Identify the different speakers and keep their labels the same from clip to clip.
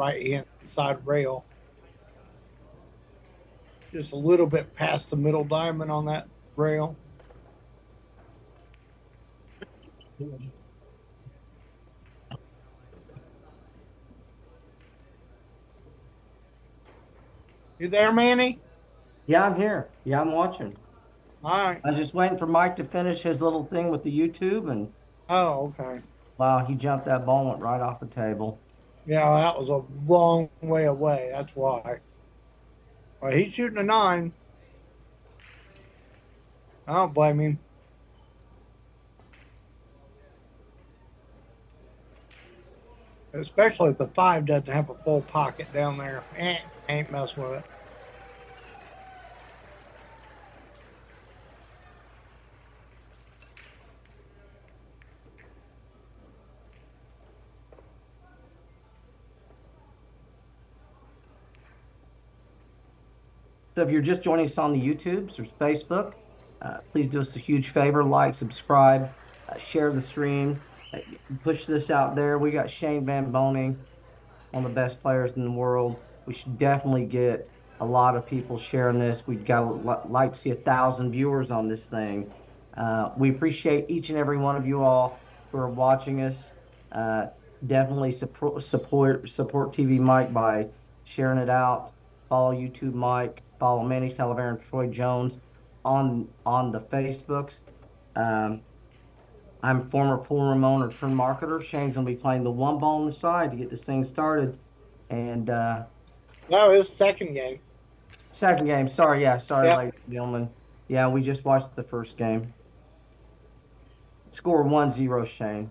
Speaker 1: right hand side rail. Just a little bit past the middle diamond on that rail. You there, Manny?
Speaker 2: Yeah, I'm here. Yeah, I'm watching.
Speaker 1: All right.
Speaker 2: I was just waiting for Mike to finish his little thing with the YouTube, and
Speaker 1: Oh, okay.
Speaker 2: wow, he jumped that ball, went right off the table.
Speaker 1: Yeah, that was a long way away. That's why. Well, he's shooting a 9. I don't blame him. Especially if the 5 doesn't have a full pocket down there. Ain't messing with it.
Speaker 2: So if you're just joining us on the YouTubes or Facebook, please do us a huge favor, like, subscribe, share the stream, push this out there. We got Shane Van Boening, one of the best players in the world. We should definitely get a lot of people sharing this. We've got like to see 1,000 viewers on this thing. We appreciate each and every one of you all who are watching us. Uh, Definitely support TvMike by sharing it out. Follow YouTube Mike. Follow Manny Talavera and Troy Jones on the Facebooks. Um, I'm former pool room owner turned marketer. Shane's gonna be playing the one ball on the side to get this thing started. And
Speaker 1: No, his second game.
Speaker 2: second game, sorry, yeah, sorry,
Speaker 1: Yep.
Speaker 2: ladies and gentlemen. Yeah, we just watched the first game. Score 1-0, Shane.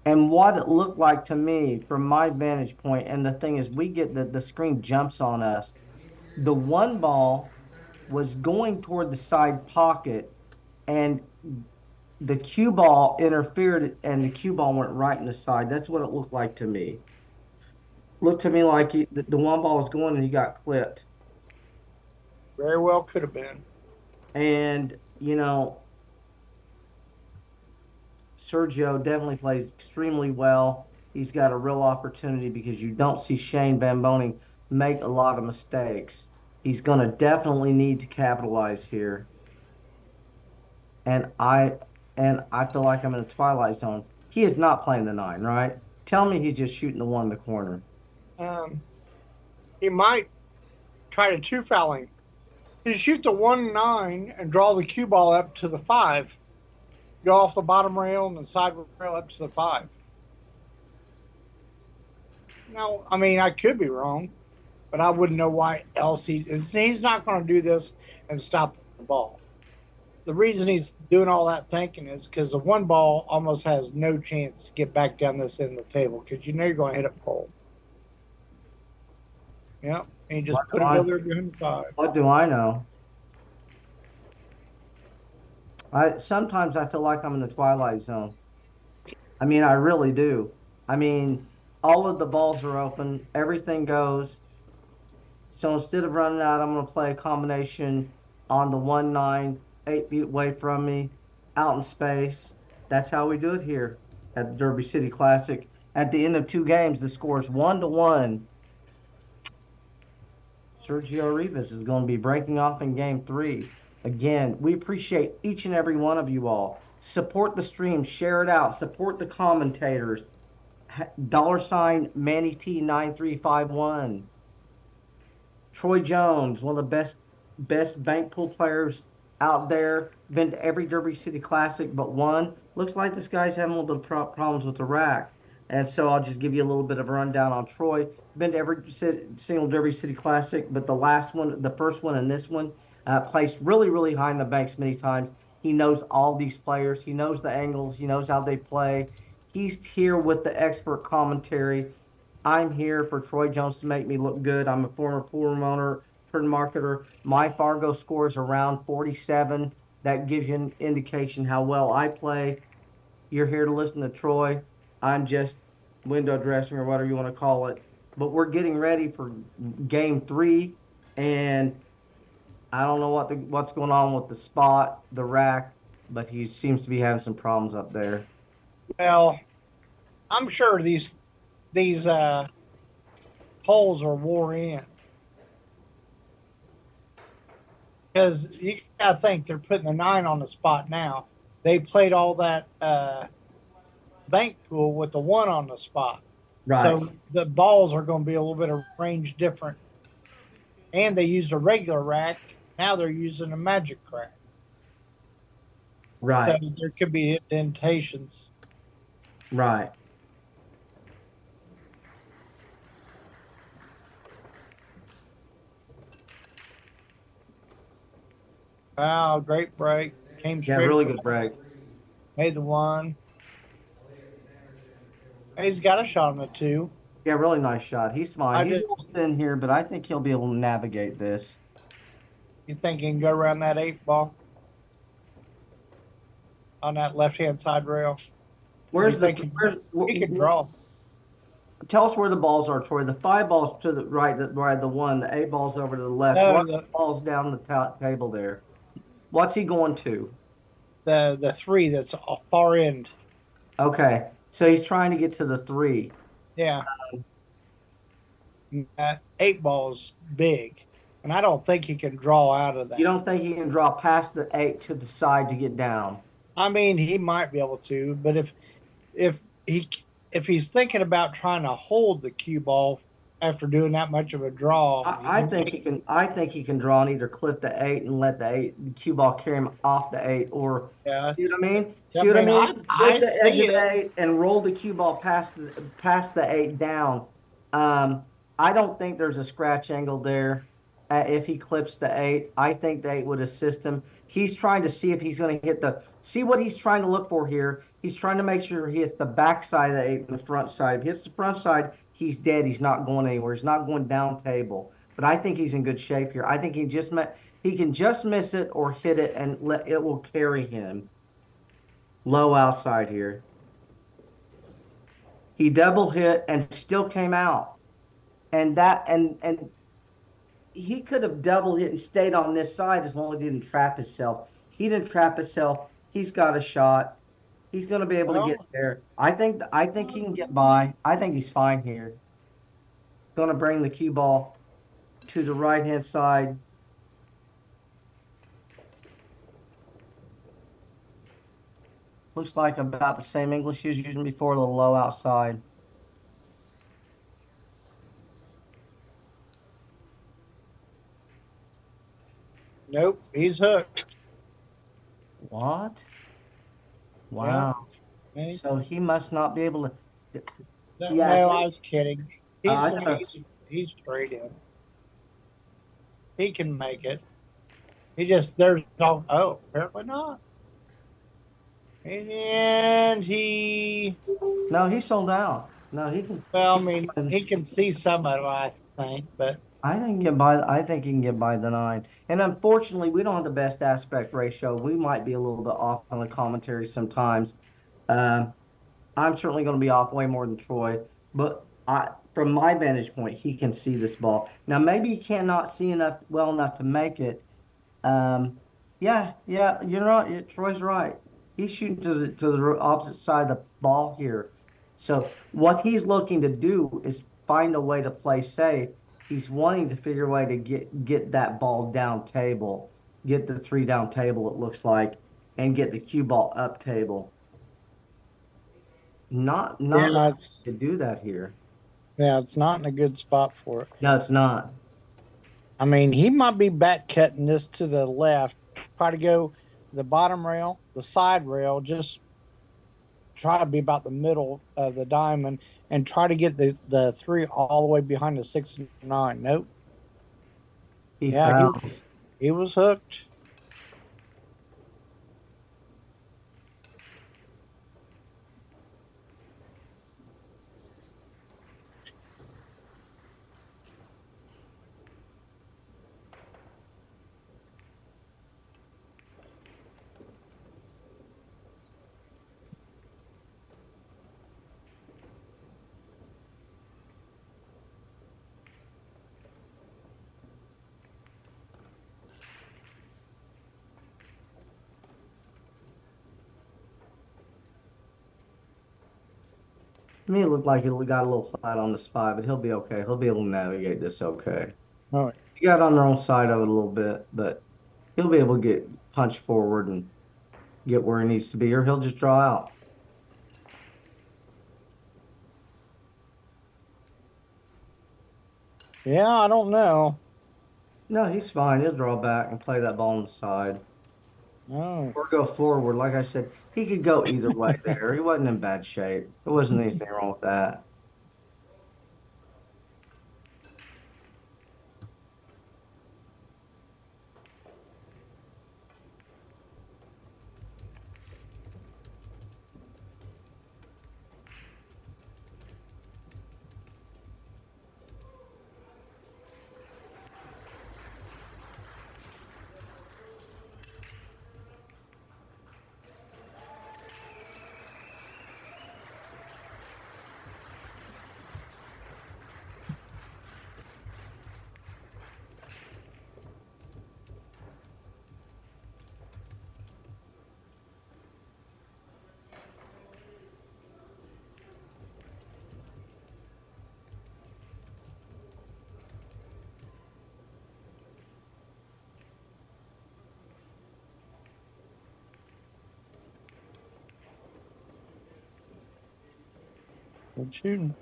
Speaker 2: And what it looked like to me from my vantage point, and the thing is, we get the screen jumps on us. The one ball was going toward the side pocket, and the cue ball interfered, and the cue ball went right in the side. That's what it looked like to me. Looked to me like the one ball was going and he got clipped.
Speaker 1: Very well could have been.
Speaker 2: And, Sergio definitely plays extremely well. He's got a real opportunity because you don't see Shane Van Boening make a lot of mistakes. He's going to definitely need to capitalize here. And I feel like I'm in a twilight zone. He is not playing the 9, right? Tell me he's just shooting the one in the corner.
Speaker 1: Um, he might try to two fouling. He shoot the 1-9 and draw the cue ball up to the 5. Go off the bottom rail and the side rail up to the 5. Now, I mean, I could be wrong, but I wouldn't know why else he's not going to do this and stop the ball. The reason he's doing all that thinking is because the one ball almost has no chance to get back down this end of the table because you know you're going to hit it full. Yep, and you just
Speaker 2: What do
Speaker 1: put it
Speaker 2: I,
Speaker 1: over there behind the 5.
Speaker 2: what do I know? Sometimes I feel like I'm in the twilight zone. I mean, I really do. I mean, all of the balls are open, everything goes. So instead of running out, I'm going to play a combination on the 1-9, 8 feet away from me, out in space. That's how we do it here at the Derby City Classic. At the end of 2 games, the score is 1-1. Sergio Rivas is going to be breaking off in game 3. Again, we appreciate each and every one of you all. Support the stream, share it out, support the commentators. $ Manny T9351. Troy Jones, one of the best bank pool players out there. Been to every Derby City Classic but one. Looks like this guy's having a little bit of problems with the rack. And so I'll just give you a little bit of a rundown on Troy. Been to every single Derby City Classic, but the last one, the first one and this one, placed really, really high in the banks many times. He knows all these players. He knows the angles. He knows how they play. He's here with the expert commentary. I'm here for Troy Jones to make me look good. I'm a former pool room owner, turned marketer. My Fargo score is around 47. That gives you an indication how well I play. You're here to listen to Troy. I'm just window dressing or whatever you want to call it. But we're getting ready for game 3, and I don't know what's going on with the spot, the rack. but he seems to be having some problems up there.
Speaker 1: Well, I'm sure these holes are wore in because you gotta think they're putting the 9 on the spot now. They played all that bank pool with the 1 on the spot,
Speaker 2: Right,
Speaker 1: so the balls are going to be a little bit of range different. And they used a regular rack. Now they're using a magic crack, so
Speaker 2: right,
Speaker 1: there could be indentations.
Speaker 2: right.
Speaker 1: Wow, great break. Came
Speaker 2: Yeah,
Speaker 1: straight
Speaker 2: really good
Speaker 1: across,
Speaker 2: break.
Speaker 1: made the 1. He's got a shot on the 2.
Speaker 2: Yeah, really nice shot. He's fine.
Speaker 1: I
Speaker 2: He's a
Speaker 1: just,
Speaker 2: little thin here, but I think he'll be able to navigate this.
Speaker 1: you think he can go around that 8 ball on that left hand side rail? You
Speaker 2: Where's the
Speaker 1: think
Speaker 2: where's
Speaker 1: he could draw?
Speaker 2: tell us where the balls are, Troy. The 5 balls to the right, the 1, the 8 balls over to the left. What
Speaker 1: No,
Speaker 2: are the balls down the table there? What's he going to?
Speaker 1: the 3 that's far end.
Speaker 2: Okay, so he's trying to get to the 3.
Speaker 1: Yeah, that 8 ball's big, and I don't think he can draw out of
Speaker 2: You
Speaker 1: that.
Speaker 2: don't think he can draw past the 8 to the side to get down?
Speaker 1: I mean, he might be able to, but if he if he's thinking about trying to hold the cue ball after doing that much of a draw,
Speaker 2: I think he can. I think he can draw and either clip the 8 and let the cue ball carry him off the 8, or
Speaker 1: yeah.
Speaker 2: see what I mean?
Speaker 1: I
Speaker 2: See what I
Speaker 1: mean,
Speaker 2: mean?
Speaker 1: I
Speaker 2: Clip the edge
Speaker 1: see
Speaker 2: of the
Speaker 1: it.
Speaker 2: 8 and roll the cue ball past the 8 down. Um, I don't think there's a scratch angle there. If he clips the 8, I think the 8 would assist him. He's trying to see if he's going to hit see what he's trying to look for here. He's trying to make sure he hits the back side of the 8 and the front side. If he hits the front side, he's dead. He's not going anywhere. He's not going down table. But I think he's in good shape here. I think he can just miss it or hit it and it will carry him. Low outside here. He double hit and still came out. And he could have double hit and stayed on this side as long as he didn't trap himself. He didn't trap himself. He's got a shot. He's going to be able to get
Speaker 1: Well,
Speaker 2: there. I think he can get by. I think he's fine here. Going to bring the cue ball to the right hand side. Looks like about the same English he was using before, a little low outside.
Speaker 1: nope, he's hooked.
Speaker 2: What?
Speaker 1: Yeah.
Speaker 2: Wow. So he must not be able to.
Speaker 1: No, no,
Speaker 2: Yes.
Speaker 1: I was kidding. He's
Speaker 2: I
Speaker 1: gonna
Speaker 2: thought,
Speaker 1: he's straight in. He can make it. He just there's no apparently not. And he
Speaker 2: no, he sold out. No, he can.
Speaker 1: well, I mean, he can see some of it, I think, but
Speaker 2: I think get by. I think he can get by the 9. And unfortunately, we don't have the best aspect ratio. We might be a little bit off on the commentary sometimes. Um, I'm certainly going to be off way more than Troy, but from my vantage point, he can see this ball. Now, maybe he cannot see well enough to make it. Um, yeah, you're right. Troy's right. He's shooting to the opposite side of the ball here. So what he's looking to do is find a way to play safe. He's wanting to figure a way to get that ball down table, get the 3 down table, it looks like, and get the cue ball up table. Not
Speaker 1: yeah,
Speaker 2: really to do that here.
Speaker 1: it's not in a good spot for it.
Speaker 2: No, it's not.
Speaker 1: I mean, he might be back cutting this to the left, try to go the bottom rail, the side rail, just try to be about the middle of the diamond and try to get the 3 all the way behind the 6 and 9. Nope.
Speaker 2: He
Speaker 1: Yeah,
Speaker 2: fouled.
Speaker 1: he was hooked.
Speaker 2: To me, it looked like he got a little flat on this 5, but he'll be okay. He'll be able to navigate this okay.
Speaker 1: Oh,
Speaker 2: He got on their own side of it a little bit, but he'll be able to get punch forward and get where he needs to be, or he'll just draw out.
Speaker 1: yeah, I don't know.
Speaker 2: No, he's fine. He'll draw back and play that ball on the side.
Speaker 1: Oh,
Speaker 2: Or go forward. Like I said, he could go either way there. He wasn't in bad shape. There wasn't anything wrong with that.
Speaker 1: good shooting.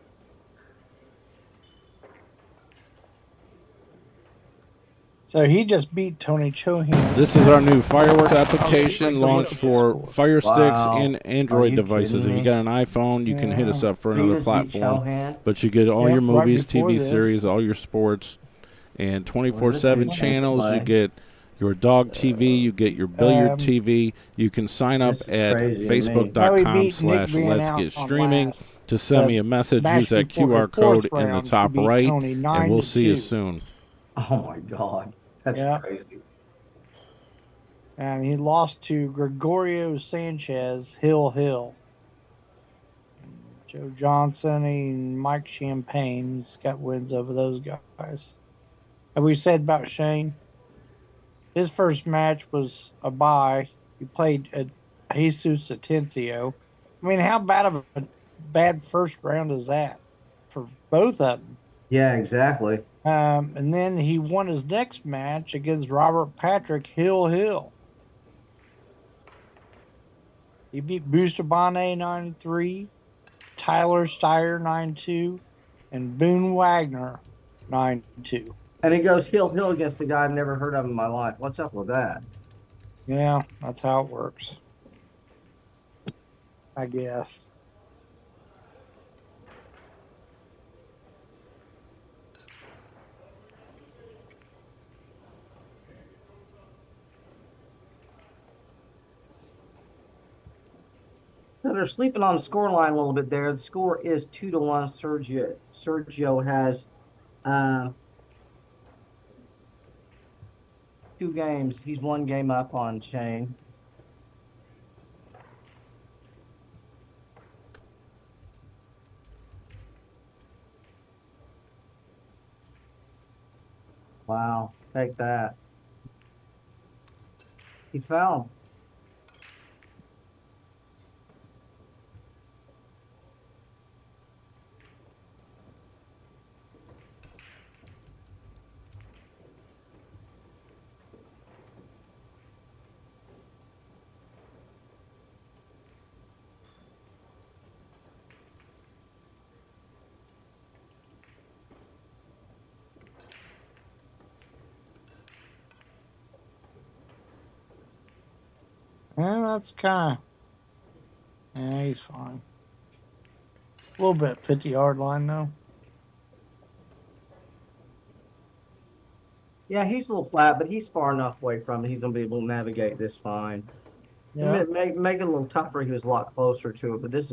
Speaker 1: So he just beat Tony Chohan.
Speaker 3: This is our new fireworks application launched for
Speaker 1: Score.
Speaker 3: Fire Sticks
Speaker 2: Wow.
Speaker 3: and
Speaker 2: Are
Speaker 3: Android
Speaker 2: you
Speaker 3: devices.
Speaker 2: kidding
Speaker 3: If you
Speaker 2: me?
Speaker 3: got an iPhone, you can hit us up for another
Speaker 2: Rivas beat
Speaker 3: platform.
Speaker 2: Chohan.
Speaker 3: But you get all
Speaker 1: Yep,
Speaker 3: your
Speaker 1: right
Speaker 3: movies,
Speaker 1: before
Speaker 3: TV
Speaker 1: this.
Speaker 3: series, all your sports, and
Speaker 2: Well,
Speaker 3: 24/7
Speaker 2: this is
Speaker 3: channels. You
Speaker 2: play.
Speaker 3: get your dog TV, you get your billiard
Speaker 1: Um,
Speaker 3: TV. You can sign up
Speaker 2: This is
Speaker 3: at
Speaker 2: crazy to me.
Speaker 1: No, he beat Nick
Speaker 3: facebook.com/let's
Speaker 1: Van
Speaker 3: get
Speaker 1: out on
Speaker 3: streaming
Speaker 1: last.
Speaker 3: to send me a message. Use that QR code in the top right,
Speaker 1: Tony
Speaker 3: and we'll see you
Speaker 1: 9-2.
Speaker 3: soon.
Speaker 2: Oh my God. That's
Speaker 1: Yeah.
Speaker 2: crazy.
Speaker 1: And he lost to Gregorio Sanchez, Hill. Joe Johnson and Mike Champagne's got wins over those guys. Have we said about Shane? His first match was a bye. He played Jesus Atencio. I mean, how bad of a bad first round is that for both of them?
Speaker 2: Yeah, exactly.
Speaker 1: And then he won his next match against Robert Patrick Hill. He beat Bustabane 9-3, Tyler Steyer 9-2, and Boone Wagner 9-2.
Speaker 2: And he goes heel against the guy I've never heard of in my life. What's up with that?
Speaker 1: Yeah, that's how it works, I guess.
Speaker 2: So they're sleeping on the score line a little bit there. The score is 2-1. Sergio has 2 games. He's 1 game up on Shane. Wow, take that. He fell.
Speaker 1: Yeah, that's kind of. Yeah, he's fine. A little bit 50-yard line though.
Speaker 2: Yeah, he's a little flat, but he's far enough away from it. He's going to be able to navigate this fine.
Speaker 1: Yeah.
Speaker 2: Make it a little tougher. He was a lot closer to it, but this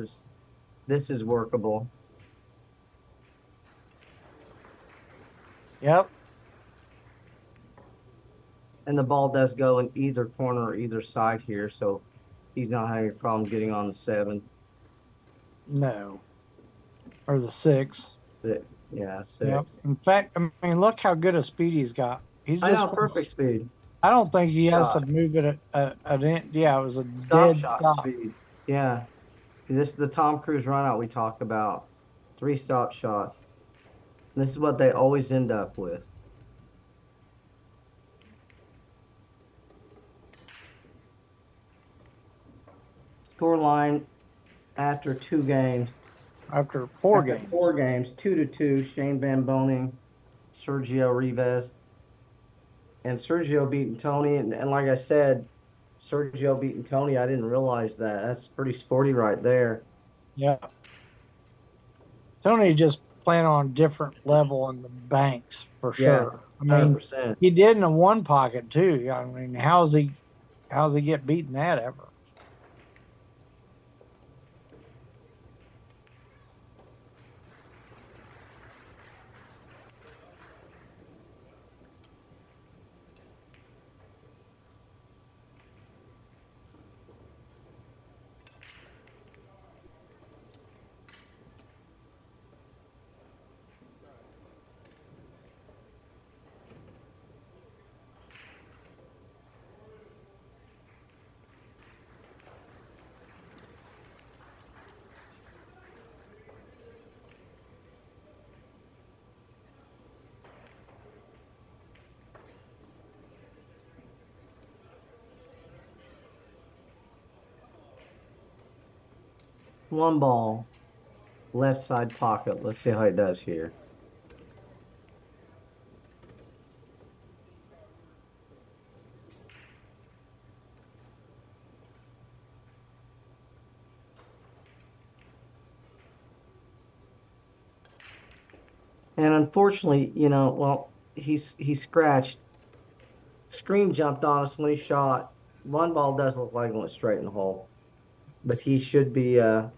Speaker 2: is workable.
Speaker 1: Yep.
Speaker 2: And the ball does go in either corner or either side here, so he's not having a problem getting on the 7.
Speaker 1: No. Or the 6.
Speaker 2: Yeah, 6.
Speaker 1: Yep. In fact, I mean, look how good a speed he's got. He's
Speaker 2: I
Speaker 1: just
Speaker 2: know, perfect speed.
Speaker 1: I don't think he has
Speaker 2: Shot.
Speaker 1: to move it. Yeah, it was a
Speaker 2: Stop
Speaker 1: dead
Speaker 2: shot
Speaker 1: stop.
Speaker 2: speed. Yeah. This is the Tom Cruise run out we talk about. 3 stop shots. This is what they always end up with. Score line after 2 games.
Speaker 1: After 4 games.
Speaker 2: 4 games, 2-2. Shane Van Boening, Sergio Rivas, and Sergio beating Tony. And like I said, Sergio beating Tony. I didn't realize that. That's pretty sporty right there.
Speaker 1: Yeah. Tony just playing on a different level in the banks for sure. I mean,
Speaker 2: 100%.
Speaker 1: he did in a one pocket too. I mean, how's he get beaten that ever?
Speaker 2: One ball, left side pocket. Let's see how it does here. And unfortunately, well, he scratched. Screen jumped on us when he shot. One ball does look like it went straight in the hole, but he should be able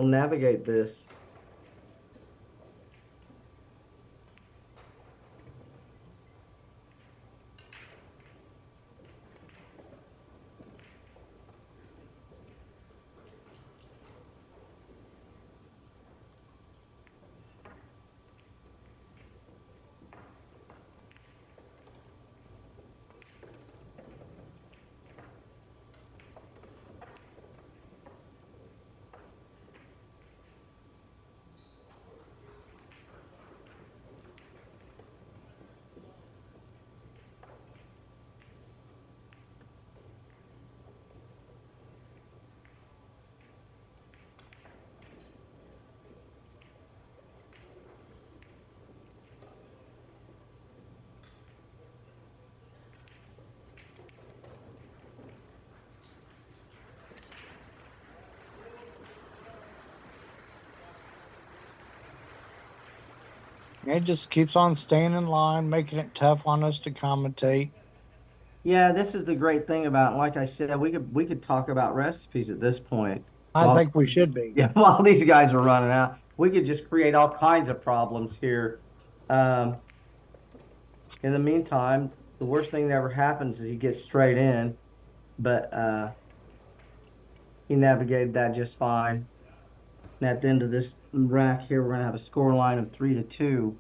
Speaker 2: to navigate this.
Speaker 1: It just keeps on staying in line, making it tough on us to commentate.
Speaker 2: Yeah, this is the great thing about, like I said, we could talk about recipes at this point.
Speaker 1: I think we should be.
Speaker 2: Yeah, while these guys are running out, we could just create all kinds of problems here. In the meantime, the worst thing that ever happens is he gets straight in, but he navigated that just fine. And at the end of this rack here, we're going to have a score line of 3-2.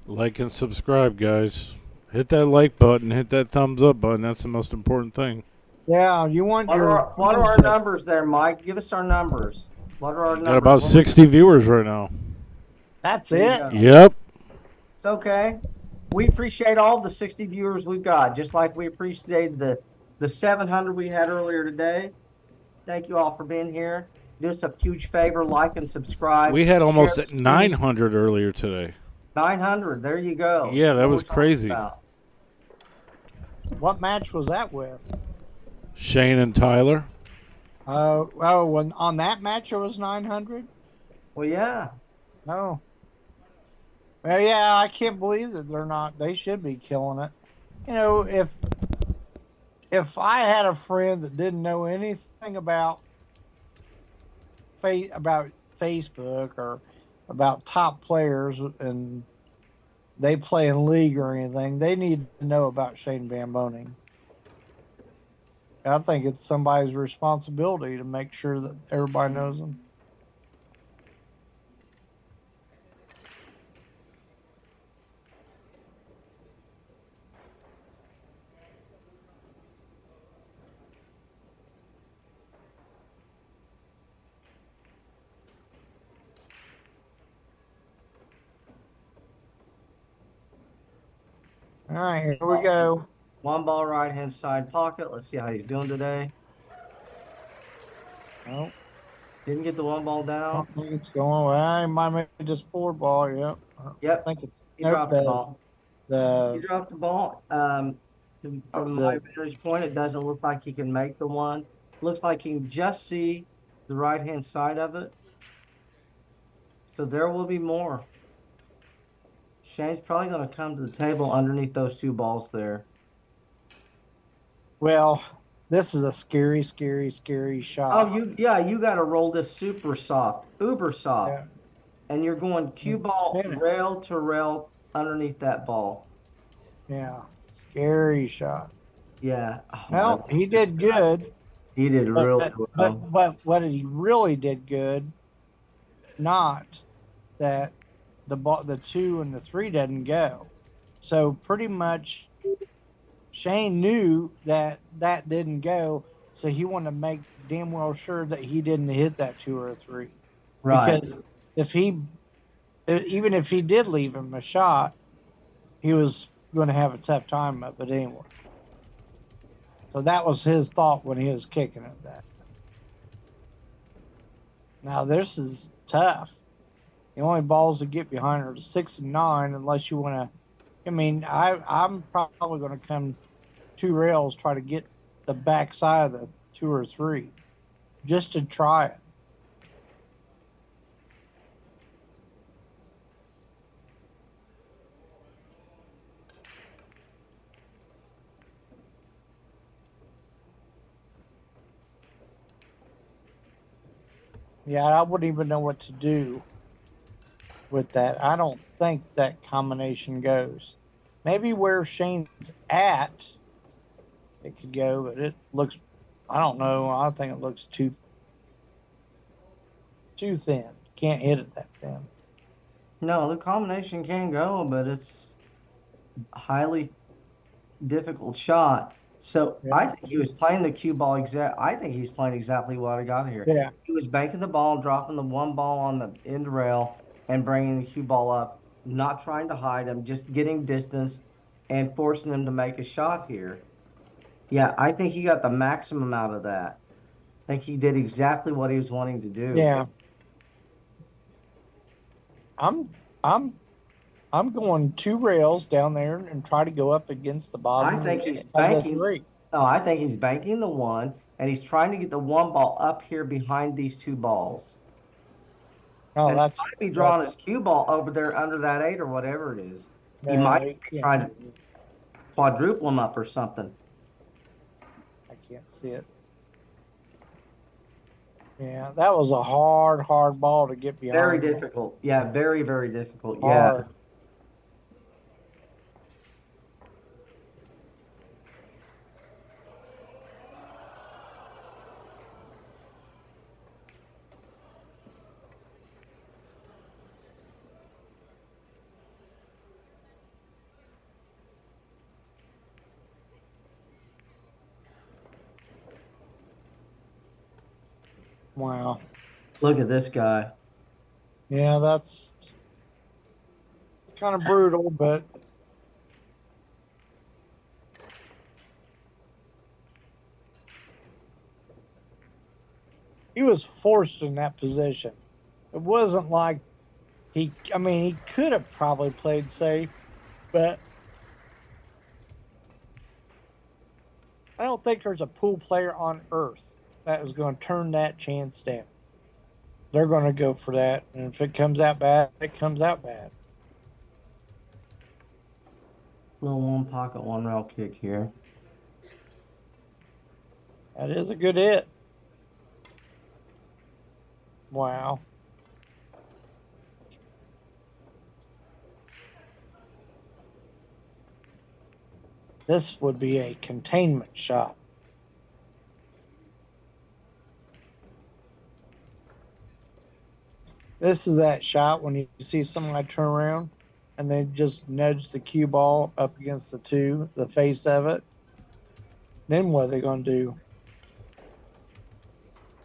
Speaker 3: Like and subscribe, guys. Hit that like button. Hit that thumbs up button. That's the most important thing.
Speaker 1: Yeah, you want
Speaker 2: what are our numbers there, Mike? Give us our numbers. What are our numbers?
Speaker 3: Got about 60 viewers right now.
Speaker 1: That's it?
Speaker 3: Yep.
Speaker 2: It's okay. We appreciate all the 60 viewers we've got, just like we appreciated the 700 we had earlier today. Thank you all for being here. Do us a huge favor, like and subscribe.
Speaker 3: We had almost 900 earlier today.
Speaker 2: 900. There you go.
Speaker 3: Yeah, that was crazy.
Speaker 1: What match was that with?
Speaker 3: Shane and Tyler.
Speaker 1: When on that match it was 900?
Speaker 2: Well, yeah.
Speaker 1: Oh. Well, yeah, I can't believe that they're not. They should be killing it. You know, if I had a friend that didn't know anything about Facebook or about top players and they play in league or anything, they need to know about Shane Van Boening. I think it's somebody's responsibility to make sure that everybody knows him. All right, here we go.
Speaker 2: One ball right hand side pocket. Let's see how he's doing today.
Speaker 1: Nope.
Speaker 2: Didn't get the one ball
Speaker 1: I
Speaker 2: down.
Speaker 1: don't think it's going. Well, it might make just 4-ball. Yep.
Speaker 2: Yep.
Speaker 1: I think it's
Speaker 2: He
Speaker 1: nope.
Speaker 2: dropped the ball. He
Speaker 1: The
Speaker 2: dropped the ball. From my vantage point, it doesn't look like he can make the one. Looks like he can just see the right hand side of it. So there will be more. Shane's probably going to come to the table underneath those two balls there.
Speaker 1: well, this is a scary, scary, scary shot.
Speaker 2: Oh, you got to roll this super soft, uber soft,
Speaker 1: Yeah.
Speaker 2: and you're going cue ball rail to rail underneath that ball.
Speaker 1: Yeah, scary shot.
Speaker 2: Yeah.
Speaker 1: Oh, well, he did good.
Speaker 2: He did really well.
Speaker 1: But what he really did good, not that the 2 and the 3 didn't go. So pretty much Shane knew that didn't go, so he wanted to make damn well sure that he didn't hit that 2 or 3.
Speaker 2: Right.
Speaker 1: Because even if he did leave him a shot, he was going to have a tough time of it anyway. So that was his thought when he was kicking at that. Now this is tough. The only balls to get behind are 6 and 9, unless you want to. I mean, I'm probably going to come 2 rails, try to get the back side of the 2 or 3, just to try it. Yeah, I wouldn't even know what to do with that. I don't think that combination goes. Maybe where Shane's at, it could go, but it looks, I don't know. I think it looks too thin. Can't hit it that thin.
Speaker 2: No, the combination can go, but it's a highly difficult shot. So
Speaker 1: Yeah.
Speaker 2: I think he was playing the cue ball I think he's playing exactly what I got here.
Speaker 1: Yeah.
Speaker 2: He was banking the ball, dropping the one ball on the end rail, and bringing the cue ball up, not trying to hide him, just getting distance and forcing him to make a shot here. Yeah, I think he got the maximum out of that. I think he did exactly what he was wanting to do.
Speaker 1: Yeah. I'm going 2 rails down there and try to go up against the bottom.
Speaker 2: I think he's
Speaker 1: of the
Speaker 2: banking.
Speaker 1: 3.
Speaker 2: No, I think he's banking the one, and he's trying to get the one ball up here behind these 2 balls.
Speaker 1: Oh,
Speaker 2: And
Speaker 1: that's
Speaker 2: he might be drawing his cue ball over there under that 8 or whatever it is. He might be trying to quadruple him up or something.
Speaker 1: I can't see it. Yeah, that was a hard ball to get behind.
Speaker 2: Very difficult. Yeah, very, very difficult.
Speaker 1: Hard.
Speaker 2: Yeah.
Speaker 1: Wow.
Speaker 2: Look at this guy.
Speaker 1: Yeah, that's kind of brutal, but he was forced in that position. It wasn't like he could have probably played safe, but I don't think there's a pool player on earth that is going to turn that chance down. They're going to go for that, and if it comes out bad, it comes out bad.
Speaker 2: Little one pocket, one rail kick here.
Speaker 1: That is a good hit. Wow. This would be a containment shot. This is that shot when you see somebody turn around and they just nudge the cue ball up against the face of it. Then what are they going to do?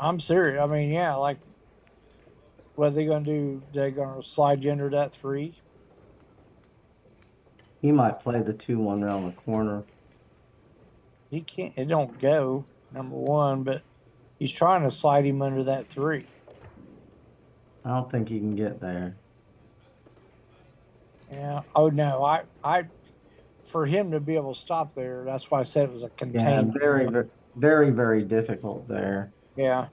Speaker 1: I'm serious. I mean, yeah, like, what are they going to do? They're going to slide you under that 3?
Speaker 2: He might play the 2-1 around the corner.
Speaker 1: He can't, it don't go, number one, but he's trying to slide him under that 3.
Speaker 2: I don't think he can get there.
Speaker 1: Yeah. Oh, no. For him to be able to stop there, that's why I said it was a
Speaker 2: Yeah,
Speaker 1: containment.
Speaker 2: very, very, very, very difficult there.
Speaker 1: Yeah.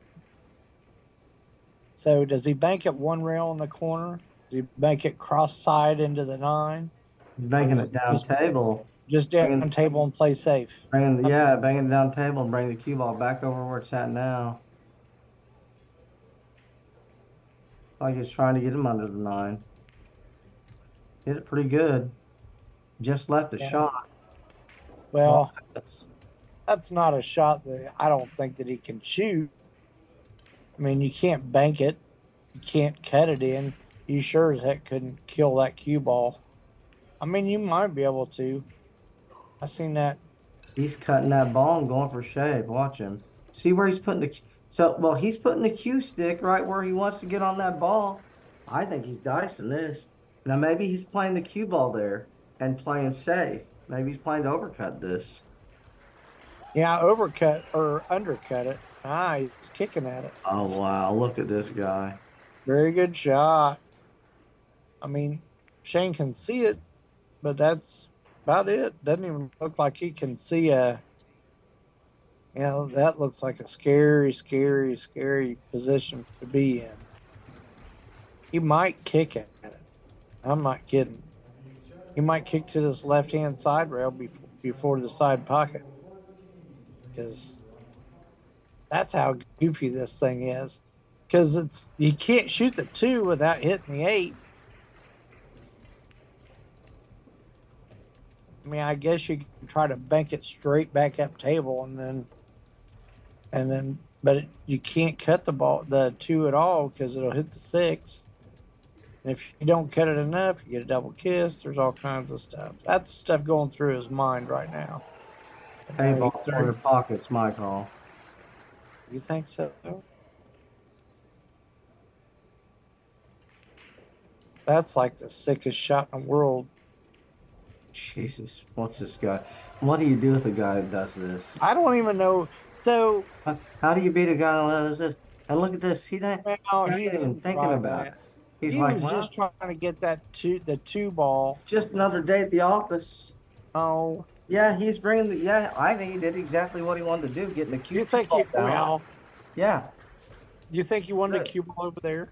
Speaker 1: So does he bank it one rail in the corner? Does he bank it cross side into the 9?
Speaker 2: He's
Speaker 1: Or
Speaker 2: banking
Speaker 1: does
Speaker 2: it
Speaker 1: he
Speaker 2: down table.
Speaker 1: just down table and play safe?
Speaker 2: Banging it down table and bring the cue ball back over where it's at now. Like he's trying to get him under the 9. Hit it pretty good. Just left a shot.
Speaker 1: Well, that's not a shot that I don't think that he can shoot. I mean, you can't bank it. You can't cut it in. You sure as heck couldn't kill that cue ball. I mean, you might be able to. I seen that.
Speaker 2: He's cutting that ball and going for shave. Watch him. See where he's putting he's putting the cue stick right where he wants to get on that ball. I think he's dicing this. Now maybe he's playing the cue ball there and playing safe. Maybe he's playing to overcut this.
Speaker 1: Yeah, overcut or undercut it. Ah, he's kicking at it.
Speaker 2: Oh wow, look at this guy.
Speaker 1: Very good shot. I mean, Shane can see it, but that's about it. Doesn't even look like he can see that looks like a scary, scary, scary position to be in. He might kick at it. I'm not kidding. He might kick to this left-hand side rail before the side pocket. Because that's how goofy this thing is. Because you can't shoot the 2 without hitting the 8. I mean, I guess you can try to bank it straight back up table but you can't cut the 2 at all because it'll hit the 6. And if you don't cut it enough, you get a double kiss. There's all kinds of stuff. That's stuff going through his mind right now.
Speaker 2: Table corner pockets, my call.
Speaker 1: You think so? That's like the sickest shot in the world.
Speaker 2: Jesus, what's this guy? What do you do with a guy that does this?
Speaker 1: I don't even know. So
Speaker 2: how do you beat a guy that does this? And look at this. He
Speaker 1: didn't
Speaker 2: even thinking about it.
Speaker 1: He was just trying to get the 2 ball.
Speaker 2: Just another day at the office.
Speaker 1: Oh.
Speaker 2: Yeah, he's bringing I think he did exactly what he wanted to do, getting the cue
Speaker 1: You think
Speaker 2: ball down.
Speaker 1: Well,
Speaker 2: yeah.
Speaker 1: You think he wanted the cue ball over there?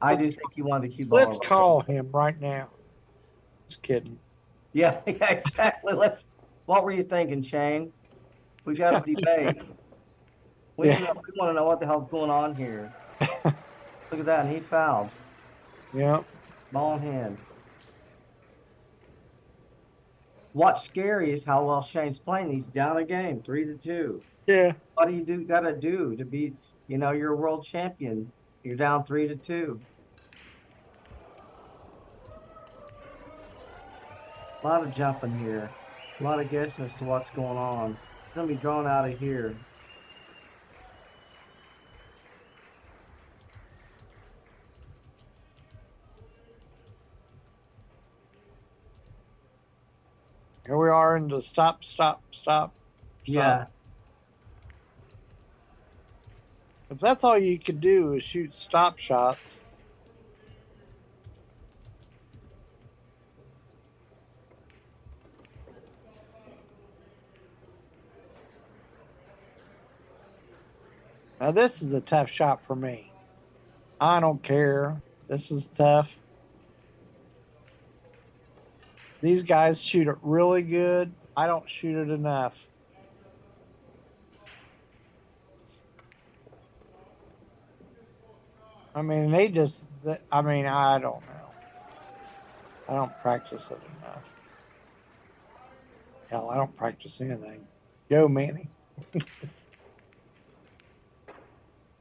Speaker 2: I do think he wanted the cue ball.
Speaker 1: Let's call him right now. Just kidding.
Speaker 2: Yeah, exactly. What were you thinking, Shane? We got a debate. We want to know what the hell's going on here. Look at that, and he fouled.
Speaker 1: Yeah.
Speaker 2: Ball in hand. What's scary is how well Shane's playing. He's down a game, 3-2.
Speaker 1: Yeah.
Speaker 2: What do you gotta do to be, you're a world champion? You're down 3-2. A lot of jumping here. A lot of guessing as to what's going on. It's gonna be drawn out of here.
Speaker 1: Here we are in the stop.
Speaker 2: Yeah.
Speaker 1: If that's all you could do is shoot stop shots. Now this is a tough shot for me. I don't care. This is tough. These guys shoot it really good. I don't shoot it enough. I mean, I don't know. I don't practice it enough. Hell, I don't practice anything. Go, Manny.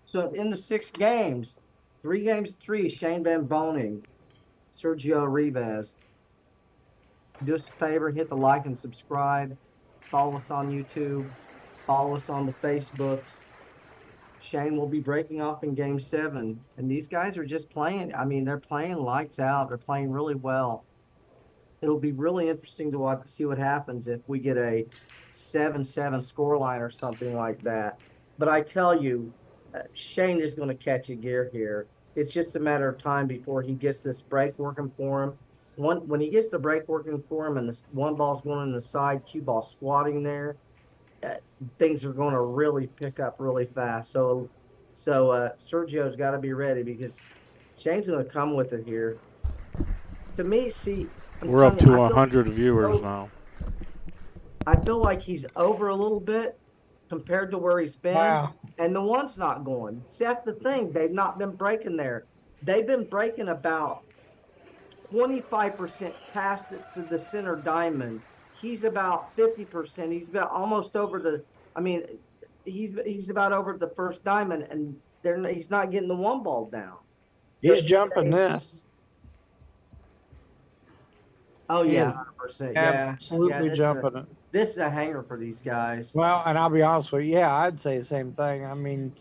Speaker 2: So in the 6 games, 3 games, Shane Van Boening, Sergio Rivas. Do us a favor, hit the like and subscribe. Follow us on YouTube. Follow us on the Facebooks. Shane will be breaking off in game 7. And these guys are just playing. I mean, they're playing lights out. They're playing really well. It'll be really interesting to see what happens if we get a 7-7 scoreline or something like that. But I tell you, Shane is going to catch a gear here. It's just a matter of time before he gets this break working for him. When he gets the break working for him and this one ball's going in the side, cue ball squatting there, uh, things are going to really pick up really fast. So Sergio's got to be ready because Shane's going to come with it here. To me, see, I'm
Speaker 3: We're up
Speaker 2: telling you,
Speaker 3: to 100 viewers
Speaker 2: oh,
Speaker 3: now.
Speaker 2: I feel like he's over a little bit compared to where he's been,
Speaker 1: Wow.
Speaker 2: and the one's not going. See, that's the thing. They've not been breaking there. They've been breaking about 25% past it to the center diamond. He's about 50%. He's about almost over the. I mean, he's about over the first diamond, and he's not getting the one ball down.
Speaker 1: He's jumping this.
Speaker 2: Oh
Speaker 1: He
Speaker 2: yeah,
Speaker 1: is
Speaker 2: 100%.
Speaker 1: absolutely jumping it.
Speaker 2: This is a hanger for these guys.
Speaker 1: Well, and I'll be honest with you, yeah, I'd say the same thing. I mean,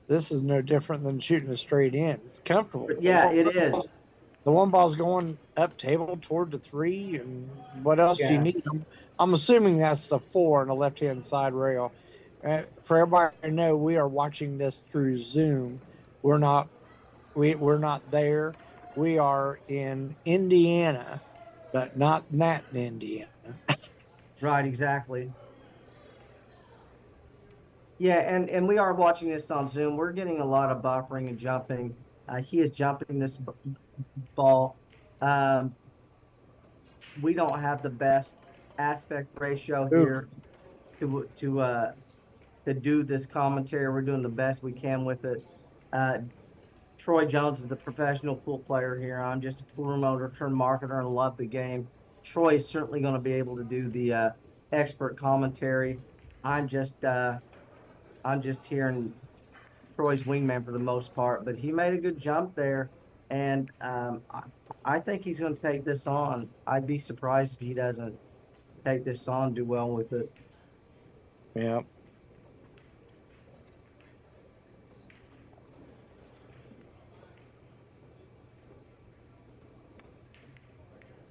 Speaker 1: this is no different than shooting a straight in. It's comfortable.
Speaker 2: Yeah, it is.
Speaker 1: The one ball's going up table toward the 3, and what else do you need? I'm assuming that's the 4 on the left-hand side rail. For everybody to know, we are watching this through Zoom. We're not there. We are in Indiana, but not that in Indiana.
Speaker 2: Right, exactly. Yeah, and we are watching this on Zoom. We're getting a lot of buffering and jumping. He is jumping this ball. We don't have the best aspect ratio
Speaker 1: Ooh.
Speaker 2: here to do this commentary. We're doing the best we can with it. Troy Jones is the professional pool player here. I'm just a pool promoter turned marketer and love the game. Troy is certainly going to be able to do the expert commentary. I'm just hearing Troy's wingman for the most part, but he made a good jump there, and I think he's going to take this on. I'd be surprised if he doesn't take this on, do well with it.
Speaker 1: Yeah.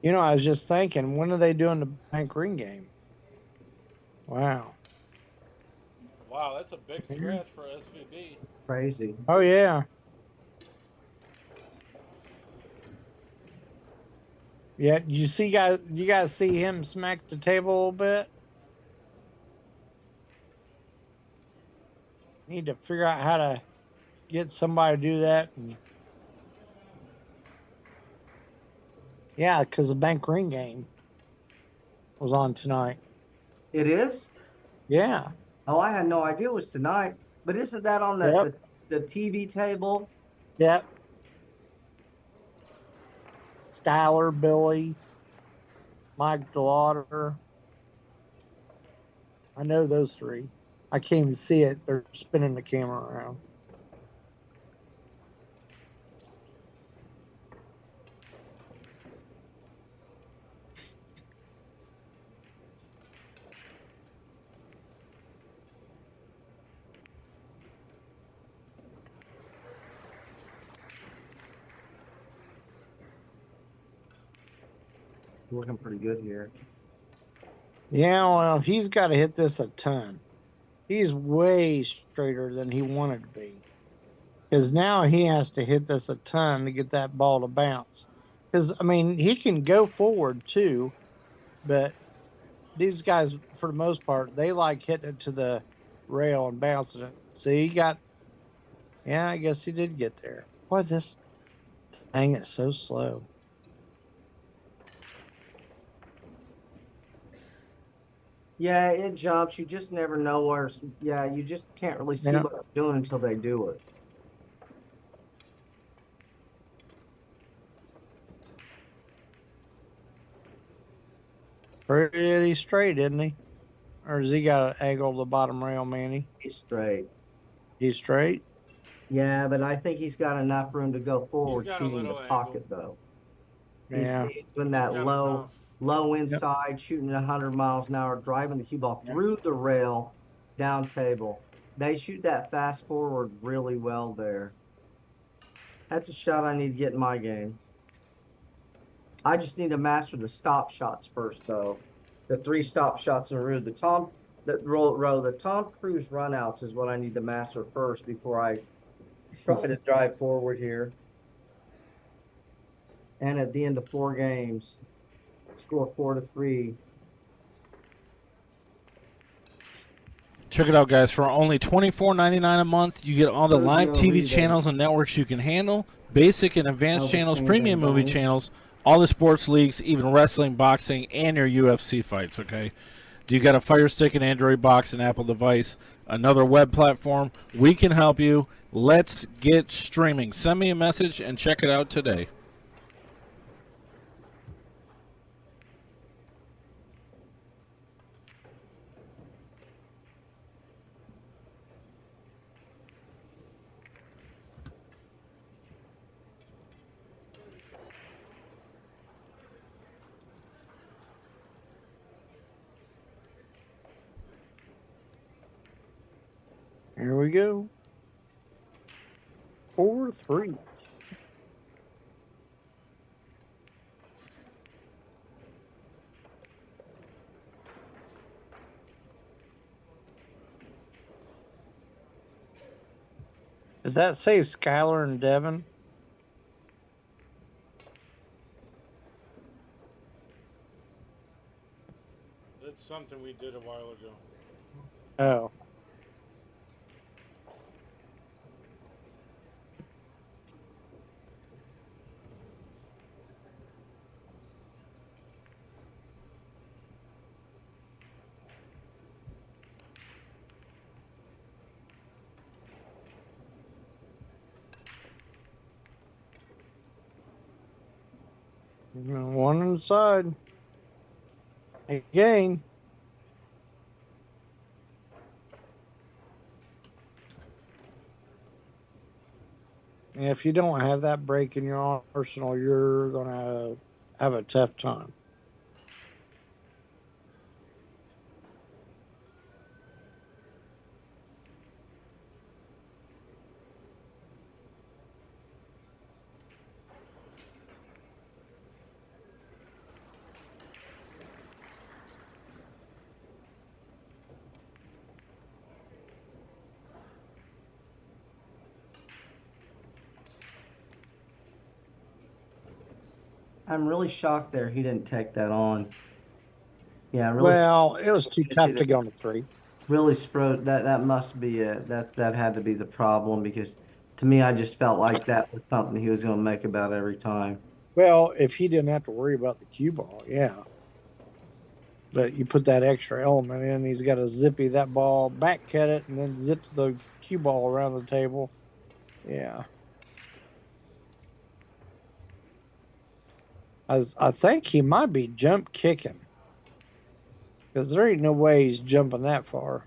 Speaker 1: You know, I was just thinking, when are they doing the bank ring game? Wow.
Speaker 3: Wow, that's a big scratch for SVB.
Speaker 2: Crazy.
Speaker 1: Oh yeah. Yeah, you guys see him smack the table a little bit? Need to figure out how to get somebody to do that. Yeah, because the bank ring game was on tonight.
Speaker 2: It is?
Speaker 1: Yeah.
Speaker 2: Oh, I had no idea it was tonight. But isn't that on the TV table?
Speaker 1: Yep. Skylar, Billy, Mike DeLauder. I know those 3. I can't even see it. They're spinning the camera around.
Speaker 2: Looking pretty good here.
Speaker 1: Yeah, well, he's got to hit this a ton. He's way straighter than he wanted to be. Because now he has to hit this a ton to get that ball to bounce. Because, I mean, he can go forward too, but these guys, for the most part, they like hitting it to the rail and bouncing it. So he got, yeah, I guess he did get there. Boy, this thing is so slow.
Speaker 2: Yeah, it jumps. You just never know where. Yeah, you just can't really see what they're doing until they do it.
Speaker 1: Pretty straight, isn't he? Or has he got an angle the bottom rail, Manny?
Speaker 2: He's straight.
Speaker 1: He's straight?
Speaker 2: Yeah, but I think he's got enough room to go forward
Speaker 3: got a
Speaker 2: shooting the
Speaker 3: little angle.
Speaker 2: pocket, though.
Speaker 1: Yeah.
Speaker 2: He's doing that
Speaker 3: got
Speaker 2: low
Speaker 3: enough.
Speaker 2: inside, shooting 100 miles an hour, driving the cue ball through the rail, down table. They shoot that fast forward really well there. That's a shot I need to get in my game. I just need to master the stop shots first, though. The 3 stop shots in a row. The Tom Cruise runouts is what I need to master first before I try to drive forward here. And at the end of 4 games, score 4-3.
Speaker 3: Check it out, guys. For only $24.99 a month, you get all the live TV channels and networks you can handle, basic and advanced channels, premium movie channels, all the sports leagues, even wrestling, boxing, and your UFC fights, okay? You got a Fire Stick, an Android box, an Apple device, another web platform. We can help you. Let's get streaming. Send me a message and check it out today.
Speaker 1: Here we go. 4-3. Does that say Skylar and Devin?
Speaker 3: That's something we did a while ago.
Speaker 1: Oh. One inside. Again. If you don't have that break in your arsenal, you're going to have a tough time.
Speaker 2: I'm really shocked there he didn't take that on. Yeah, really.
Speaker 1: Well, it was too tough to go on a 3.
Speaker 2: Really that must be it. That had to be the problem, because to me I just felt like that was something he was going to make about every time.
Speaker 1: Well, if he didn't have to worry about the cue ball, yeah. But you put that extra element in, he's got to zippy that ball, back cut it, and then zip the cue ball around the table. Yeah. I think he might be jump kicking, because there ain't no way he's jumping that far.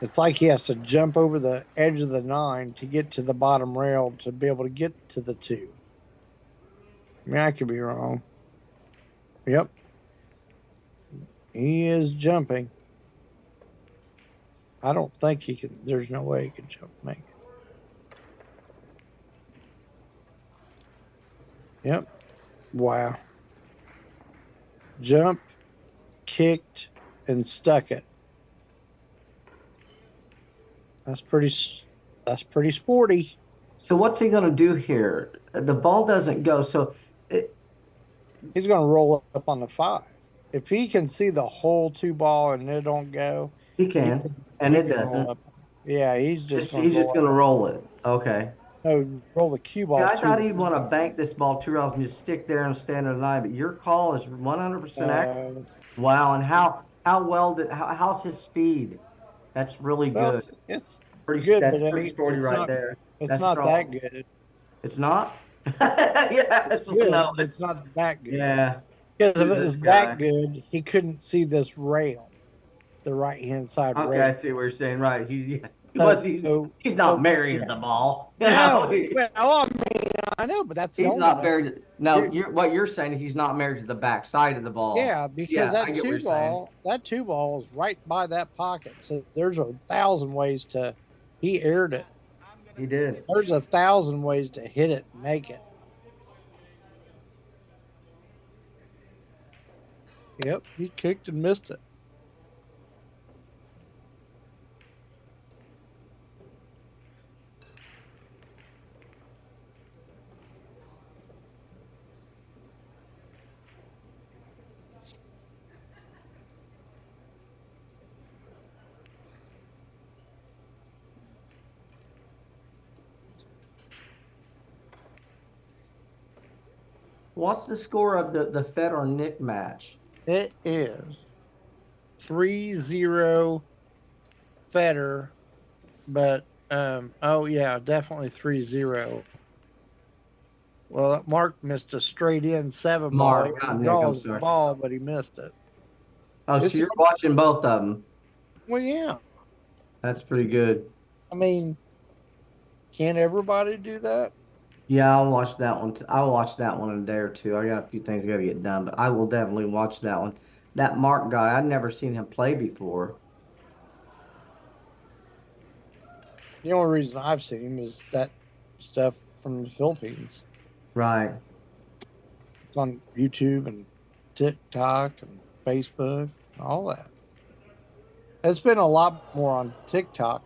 Speaker 1: It's like he has to jump over the edge of the 9 to get to the bottom rail to be able to get to the 2. I mean, I could be wrong. Yep. He is jumping. I don't think he can. There's no way he can jump make it. Yep. Wow. Jumped, kicked, and stuck it. That's pretty sporty.
Speaker 2: So what's he going to do here? The ball doesn't go, so
Speaker 1: he's going to roll up on the 5. If he can see the whole 2 ball and it don't go,
Speaker 2: he can, and it doesn't.
Speaker 1: Yeah, he's just
Speaker 2: going to roll it. Okay.
Speaker 1: No, roll the cue ball.
Speaker 2: Yeah, I thought he'd want to bank this ball 2 rounds and just stick there and stand at a 9, but your call is 100% accurate. Wow, and how's his speed? That's really good.
Speaker 1: It's
Speaker 2: pretty
Speaker 1: good,
Speaker 2: that's
Speaker 1: but
Speaker 2: pretty sporty right there.
Speaker 1: It's not that good.
Speaker 2: It's not? Yes.
Speaker 1: It's good, it's not that good.
Speaker 2: Yeah.
Speaker 1: Because if
Speaker 2: Who's
Speaker 1: it
Speaker 2: this
Speaker 1: was
Speaker 2: guy?
Speaker 1: that good, he couldn't see this rail, the right hand side
Speaker 2: Okay, I
Speaker 1: rail.
Speaker 2: see what you're saying. Right.
Speaker 1: So,
Speaker 2: He's not married to
Speaker 1: yeah.
Speaker 2: the ball.
Speaker 1: No, well, I mean, I know, but that's the
Speaker 2: He's
Speaker 1: only
Speaker 2: not
Speaker 1: way.
Speaker 2: married. No,
Speaker 1: You're,
Speaker 2: what you're saying is he's not married to the back side of the ball.
Speaker 1: yeah, because
Speaker 2: Yeah, I get what you're saying.
Speaker 1: that two ball is right by that pocket. So there's 1,000 ways to. He aired it.
Speaker 2: He did.
Speaker 1: There's 1,000 ways to hit it, and make it. Yep, he kicked and missed it.
Speaker 2: What's the score of the Federer Nick match?
Speaker 1: It is 3-0 Federer, but oh yeah, definitely 3-0. Well, Mark missed a straight in 7 ball.
Speaker 2: Mark,
Speaker 1: He
Speaker 2: not Nick. I'm
Speaker 1: draws the
Speaker 2: sorry.
Speaker 1: ball, but he missed it.
Speaker 2: Oh, so
Speaker 1: It's
Speaker 2: you're watching both of them.
Speaker 1: well, yeah.
Speaker 2: That's pretty good.
Speaker 1: I mean, can't everybody do that?
Speaker 2: Yeah, I'll watch that one. I'll watch that one in a day or two. I got a few things I got to get done, but I will definitely watch that one. That Mark guy, I'd never seen him play before.
Speaker 1: The only reason I've seen him is that stuff from the Philippines.
Speaker 2: Right.
Speaker 1: It's on YouTube and TikTok and Facebook, and all that. It's been a lot more on TikTok.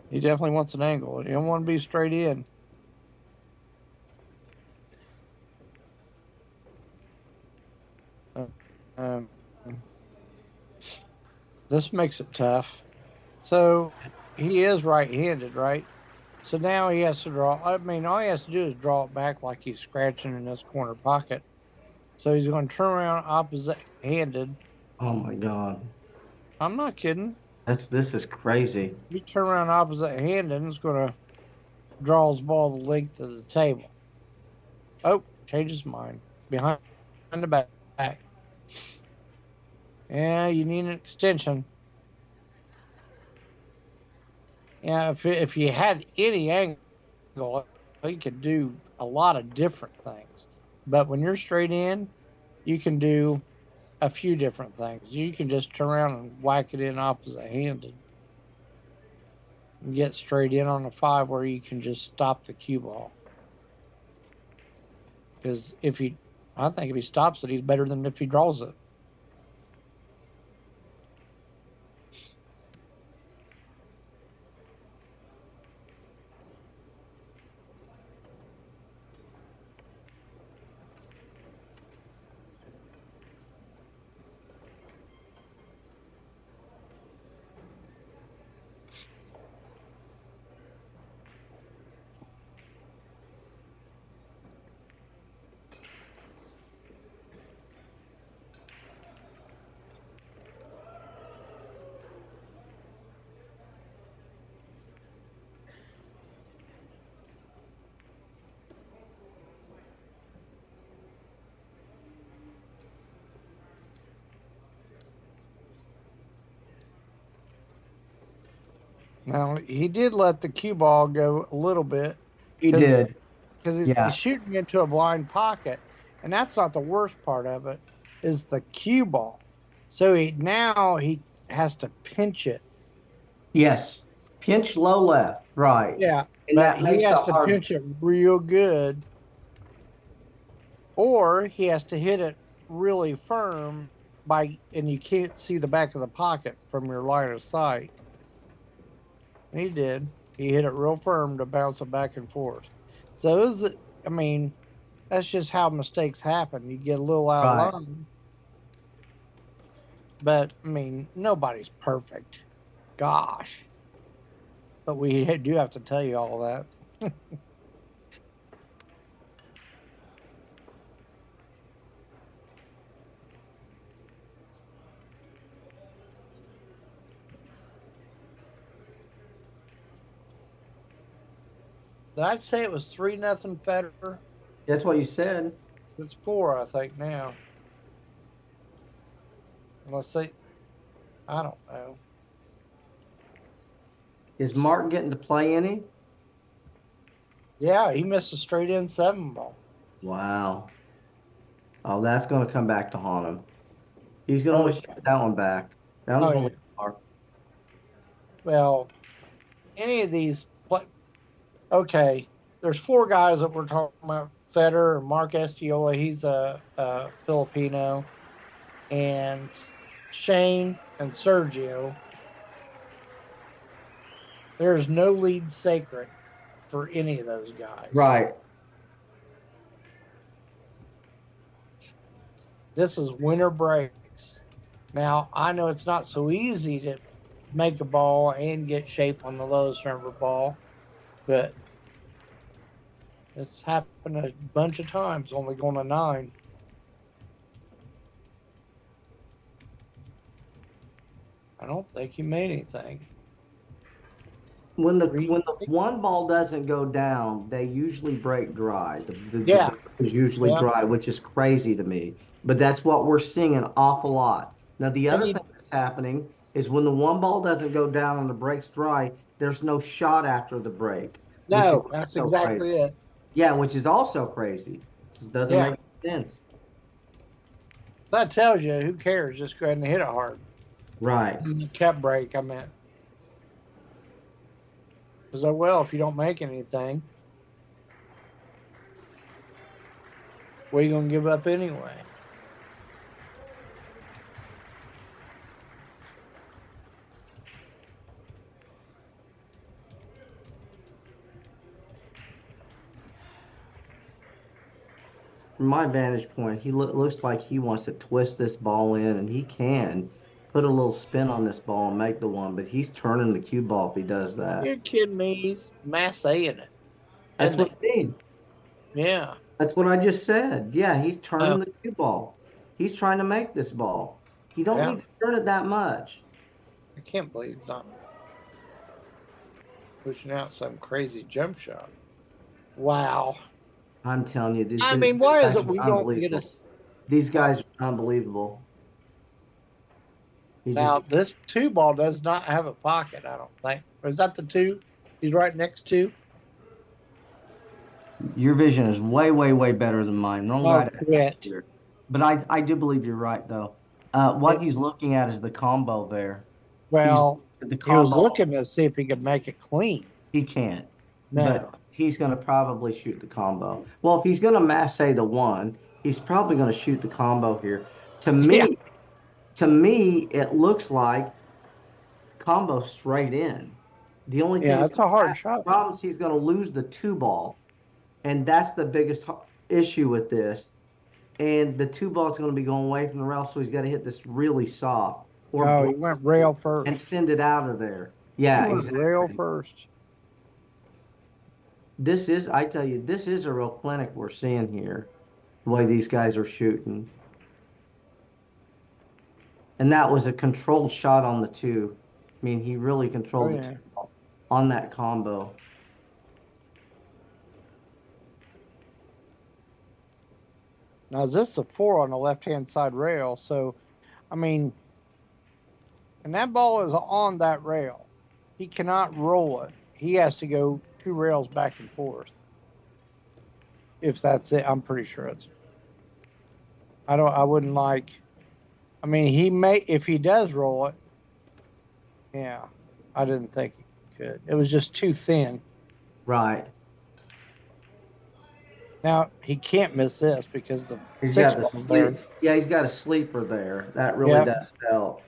Speaker 1: He definitely wants an angle. He don't want to be straight in. Um, this makes it tough. So he is right-handed, right? So now he has to draw. I mean, all he has to do is draw it back like he's scratching in this corner pocket. So he's going to turn around opposite-handed.
Speaker 2: Oh my God.
Speaker 1: I'm not kidding.
Speaker 2: This is crazy.
Speaker 1: He turn around opposite-handed and it's going to draw his ball the length of the table. Oh, change his mind. Behind the back. Yeah, you need an extension. Yeah, if you had any angle, you could do a lot of different things. But when you're straight in, you can do a few different things. You can just turn around and whack it in opposite-handed. And get straight in on a 5 where you can just stop the cue ball. Because I think if he stops it, he's better than if he draws it. Now, he did let the cue ball go a little bit.
Speaker 2: He did.
Speaker 1: Because
Speaker 2: Yeah.
Speaker 1: he's shooting into a blind pocket. And that's not the worst part of it, is the cue ball. So now he has to pinch it.
Speaker 2: Yes. Pinch low left. Right.
Speaker 1: Yeah,
Speaker 2: And
Speaker 1: but
Speaker 2: that makes
Speaker 1: he has
Speaker 2: the
Speaker 1: to
Speaker 2: hard.
Speaker 1: pinch it real good. Or he has to hit it really firm and you can't see the back of the pocket from your line of sight. And he did. He hit it real firm to bounce it back and forth. So I mean, that's just how mistakes happen. You get a little out
Speaker 2: Right.
Speaker 1: of line. But I mean, nobody's perfect. Gosh. but we do have to tell you all that. Did I say it was 3-0 Federer?
Speaker 2: That's what you said.
Speaker 1: It's 4, I think, now. Unless they, I don't know.
Speaker 2: Is Mark getting to play any?
Speaker 1: Yeah, he missed a straight in 7 ball.
Speaker 2: Wow. Oh, that's going to come back to haunt him. He's going to wish that one back. That one's going to be hard.
Speaker 1: Well, any of these okay, there's 4 guys that we're talking about. Federer and Mark Estiola, he's a Filipino, and Shane and Sergio. There's no lead sacred for any of those guys.
Speaker 2: Right.
Speaker 1: This is winter breaks. Now, I know it's not so easy to make a ball and get shape on the lowest number ball, but it's happened a bunch of times, only going to 9. I don't think he made anything.
Speaker 2: When the one ball doesn't go down, they usually break dry. The is usually dry, which is crazy to me. But that's what we're seeing an awful lot. Now, the other thing that's happening is when the one ball doesn't go down and the break's dry, there's no shot after the break.
Speaker 1: No, that's exactly it.
Speaker 2: Yeah, which is also crazy. It doesn't make sense.
Speaker 1: That tells you, who cares? Just go ahead and hit it hard.
Speaker 2: Right.
Speaker 1: Cut break, I meant. Because, well, if you don't make anything, what are you going to give up anyway?
Speaker 2: From my vantage point, he looks like he wants to twist this ball in, and he can put a little spin on this ball and make the one, but he's turning the cue ball if he does that.
Speaker 1: You're kidding me. He's massing it.
Speaker 2: That's what I mean.
Speaker 1: Yeah.
Speaker 2: That's what I just said. Yeah, he's turning the cue ball. He's trying to make this ball. You don't need to turn it that much.
Speaker 1: I can't believe he's not pushing out some crazy jump shot. Wow.
Speaker 2: I'm telling you.
Speaker 1: Why is it we don't get a...
Speaker 2: These guys are unbelievable.
Speaker 1: Now, this 2 ball does not have a pocket, I don't think. Or is that the 2 he's right next to?
Speaker 2: Your vision is way, way, way better than mine. But I do believe you're right, though. What he's looking at is the combo there.
Speaker 1: Well, he was looking to see if he could make it clean.
Speaker 2: He can't.
Speaker 1: No.
Speaker 2: But he's going to probably shoot the combo. Well, if he's going to masse the 1, he's probably going to shoot the combo here. To me, it looks like combo straight in. The only thing
Speaker 1: that's a hard shot.
Speaker 2: The problem is he's going to lose the 2 ball, and that's the biggest issue with this. And the 2 ball is going to be going away from the rail, so he's got to hit this really soft.
Speaker 1: He went rail first.
Speaker 2: And send it out of there. Yeah,
Speaker 1: exactly. Rail first.
Speaker 2: I tell you, this is a real clinic we're seeing here, the way these guys are shooting. And that was a controlled shot on the 2. I mean, he really controlled the 2 on that combo.
Speaker 1: Now, is this the 4 on the left-hand side rail? So, and that ball is on that rail. He cannot roll it. He has to go 2 rails back and forth. If that's it, I'm pretty sure it's. I wouldn't like. He may, if he does roll it. Yeah, I didn't think he could. It was just too thin.
Speaker 2: Right.
Speaker 1: Now he can't miss this because
Speaker 2: he's got a sleeper there. That really does help.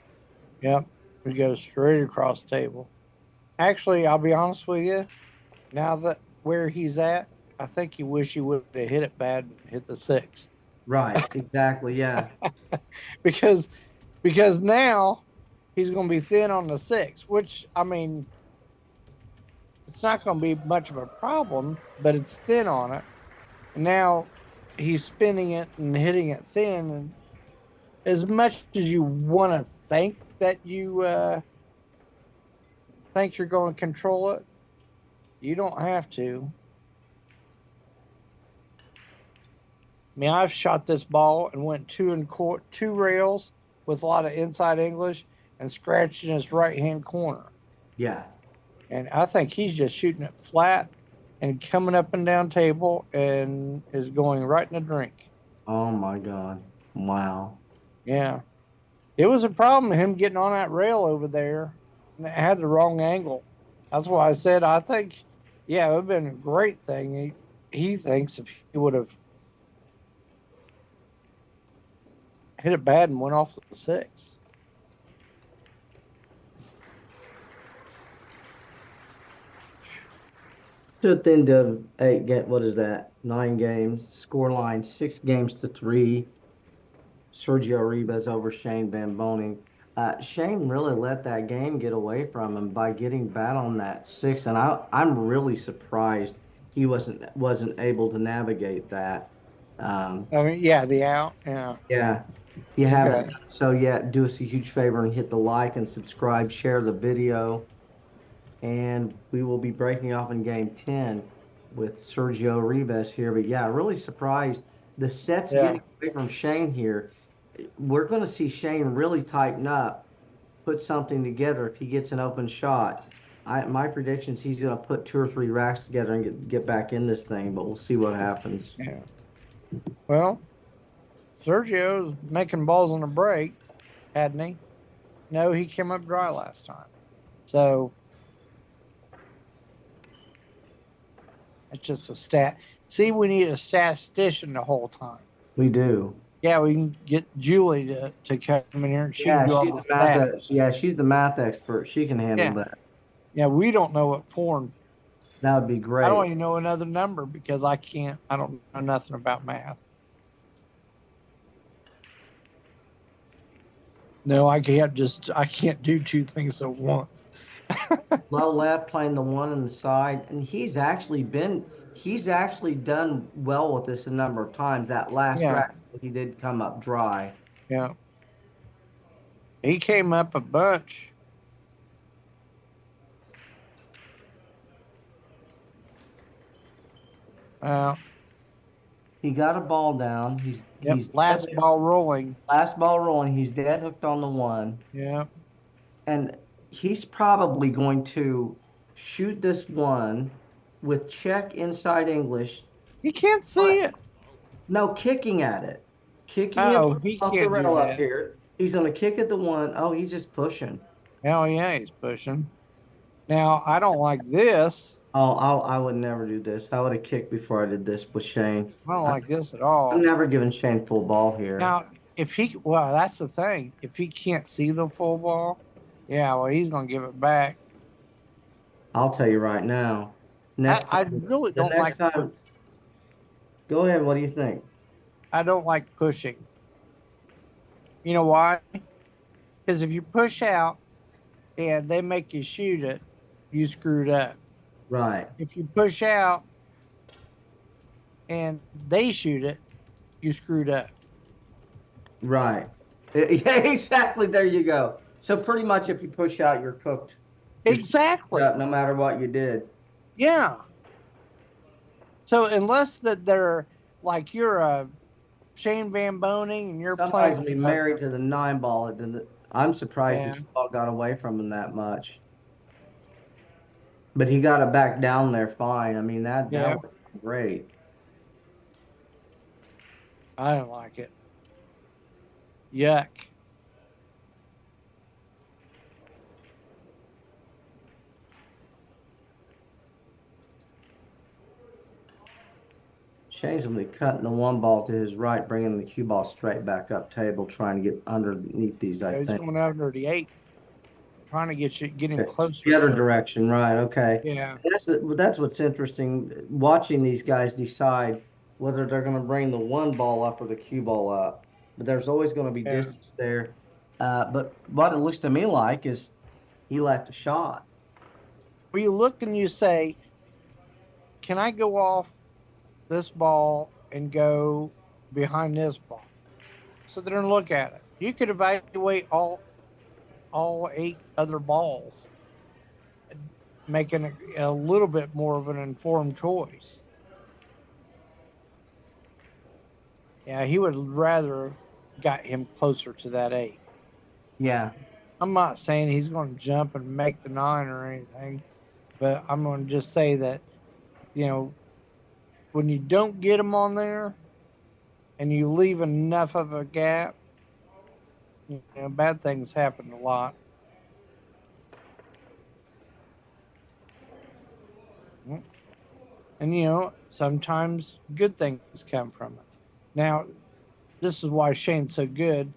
Speaker 1: Yep. We go straight across the table. Actually, I'll be honest with you. Now that where he's at, I think he wish he would have hit it bad and hit the 6.
Speaker 2: Right. Exactly. Yeah.
Speaker 1: because now he's going to be thin on the 6, which it's not going to be much of a problem, but it's thin on it. And now he's spinning it and hitting it thin. And as much as you want to think that you think you're going to control it, you don't have to. I mean, I've shot this ball and went two rails with a lot of inside English and scratched in his right hand corner.
Speaker 2: Yeah.
Speaker 1: And I think he's just shooting it flat and coming up and down table and is going right in the drink.
Speaker 2: Oh my God. Wow.
Speaker 1: Yeah. It was a problem him getting on that rail over there, and it had the wrong angle. That's why I said I think, yeah, it would have been a great thing. He thinks if he would have hit it bad and went off the 6.
Speaker 2: So at the end of 8 what is that? 9 games. Score line 6-3. Sergio Rivas over Shane Van Boening. Shane really let that game get away from him by getting bad on that 6, and I'm really surprised he wasn't able to navigate that.
Speaker 1: I mean, yeah, the out. Yeah.
Speaker 2: Yeah, if you haven't done so yet, do us a huge favor and hit the like and subscribe, share the video, and we will be breaking off in game 10 with Sergio Rivas here. But yeah, really surprised. The set's getting away from Shane here. We're going to see Shane really tighten up, put something together if he gets an open shot. My prediction is he's going to put 2 or 3 racks together and get back in this thing, but we'll see what happens.
Speaker 1: Yeah. Well, Sergio's making balls on the break, hadn't he? No, he came up dry last time. So it's just a stat. See, we need a statistician the whole time.
Speaker 2: We do.
Speaker 1: Yeah, we can get Julie to come in here and she
Speaker 2: Yeah,
Speaker 1: can do all
Speaker 2: she's
Speaker 1: the
Speaker 2: the math.
Speaker 1: stats.
Speaker 2: Yeah, she's the math expert. She can handle that.
Speaker 1: Yeah, we don't know what form.
Speaker 2: That would be great.
Speaker 1: I don't even know another number because I don't know nothing about math. No, I can't do 2 things at once.
Speaker 2: Low left playing the 1 on the side, and he's actually done well with this a number of times. That last rack, he did come up dry.
Speaker 1: Yeah. He came up a bunch.
Speaker 2: He got a ball down. He's
Speaker 1: last ball rolling.
Speaker 2: Last ball rolling. He's dead hooked on the 1.
Speaker 1: Yeah.
Speaker 2: And he's probably going to shoot this 1 with check inside English.
Speaker 1: He can't see it.
Speaker 2: No, kicking at it. Kicking
Speaker 1: he
Speaker 2: off
Speaker 1: can't
Speaker 2: the rail
Speaker 1: do
Speaker 2: up
Speaker 1: that.
Speaker 2: here. He's going to kick at the 1. Oh, he's just pushing.
Speaker 1: Oh, yeah, he's pushing. Now, I don't like this.
Speaker 2: Oh, I would never do this. I would have kicked before I did this with Shane.
Speaker 1: I don't like this at all.
Speaker 2: I'm never giving Shane full ball here.
Speaker 1: Now, well, that's the thing. If he can't see the full ball, yeah, well, he's going to give it back.
Speaker 2: I'll tell you right now.
Speaker 1: I really don't like
Speaker 2: time. Go ahead. What do you think?
Speaker 1: I don't like pushing. You know why? Because if you push out and they make you shoot it, you screwed up.
Speaker 2: Right.
Speaker 1: If you push out and they shoot it, you screwed up.
Speaker 2: Right. Yeah, exactly. There you go. So pretty much if you push out, you're cooked.
Speaker 1: Exactly.
Speaker 2: No matter what you did.
Speaker 1: Yeah. So unless that they're like you're a Shane Van Boening and you're
Speaker 2: Somebody's
Speaker 1: playing.
Speaker 2: Be married to the 9 ball. I'm surprised the ball got away from him that much. But he got it back down there fine. I mean, that was great.
Speaker 1: I don't like it. Yuck.
Speaker 2: Shane's going to be cutting the 1 ball to his right, bringing the cue ball straight back up table, trying to get underneath these, I think.
Speaker 1: He's going under the 8. Trying to get him closer.
Speaker 2: The other direction, right? Okay.
Speaker 1: Yeah.
Speaker 2: That's what's interesting. Watching these guys decide whether they're going to bring the 1 ball up or the cue ball up, but there's always going to be distance there. But what it looks to me like is he left a shot.
Speaker 1: where you look and you say, can I go off this ball and go behind this ball? Sit there and look at it. You could evaluate all 8 other balls, making a little bit more of an informed choice. Yeah, he would rather have got him closer to that 8.
Speaker 2: Yeah.
Speaker 1: I'm not saying he's going to jump and make the 9 or anything, but I'm going to just say that, when you don't get him on there and you leave enough of a gap, bad things happen a lot. And, sometimes good things come from it. Now, this is why Shane's so good.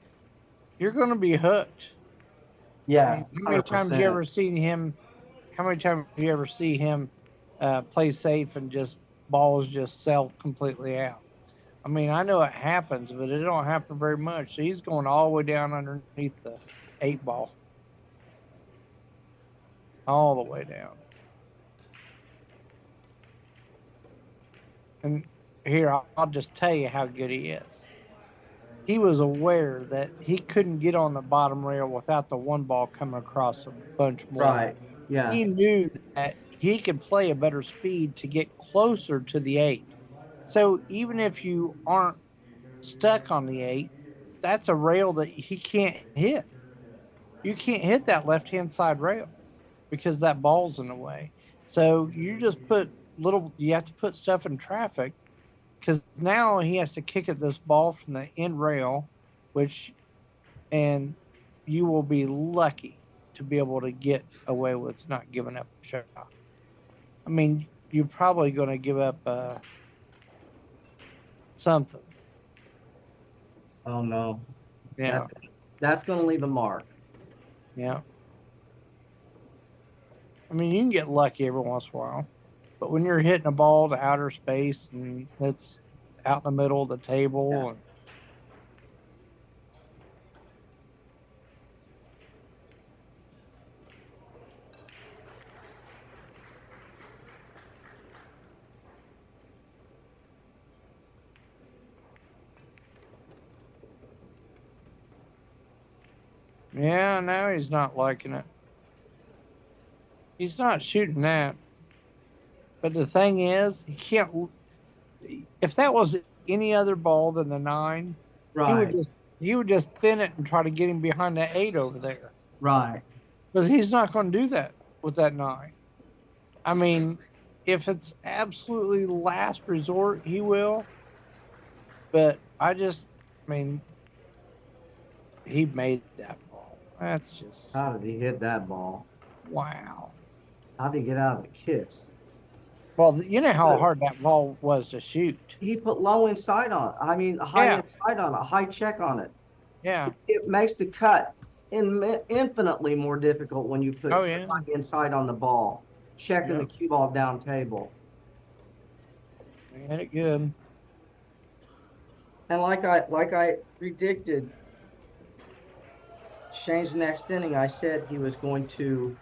Speaker 1: You're going to be hooked.
Speaker 2: Yeah.
Speaker 1: I mean, how many times you ever seen him? How many times do you ever see him play safe and just balls just sell completely out? I mean, I know it happens, but it don't happen very much. So he's going all the way down underneath the 8 ball, all the way down. And here, I'll just tell you how good he is. He was aware that he couldn't get on the bottom rail without the 1 ball coming across a bunch more.
Speaker 2: Right. Yeah.
Speaker 1: He knew that he could play a better speed to get closer to the 8. So even if you aren't stuck on the 8, that's a rail that he can't hit. You can't hit that left-hand side rail because that ball's in the way. So you just you have to put stuff in traffic, because now he has to kick at this ball from the end rail, and you will be lucky to be able to get away with not giving up a shot. I mean, you're probably going to give up something.
Speaker 2: Oh no.
Speaker 1: Yeah.
Speaker 2: That's going to leave a mark.
Speaker 1: Yeah. I mean, you can get lucky every once in a while, but when you're hitting a ball to outer space and it's out in the middle of the table, yeah, now he's not liking it. He's not shooting that. But the thing is, he can't. If that was any other ball than the 9,
Speaker 2: right,
Speaker 1: he would just thin it and try to get him behind the 8 over there.
Speaker 2: right.
Speaker 1: But he's not going to do that with that 9. I mean, if it's absolutely last resort, he will. But he made that ball. That's just.
Speaker 2: How did he hit that ball?
Speaker 1: Wow.
Speaker 2: How did he get out of the kiss?
Speaker 1: Well, you know how hard that ball was to shoot.
Speaker 2: He put low inside on it. I mean, high inside on it, high check on it.
Speaker 1: Yeah.
Speaker 2: It makes the cut infinitely more difficult when you put high inside on the ball, checking the cue ball down table.
Speaker 1: He hit it good.
Speaker 2: And like I predicted, Shane's next inning, I said he was going to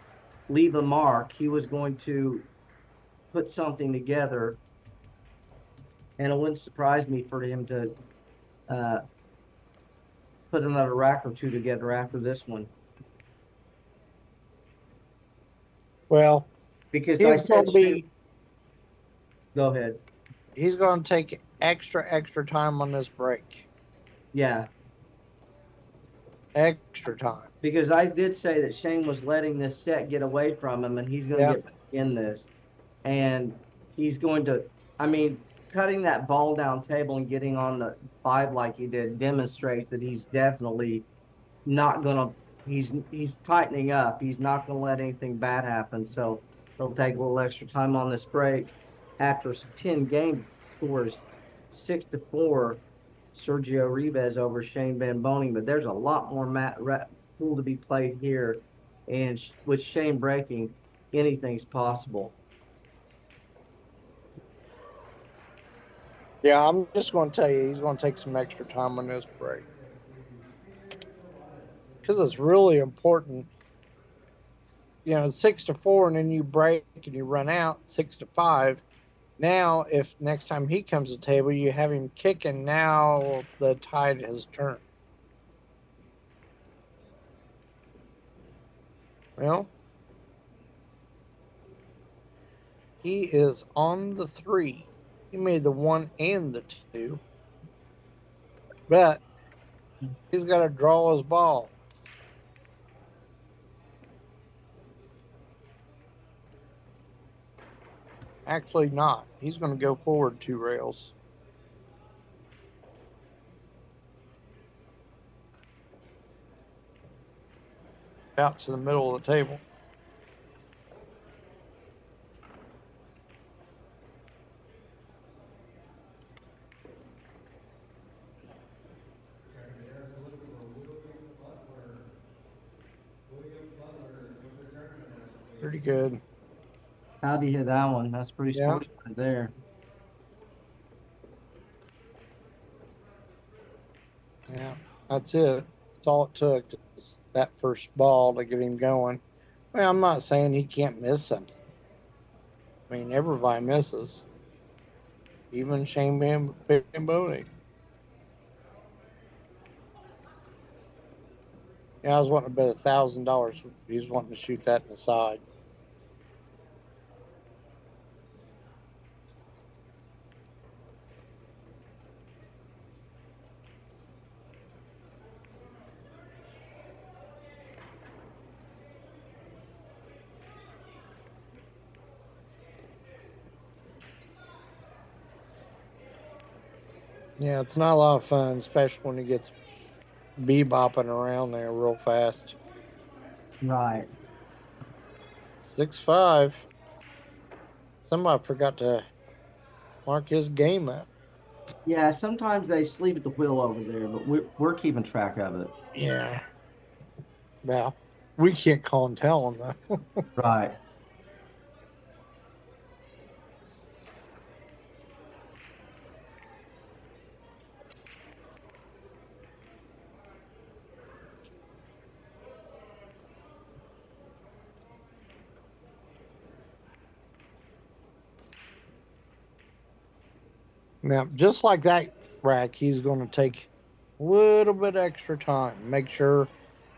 Speaker 2: leave a mark. He was going to put something together, and it wouldn't surprise me for him to put another rack or 2 together after this one.
Speaker 1: Well,
Speaker 2: because
Speaker 1: he's going to be.
Speaker 2: Go ahead.
Speaker 1: He's going to take extra time on this break.
Speaker 2: Yeah.
Speaker 1: Extra time.
Speaker 2: Because I did say that Shane was letting this set get away from him, and he's going to get back in this. And he's going to, cutting that ball down table and getting on the 5 like he did demonstrates that he's definitely not going to, he's tightening up. He's not going to let anything bad happen. So he'll take a little extra time on this break. After 10 games, scores 6-4, Sergio Rivas over Shane Van Boening. But there's a lot more pool to be played here. And with Shane breaking, anything's possible.
Speaker 1: Yeah, I'm just going to tell you, he's going to take some extra time on this break. Because it's really important 6-4, and then you break and you run out 6-5. Now, if next time he comes to the table, you have him kicking, now the tide has turned. Well, he is on the 3. He made the 1 and the 2. But he's got to draw his ball. Actually, not. He's going to go forward 2 rails. Out to the middle of the table. Pretty good.
Speaker 2: How'd he hit that one? That's pretty
Speaker 1: Yeah.
Speaker 2: sporty right there.
Speaker 1: Yeah, that's it. That's all it took. Just that first ball to get him going. Well, I'm not saying he can't miss something. I mean, everybody misses. Even Shane Boening. Yeah, I was wanting to bet $1,000. He was wanting to shoot that in the side. Yeah, it's not a lot of fun, especially when he gets bebopping around there real fast.
Speaker 2: Right.
Speaker 1: 6-5. Somebody forgot to mark his game up.
Speaker 2: Yeah, sometimes they sleep at the wheel over there, but we're keeping track of it.
Speaker 1: Yeah. Well, we can't call and tell him though.
Speaker 2: Right.
Speaker 1: Now, just like that rack, he's going to take a little bit extra time. Make sure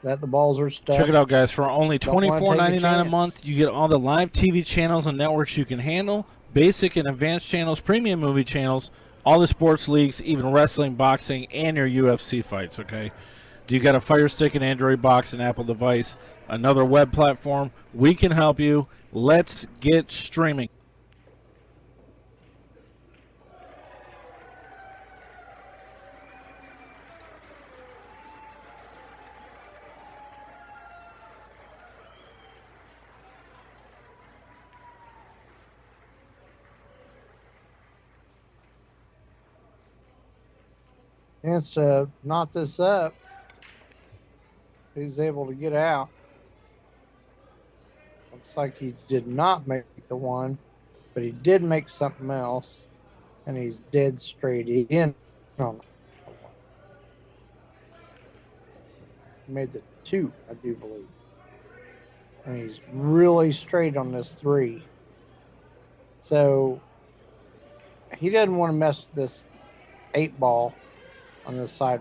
Speaker 1: that the balls are stuck.
Speaker 3: Check it out, guys. For only $24.99 a
Speaker 1: chance.
Speaker 3: month, you get all the live TV channels and networks you can handle, basic and advanced channels, premium movie channels, all the sports leagues, even wrestling, boxing, and your UFC fights, okay? Do you got a Fire Stick, an Android box, an Apple device, another web platform? We can help you. Let's get streaming.
Speaker 1: And so, knot this up. He's able to get out. Looks like he did not make the 1, but he did make something else. And he's dead straight in on it. He made the 2, I do believe. And he's really straight on this 3. So he doesn't want to mess with this 8 ball on this side.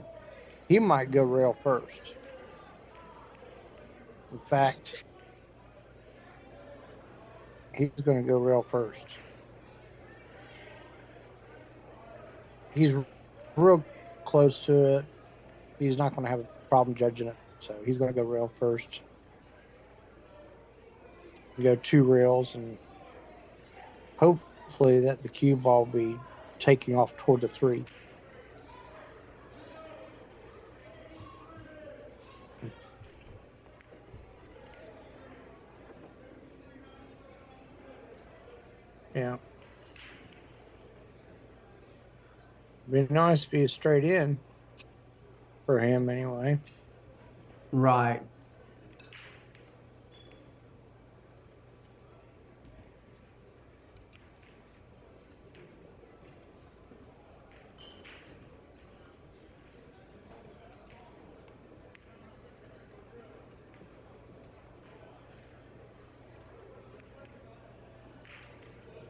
Speaker 1: He might go rail first. In fact, he's going to go rail first. He's real close to it. He's not going to have a problem judging it. So he's going to go rail first. We go 2 rails, and hopefully that the cue ball will be taking off toward the 3. Yeah. Be nice if he was straight in for him anyway.
Speaker 2: Right.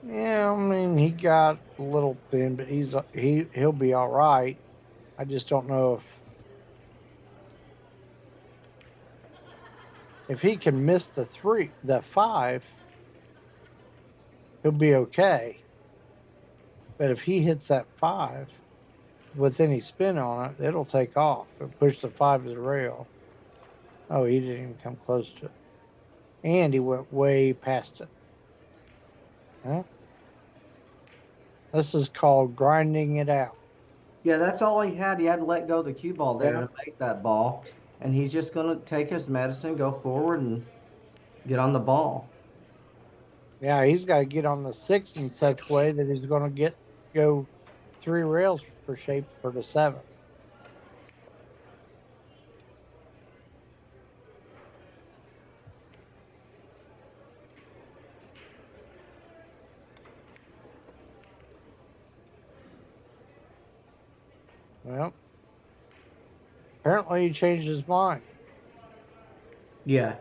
Speaker 1: Yeah, I mean, he got a little thin, but he'll be all right. I just don't know if he can miss the five, he'll be okay. But if he hits that five with any spin on it, it'll take off and push the five to the rail. Oh, he didn't even come close to it. And he went way past it. Huh? This is called grinding it out.
Speaker 2: Yeah, that's all he had. He had to let go of the cue ball there
Speaker 1: Yeah.
Speaker 2: to make that ball. And he's just going to take his medicine, go forward, and get on the ball.
Speaker 1: Yeah, he's got to get on the six in such way that he's going to go three rails for shape for the seven. Well, apparently he changed his mind.
Speaker 2: Yeah.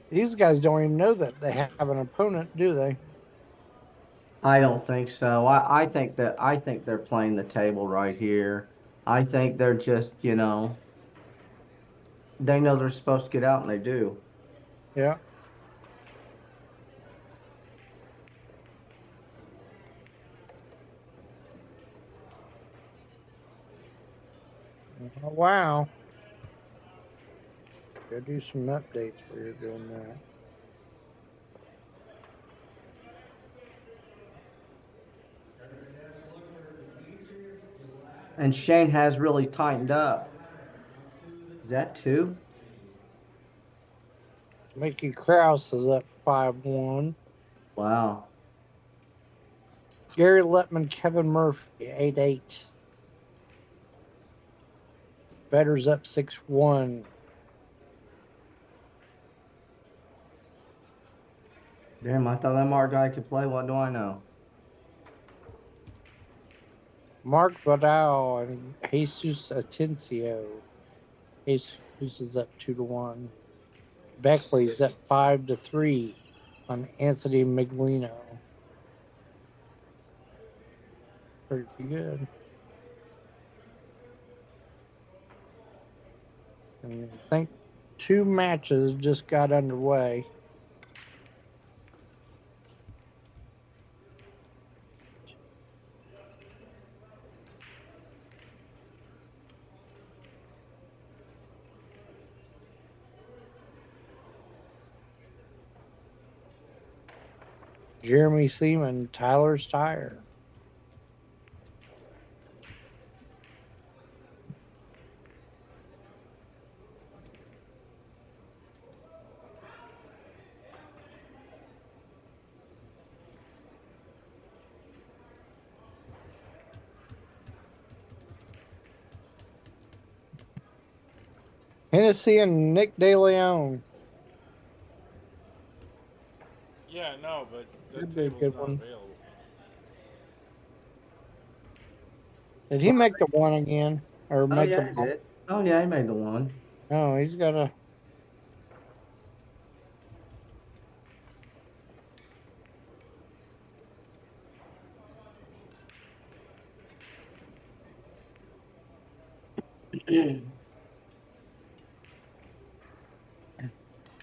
Speaker 1: These guys don't even know that they have an opponent, do they?
Speaker 2: I don't think so. I think they're playing the table right here. I think they're just, they know they're supposed to get out and they do.
Speaker 1: Yeah. Oh, wow. Go do some updates where you're doing that.
Speaker 2: And Shane has really tightened up. Is that two?
Speaker 1: Mickey Krause is up 5-1.
Speaker 2: Wow.
Speaker 1: Gary Lettman, Kevin Murphy, 8-8. Vedder's up 6-1.
Speaker 2: Damn, I thought that Mark guy could play. What do I know?
Speaker 1: Mark Vidal and Jesus Atencio. Jesus is up 2-1. Beckley's up 5-3 on Anthony Miglino. Pretty good. And I think two matches just got underway. Jeremy Seaman, Tyler's Tire. Hennessy and Nick DeLeon.
Speaker 3: Yeah, no, but the
Speaker 1: That'd be a
Speaker 3: table's
Speaker 1: good
Speaker 3: not
Speaker 1: one.
Speaker 3: available.
Speaker 1: Did he make the one again? Or
Speaker 2: Oh
Speaker 1: make the
Speaker 2: yeah, he
Speaker 1: ball?
Speaker 2: did. Oh yeah, he made the one.
Speaker 1: No, he's got a.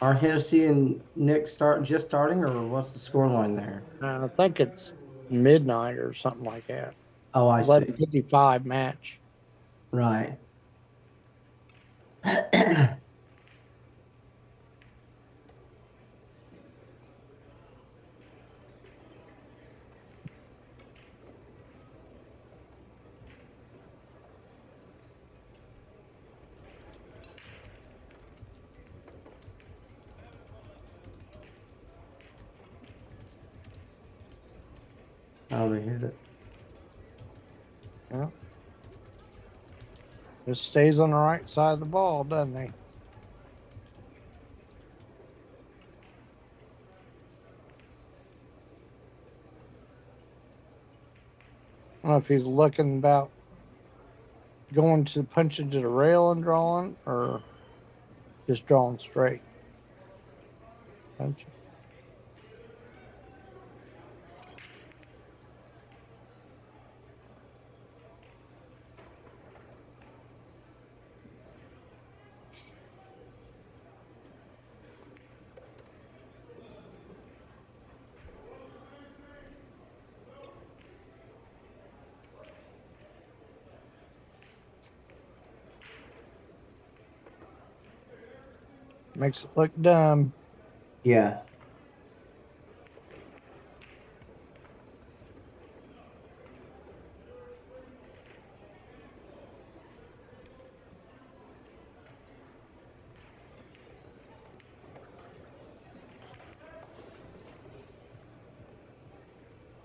Speaker 2: Are Hennessy and Nick just starting, or what's the score line there?
Speaker 1: I think it's midnight or something like that.
Speaker 2: Oh, I see.
Speaker 1: 11:55 match.
Speaker 2: Right. Oh, they hit it.
Speaker 1: Yeah. Just stays on the right side of the ball, doesn't he? I don't know if he's looking about going to punch into the rail and drawing, or just drawing straight. Punch. Makes it look dumb.
Speaker 2: Yeah.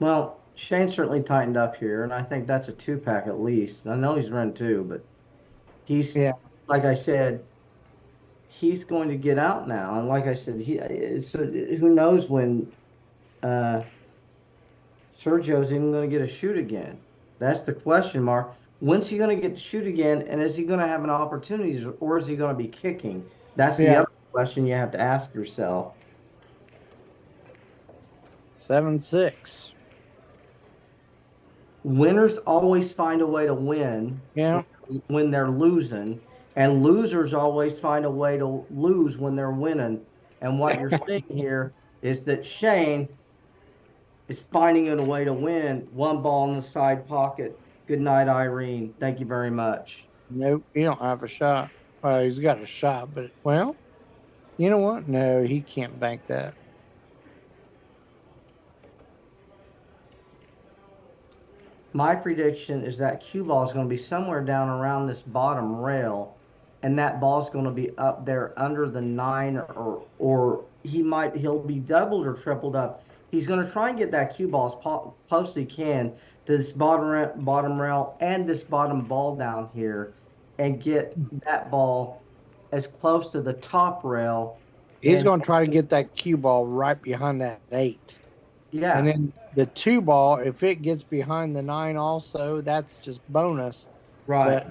Speaker 2: Well, Shane certainly tightened up here, and I think that's a 2-pack at least. I know he's run 2, but he's,
Speaker 1: Yeah.
Speaker 2: like I said, he's going to get out now. And like I said, who knows when Sergio's even going to get a shoot again? That's the question mark. When's he going to get to shoot again? And is he going to have an opportunity, or is he going to be kicking? That's the other question you have to ask yourself.
Speaker 1: 7-6.
Speaker 2: Winners always find a way to win.
Speaker 1: Yeah.
Speaker 2: When they're losing, and losers always find a way to lose when they're winning. And what you're seeing here is that Shane is finding a way to win. 1 ball in the side pocket. Good night, Irene. Thank you very much.
Speaker 1: Nope, he don't have a shot. Well, he's got a shot, but well, you know what? No, he can't bank that.
Speaker 2: My prediction is that cue ball is going to be somewhere down around this bottom rail, and that ball is going to be up there under the 9, or he'll be doubled or tripled up. He's going to try and get that cue ball as close as he can to this bottom rail and this bottom ball down here, and get that ball as close to the top rail.
Speaker 1: He's going to try to get that cue ball right behind that 8.
Speaker 2: Yeah.
Speaker 1: And then the 2 ball, if it gets behind the 9 also, that's just bonus.
Speaker 2: Right.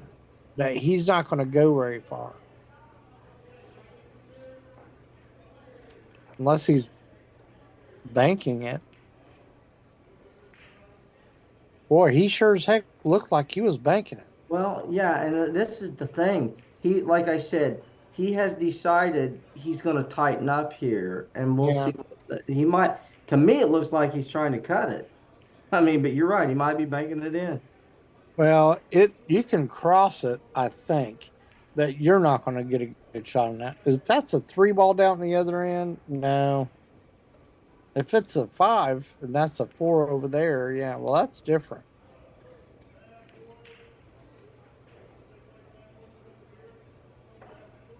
Speaker 1: But he's not going to go very far. Unless he's banking it. Boy, he sure as heck looked like he was banking it.
Speaker 2: Well, yeah, and this is the thing. He, like I said, he has decided he's going to tighten up here, and we'll see. He might. To me, it looks like he's trying to cut it. I mean, but you're right. He might be banking it in.
Speaker 1: Well, you can cross it, I think, but you're not going to get a good shot on that. If that's a 3 ball down the other end, no. If it's a 5 and that's a 4 over there, yeah, well, that's different.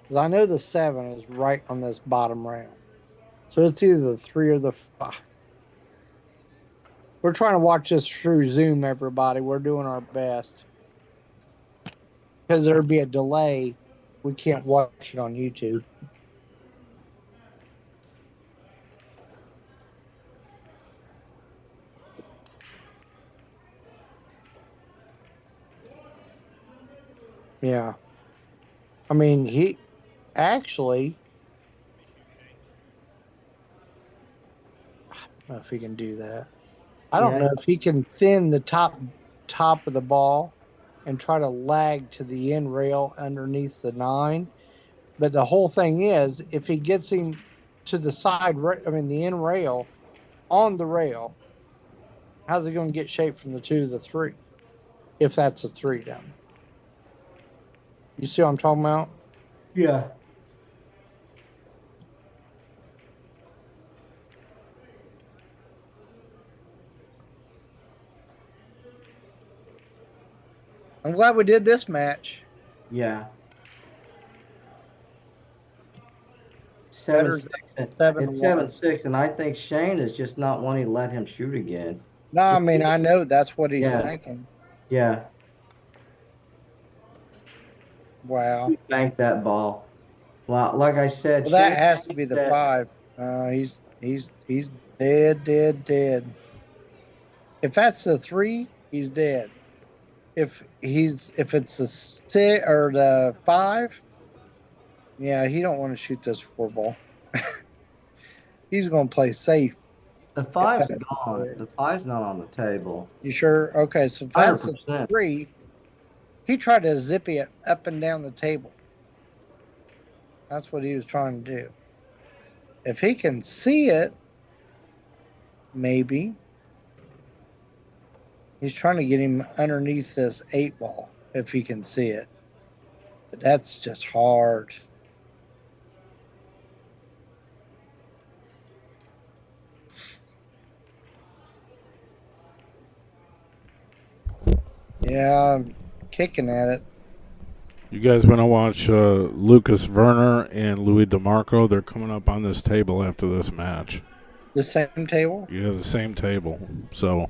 Speaker 1: Because I know the 7 is right on this bottom rail. So it's either the 3 or the 5. We're trying to watch this through Zoom, everybody. We're doing our best. Because there'd be a delay. We can't watch it on YouTube. Yeah. I mean, he actually, I don't know if he can do that. I don't know if he can thin the top of the ball and try to lag to the end rail underneath the 9. But the whole thing is, if he gets him to the side, the end rail, on the rail, how's he going to get shape from the 2 to the 3? If that's a 3 down there. You see what I'm talking about?
Speaker 2: Yeah.
Speaker 1: I'm glad we did this match.
Speaker 2: Yeah. 7-6. It's 7-6, and I think Shane is just not wanting to let him shoot again.
Speaker 1: No, I mean, I know that's what he's thinking.
Speaker 2: Yeah.
Speaker 4: Wow.
Speaker 2: Bank that ball. Well, like I said,
Speaker 4: Well, that
Speaker 2: Shane
Speaker 4: has to be the
Speaker 2: said,
Speaker 4: 5. He's dead. If that's the 3, he's dead. If it's the 6 or the 5, yeah, he don't want to shoot this 4 ball. He's going to play safe.
Speaker 2: the
Speaker 4: If
Speaker 2: five's
Speaker 4: that's
Speaker 2: gone. The five's not on the table.
Speaker 4: You sure? Okay, so if that's the
Speaker 2: 100%.
Speaker 4: 3, he tried to zippy it up and down the table. That's what he was trying to do. If he can see it, maybe. He's trying to get him underneath this 8 ball, if he can see it. But that's just hard. Yeah, I'm kicking at it.
Speaker 3: You guys want to watch Lukas Werner and Louis Demarco? They're coming up on this table after this match.
Speaker 4: The same table?
Speaker 3: Yeah, the same table. So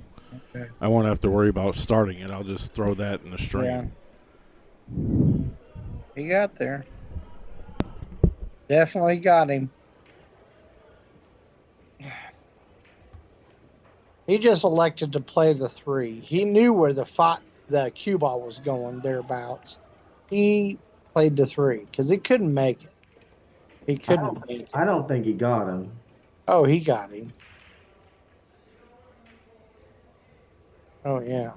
Speaker 4: Okay.
Speaker 3: I won't have to worry about starting it. I'll just throw that in the stream.
Speaker 4: Yeah. He got there. Definitely got him. He just elected to play the 3. He knew where the cue ball was going thereabouts. He played the 3 because he couldn't make it. He couldn't make it.
Speaker 2: I don't think he got him.
Speaker 4: Oh, he got him. Oh, yeah.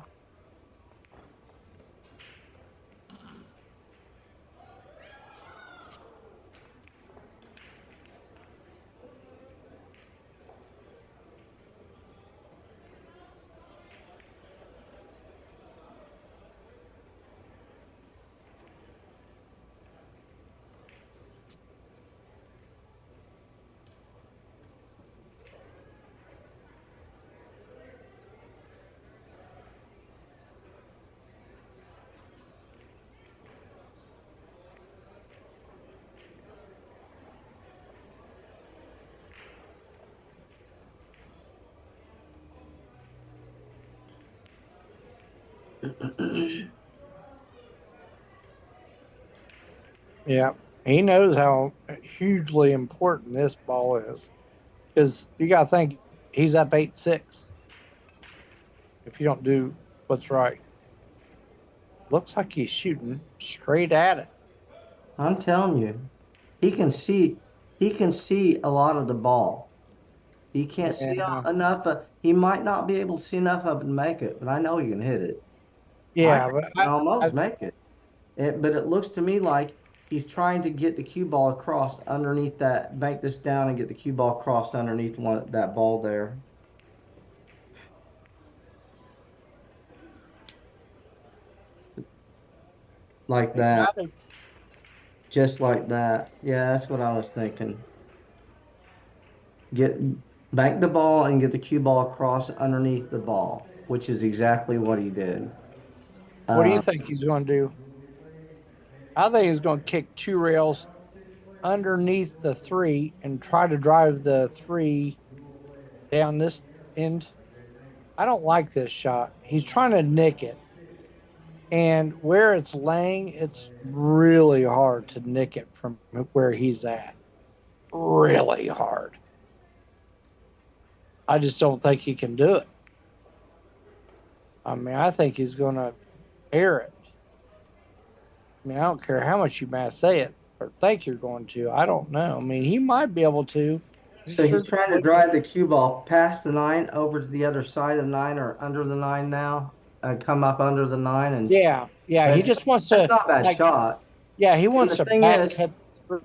Speaker 4: Yeah. He knows how hugely important this ball is. Because you got to think, he's up 8-6 if you don't do what's right. Looks like he's shooting straight at it.
Speaker 2: I'm telling you, he can see a lot of the ball. He can't see
Speaker 4: Yeah.
Speaker 2: enough. He might not be able to see enough of it to make it, but I know he can hit it.
Speaker 4: Yeah,
Speaker 2: I
Speaker 4: but
Speaker 2: can almost make it. But it looks to me like he's trying to get the cue ball across underneath that, bank this down and get the cue ball across underneath that ball there. Like that. Just like that. Yeah, that's what I was thinking. Bank the ball and get the cue ball across underneath the ball, which is exactly what he did.
Speaker 4: What do you think he's going to do? I think he's going to kick 2 rails underneath the 3 and try to drive the 3 down this end. I don't like this shot. He's trying to nick it. And where it's laying, it's really hard to nick it from where he's at. Really hard. I just don't think he can do it. I mean, I think he's going to air it. I mean, I don't care how much you might say it or think you're going to. I don't know. I mean, he might be able to.
Speaker 2: So he's trying to drive the cue ball past the 9 over to the other side of the 9 or under the 9 now, and come up under the 9 and
Speaker 4: Yeah. He just wants to.
Speaker 2: That's not a bad shot.
Speaker 4: Yeah, he wants to back
Speaker 2: is,
Speaker 4: hit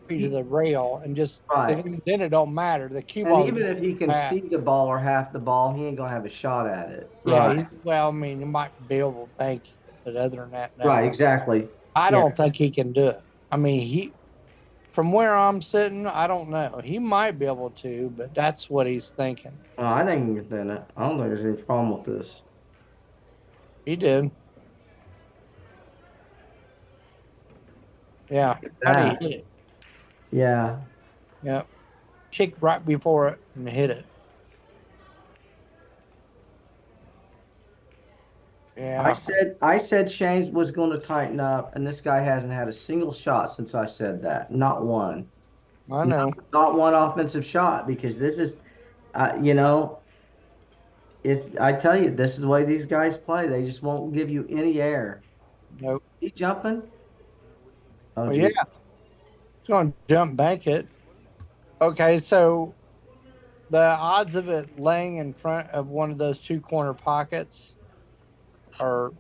Speaker 4: to the rail and just
Speaker 2: right.
Speaker 4: then it don't matter. The cue
Speaker 2: And
Speaker 4: ball.
Speaker 2: even if he can see the ball or half the ball, he ain't gonna have a shot at it.
Speaker 4: Yeah.
Speaker 2: Right.
Speaker 4: Well, I mean, he might be able to bank it, but other than that, no.
Speaker 2: Right. Exactly.
Speaker 4: I don't think he can do it. I mean, from where I'm sitting, I don't know. He might be able to, but that's what he's thinking.
Speaker 2: I think he can get in it. I don't think there's any problem with this.
Speaker 4: He did. Yeah. How did he hit it?
Speaker 2: Yeah.
Speaker 4: Yep. Kick right before it and hit it.
Speaker 1: Yeah.
Speaker 2: I said Shane's was going to tighten up, and this guy hasn't had a single shot since I said that. Not one.
Speaker 1: I know.
Speaker 2: Not one offensive shot because this is, you know, I tell you, this is the way these guys play. They just won't give you any air.
Speaker 1: Nope.
Speaker 2: He jumping? Oh,
Speaker 1: Well, yeah,
Speaker 2: gee.
Speaker 1: it's going to jump bank it. Okay, so the odds of it laying in front of one of those two corner pockets are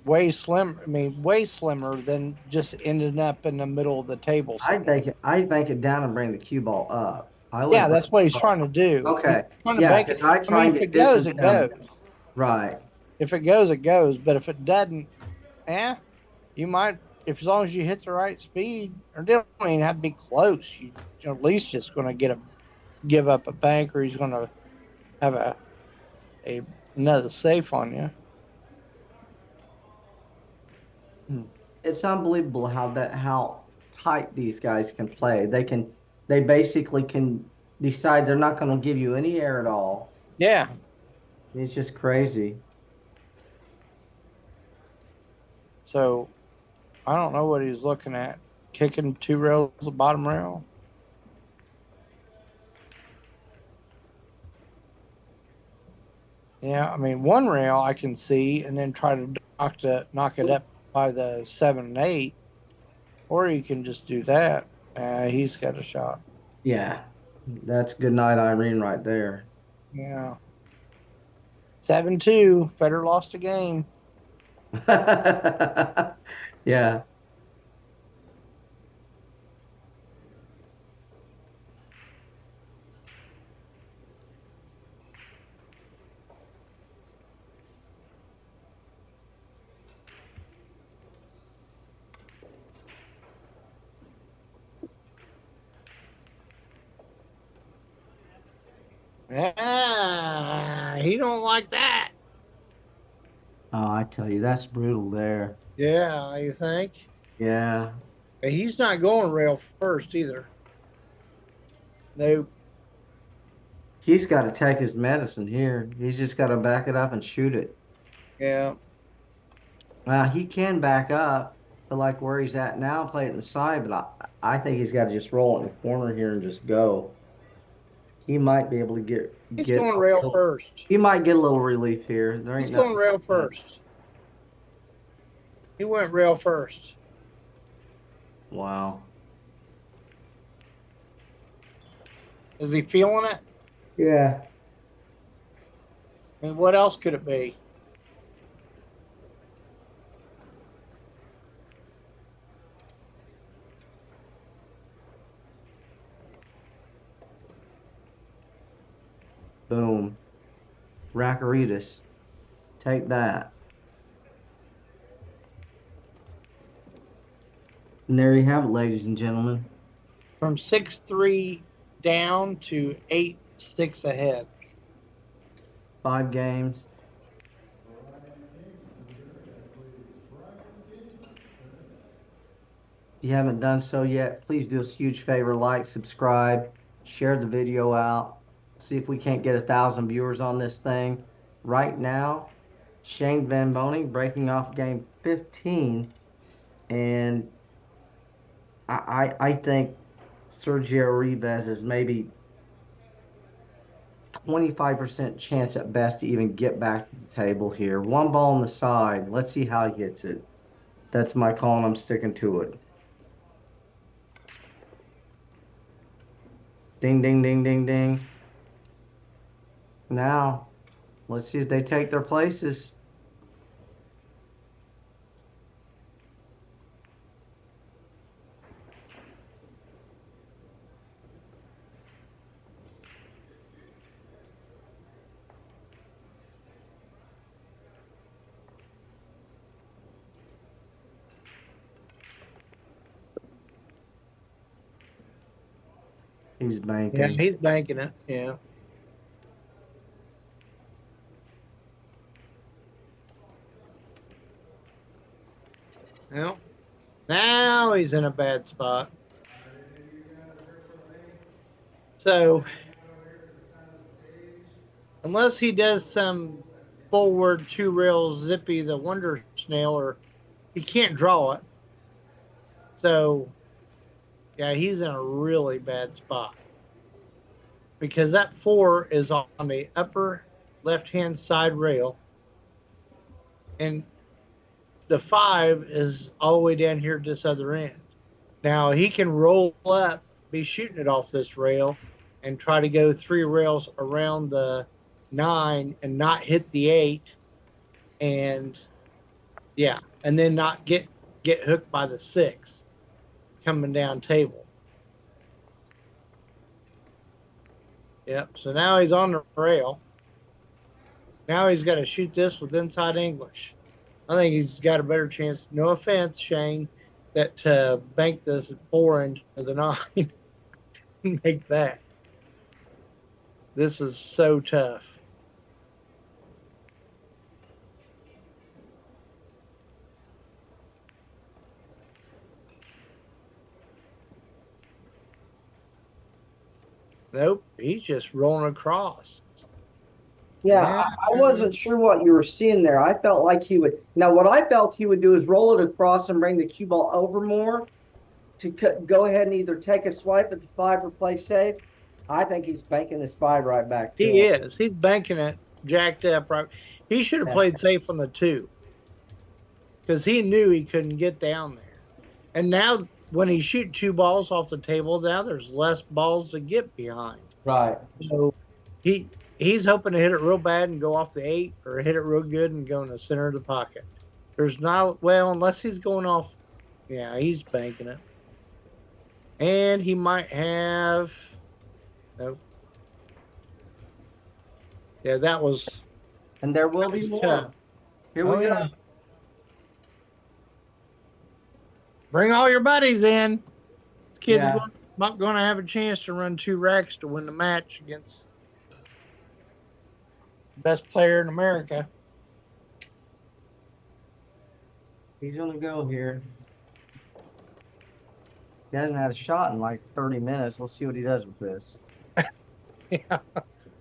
Speaker 1: way slim. I mean, way slimmer than just ending up in the middle of the table somewhere.
Speaker 2: I'd bank it down and bring the cue ball up. I
Speaker 1: Yeah,
Speaker 2: wouldn't bring
Speaker 1: that's what
Speaker 2: it
Speaker 1: he's trying to
Speaker 2: up.
Speaker 1: do. He's
Speaker 2: Okay.
Speaker 1: trying to
Speaker 2: Yeah,
Speaker 1: bank it.
Speaker 2: because I
Speaker 1: I
Speaker 2: try
Speaker 1: mean,
Speaker 2: and
Speaker 1: if
Speaker 2: get
Speaker 1: it goes,
Speaker 2: distance
Speaker 1: it
Speaker 2: down.
Speaker 1: goes.
Speaker 2: Right.
Speaker 1: If it goes, it goes. But if it doesn't, you might. If as long as you hit the right speed, or don't even have to be close. You're at least just going to give up a bank, or he's going to have a another safe on you.
Speaker 2: It's unbelievable how tight these guys can play. They basically can decide they're not going to give you any air at all.
Speaker 1: Yeah.
Speaker 2: It's just crazy.
Speaker 1: So I don't know what he's looking at. Kicking two rails, the bottom rail. Yeah, I mean one rail I can see, and then try to knock it up by the 7 and 8, or you can just do that. He's got a shot.
Speaker 2: Yeah. That's good night, Irene, right there.
Speaker 1: Yeah. 7-2. Federer lost a game.
Speaker 2: Yeah.
Speaker 1: Yeah, he don't like that.
Speaker 2: Oh, I tell you, that's brutal there.
Speaker 1: Yeah, you think?
Speaker 2: Yeah.
Speaker 1: He's not going rail first either. No.
Speaker 2: He's got to take his medicine here. He's just got to back it up and shoot it.
Speaker 1: Yeah.
Speaker 2: He can back up to like where he's at now, play it inside, but I think he's got to just roll it in the corner here and just go. He might be able to
Speaker 1: He's going rail first.
Speaker 2: he might get a little relief here. There
Speaker 1: He's
Speaker 2: ain't
Speaker 1: going
Speaker 2: nothing.
Speaker 1: rail first. He went rail first.
Speaker 2: Wow.
Speaker 1: Is he feeling it?
Speaker 2: Yeah.
Speaker 1: I mean, what else could it be?
Speaker 2: Boom. Rackeritas. Take that. And there you have it, ladies and gentlemen.
Speaker 1: From 6-3 down to 8-6 ahead.
Speaker 2: 5 games. If you haven't done so yet, please do us a huge favor, like, subscribe, share the video out. See if we can't get 1,000 viewers on this thing. Right now, Shane Van Boening breaking off game 15. And I think Sergio Rivas is maybe 25% chance at best to even get back to the table here. One ball on the side. Let's see how he hits it. That's my call, and I'm sticking to it. Ding, ding, ding, ding, ding. Now, let's see if they take their places. He's banking.
Speaker 1: Yeah, he's banking it. Yeah. Well, now he's in a bad spot. So, unless he does some forward 2 rails zippy the wonder snail, or he can't draw it. So, yeah, he's in a really bad spot because that 4 is on the upper left-hand side rail, and the 5 is all the way down here at this other end. Now he can roll up, be shooting it off this rail, and try to go 3 rails around the 9 and not hit the 8, and yeah, and then not get hooked by the 6 coming down table. Yep. So now he's on the rail. Now he's got to shoot this with inside English. I think he's got a better chance. No offense, Shane, that to bank this 4 into the 9 and make that. This is so tough. Nope, he's just rolling across.
Speaker 2: Yeah, I wasn't sure what you were seeing there. I felt like he would. Now, what I felt he would do is roll it across and bring the cue ball over more to go ahead and either take a swipe at the 5 or play safe. I think he's banking this 5 right back to him.
Speaker 1: He is. He's banking it jacked up. Right. He should have played safe on the 2 because he knew he couldn't get down there. And now when he shoot 2 balls off the table, now there's less balls to get behind.
Speaker 2: Right.
Speaker 1: So he's hoping to hit it real bad and go off the 8, or hit it real good and go in the center of the pocket. There's not, well, unless he's going off. Yeah, he's banking it. And he might have, nope. Yeah, that was.
Speaker 2: And there will be more.
Speaker 1: Tough.
Speaker 2: Here we go.
Speaker 1: Bring all your buddies in. This kid's not going to have a chance to run 2 racks to win the match against the best player in America.
Speaker 2: He's going to go here. He hasn't had a shot in like 30 minutes. Let's see what he does with this.
Speaker 1: Yeah.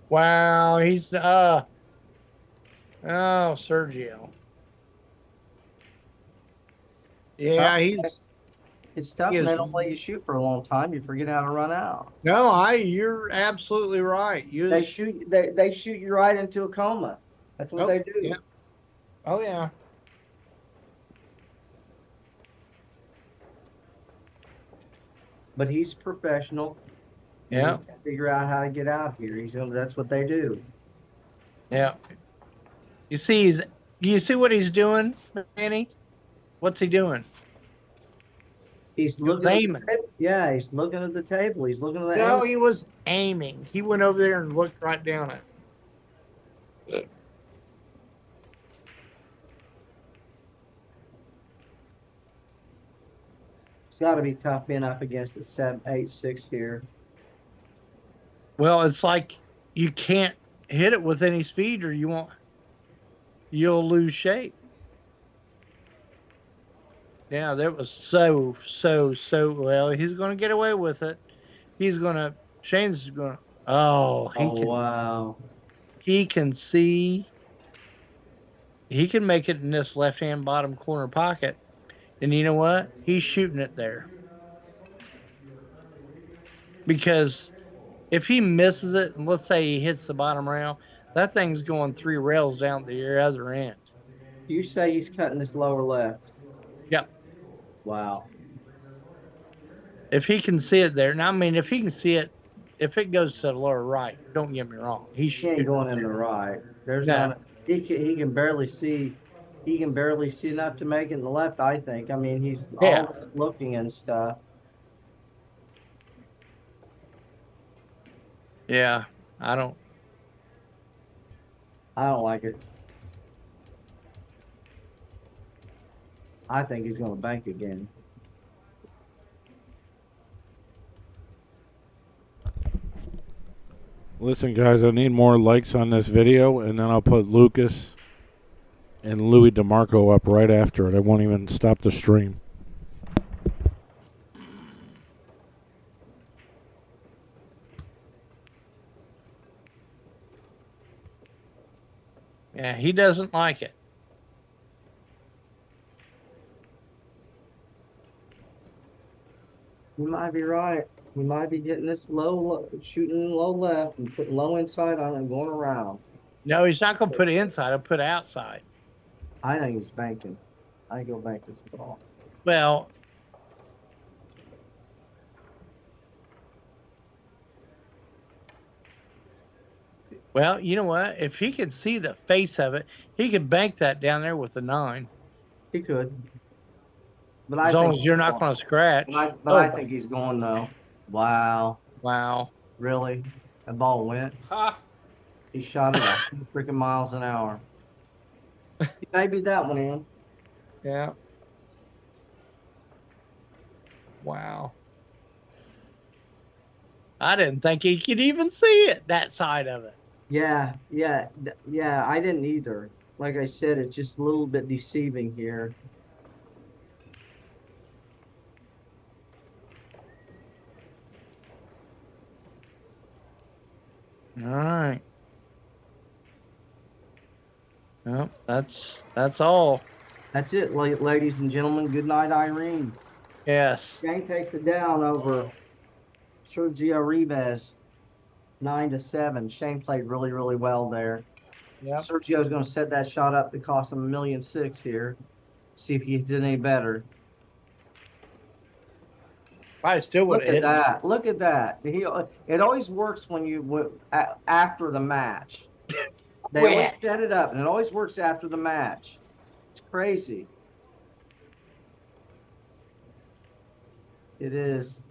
Speaker 1: Wow, he's Sergio. Yeah,
Speaker 2: it's tough when they don't let you shoot for a long time. You forget how to run out.
Speaker 1: No, you're absolutely right.
Speaker 2: They shoot you right into a coma. That's what they do.
Speaker 1: Yeah. Oh yeah.
Speaker 2: But he's professional.
Speaker 1: Yeah.
Speaker 2: He's got to figure out how to get out here. That's what they do.
Speaker 1: Yeah. You see what he's doing, Manny? What's he doing?
Speaker 2: He's looking aiming. Yeah, he's looking at the table. He's looking at the
Speaker 1: No, he was aiming. He went over there and looked right down at it.
Speaker 2: It's got to be tough being up against the 7-8-6 here.
Speaker 1: Well, it's like you can't hit it with any speed or you'll lose shape. Yeah, that was so well. He's going to get away with it. Shane's going to, wow. He can see. He can make it in this left-hand bottom corner pocket. And you know what? He's shooting it there. Because if he misses it, and let's say he hits the bottom rail, that thing's going 3 rails down the other end.
Speaker 2: You say he's cutting this lower left?
Speaker 1: Yep.
Speaker 2: Wow.
Speaker 1: If he can see it there. Now, I mean, if he can see it, if it goes to the lower right, don't get me wrong. He
Speaker 2: ain't going in the right. There's not. He can barely see. He can barely see enough to make it in the left, I think. I mean, he's always looking and stuff.
Speaker 1: Yeah, I don't
Speaker 2: like it. I think he's going to bank again.
Speaker 3: Listen, guys, I need more likes on this video, and then I'll put Lucas and Louis Demarco up right after it. I won't even stop the stream.
Speaker 1: Yeah,
Speaker 4: he doesn't like it.
Speaker 2: You might be right. You might be getting this low, shooting low left and putting low inside on it and going around.
Speaker 4: No, he's not going to put it inside. He'll put it outside.
Speaker 2: I think he's banking. I think he'll bank this ball.
Speaker 4: Well, you know what? If he could see the face of it, he could bank that down there with a 9.
Speaker 2: He could. But
Speaker 4: As long as you're not going to scratch.
Speaker 2: But I think he's going, though. Wow.
Speaker 4: Wow.
Speaker 2: Really? That ball went?
Speaker 3: Ha!
Speaker 2: He shot it at freaking miles an hour. Maybe that one in.
Speaker 4: Yeah. Wow. I didn't think he could even see it, that side of it.
Speaker 2: Yeah. I didn't either. Like I said, it's just a little bit deceiving here.
Speaker 4: All right. Well, that's all.
Speaker 2: That's it, ladies and gentlemen. Good night, Irene.
Speaker 4: Yes.
Speaker 2: Shane takes it down over Sergio Rivas, 9-7. Shane played really, really well there.
Speaker 4: Yep.
Speaker 2: Sergio's going to set that shot up to cost him $1.6 million here. See if he did any better.
Speaker 4: I still would have hit
Speaker 2: that. Look at that. It always works when you after the match. They always set it up, and it always works after the match. It's crazy. It is.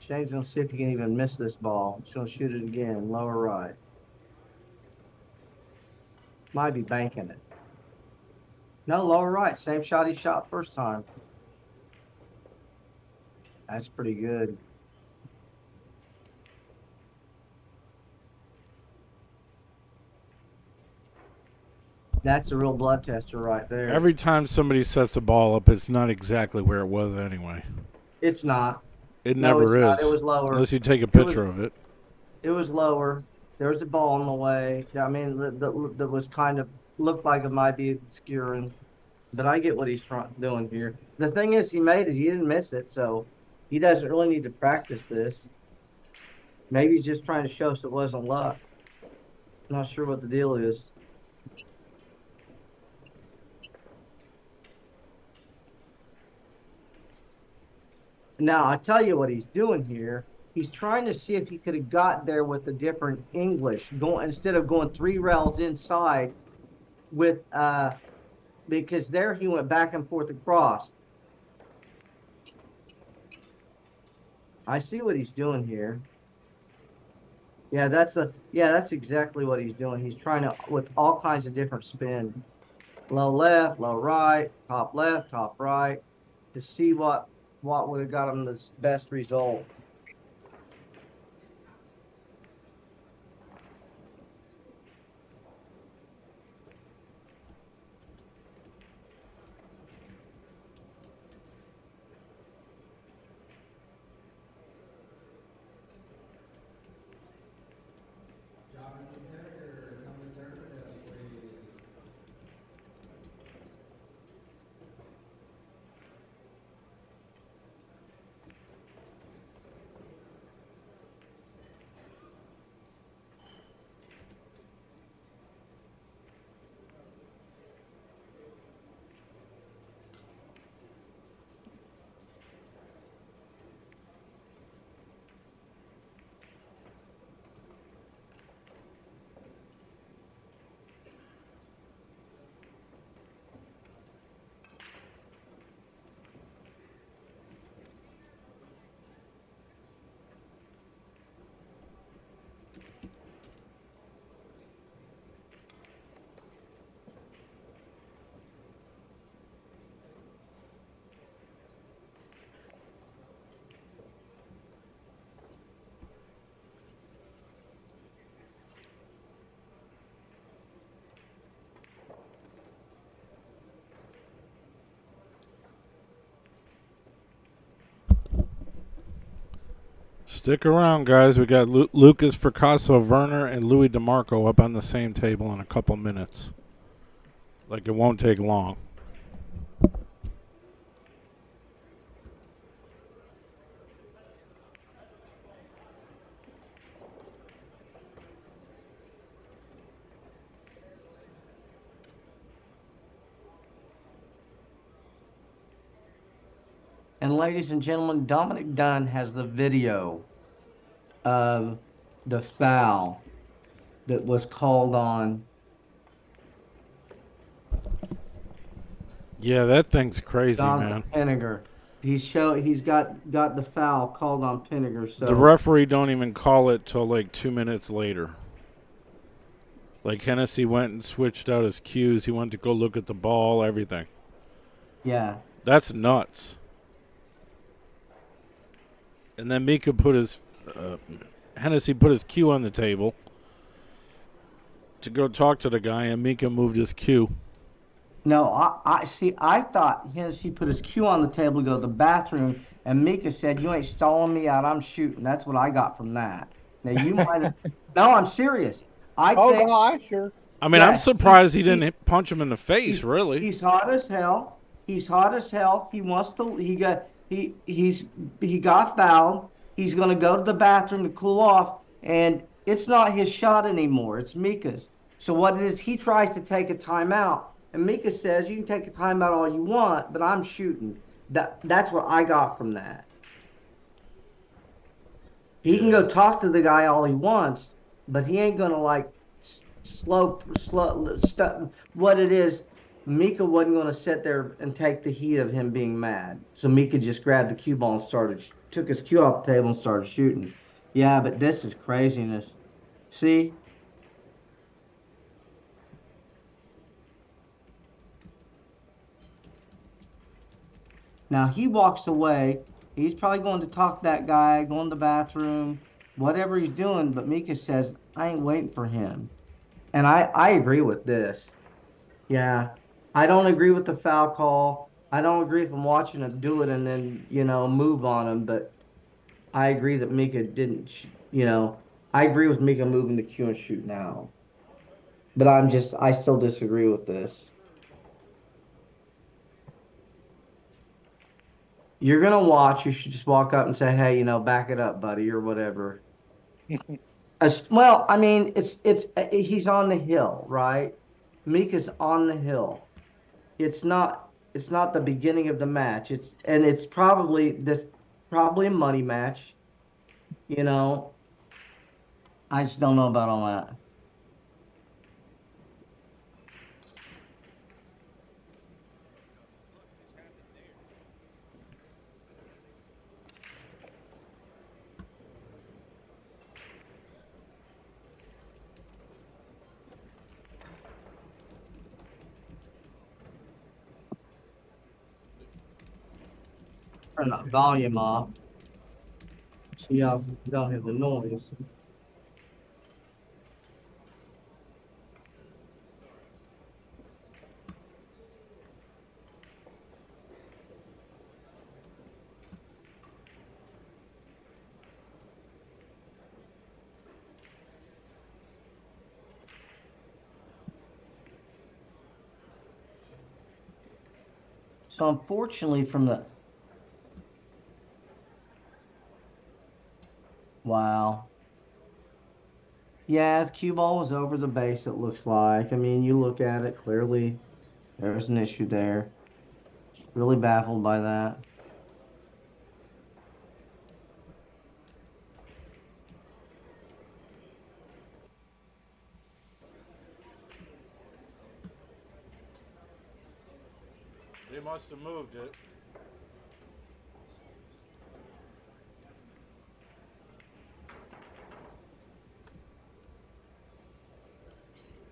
Speaker 2: Shane's going to see if he can even miss this ball. He's going to shoot it again, lower right. Might be banking it. No, lower right. Same shot he shot first time. That's pretty good. That's a real blood tester right there.
Speaker 3: Every time somebody sets a ball up, it's not exactly where it was anyway.
Speaker 2: It's not.
Speaker 3: It never is.
Speaker 2: Not. It was lower.
Speaker 3: Unless you take a picture of it.
Speaker 2: It was lower. There was a ball in the way. I mean, that was kind of looked like it might be obscuring. But I get what he's doing here. The thing is, he made it. He didn't miss it, so he doesn't really need to practice this. Maybe he's just trying to show us it wasn't luck. I'm not sure what the deal is. Now, I tell you what he's doing here. He's trying to see if he could have got there with a different English, instead of going 3 rails inside with because there he went back and forth across. I see what he's doing here. Yeah, that's exactly what he's doing. He's trying to, with all kinds of different spin. Low left, low right, top left, top right, to see what would have got him the best result.
Speaker 3: Stick around, guys. We got Lukas Fracasso Verner and Louis Demarco up on the same table in a couple minutes. Like, it won't take long.
Speaker 2: And ladies and gentlemen, Dominic Dunn has the video of the foul that was called on.
Speaker 3: Yeah, that thing's crazy,
Speaker 2: Jonathan
Speaker 3: man.
Speaker 2: Pinniger. He's got the foul called on Pinniger. So
Speaker 3: the referee don't even call it till like 2 minutes later. Like, Hennessy went and switched out his cues. He went to go look at the ball, everything.
Speaker 2: yeah.
Speaker 3: That's nuts. And then Mika put his Hennessy put his cue on the table to go talk to the guy, and Mika moved his cue.
Speaker 2: No, I see. I thought Hennessy put his cue on the table to go to the bathroom, and Mika said, "You ain't stalling me out. I'm shooting." That's what I got from that. Now you might have. No, I'm serious. I think.
Speaker 1: no, I sure.
Speaker 3: I mean,
Speaker 2: Yeah,
Speaker 3: I'm surprised he didn't punch him in the face, really.
Speaker 2: He's hot as hell. He's hot as hell. He wants to. He got fouled. He's gonna go to the bathroom to cool off, and it's not his shot anymore. It's Mika's. So what it is, he tries to take a timeout, and Mika says, "You can take a timeout all you want, but I'm shooting." That's what I got from that. He can go talk to the guy all he wants, but he ain't gonna like slow. What it is, Mika wasn't gonna sit there and take the heat of him being mad. So Mika just grabbed the cue ball and took his cue off the table and started shooting. Yeah, but this is craziness. See? Now he walks away. He's probably going to talk to that guy, go in the bathroom, whatever he's doing. But Mika says, "I ain't waiting for him." And I agree with this. Yeah. I don't agree with the foul call. I don't agree if I'm watching him do it and then, move on him. But I agree that Mika didn't, I agree with Mika moving the cue and shooting out. But I still disagree with this. You're going to watch, you should just walk up and say, "Hey, back it up, buddy," or whatever. Well, I mean, he's on the hill, right? Mika's on the hill. It's not the beginning of the match. It's probably a money match. I just don't know about all that. Turn that volume off. So y'all hear the noise. So unfortunately wow. Yeah, the cue ball was over the base, it looks like. I mean, you look at it, clearly there's an issue there. Really baffled by that.
Speaker 3: They must have moved it.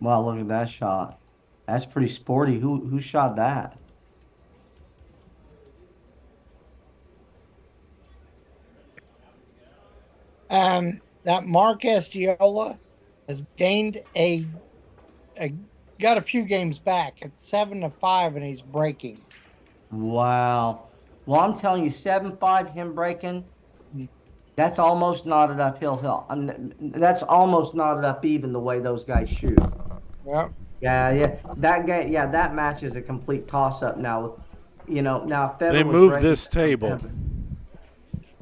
Speaker 2: Wow, look at that shot. That's pretty sporty. Who shot that?
Speaker 1: That Mark Estiola has gained got a few games back. It's 7-5, and he's breaking.
Speaker 2: Wow. Well, I'm telling you, 7-5, him breaking. That's almost knotted uphill hill. That's almost knotted up even the way those guys shoot.
Speaker 1: Yeah.
Speaker 2: Yeah. That game, yeah, that match is a complete toss up now. Now Federer
Speaker 3: They
Speaker 2: was
Speaker 3: moved
Speaker 2: breaking
Speaker 3: this table.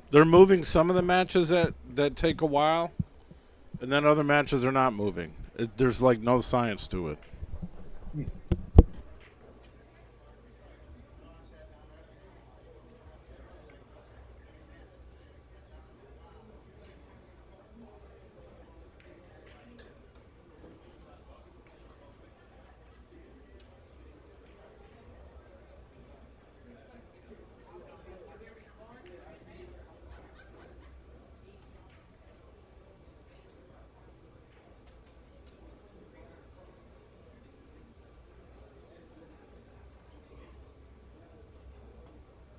Speaker 3: They're moving some of the matches that take a while, and then other matches are not moving. There's like no science to it.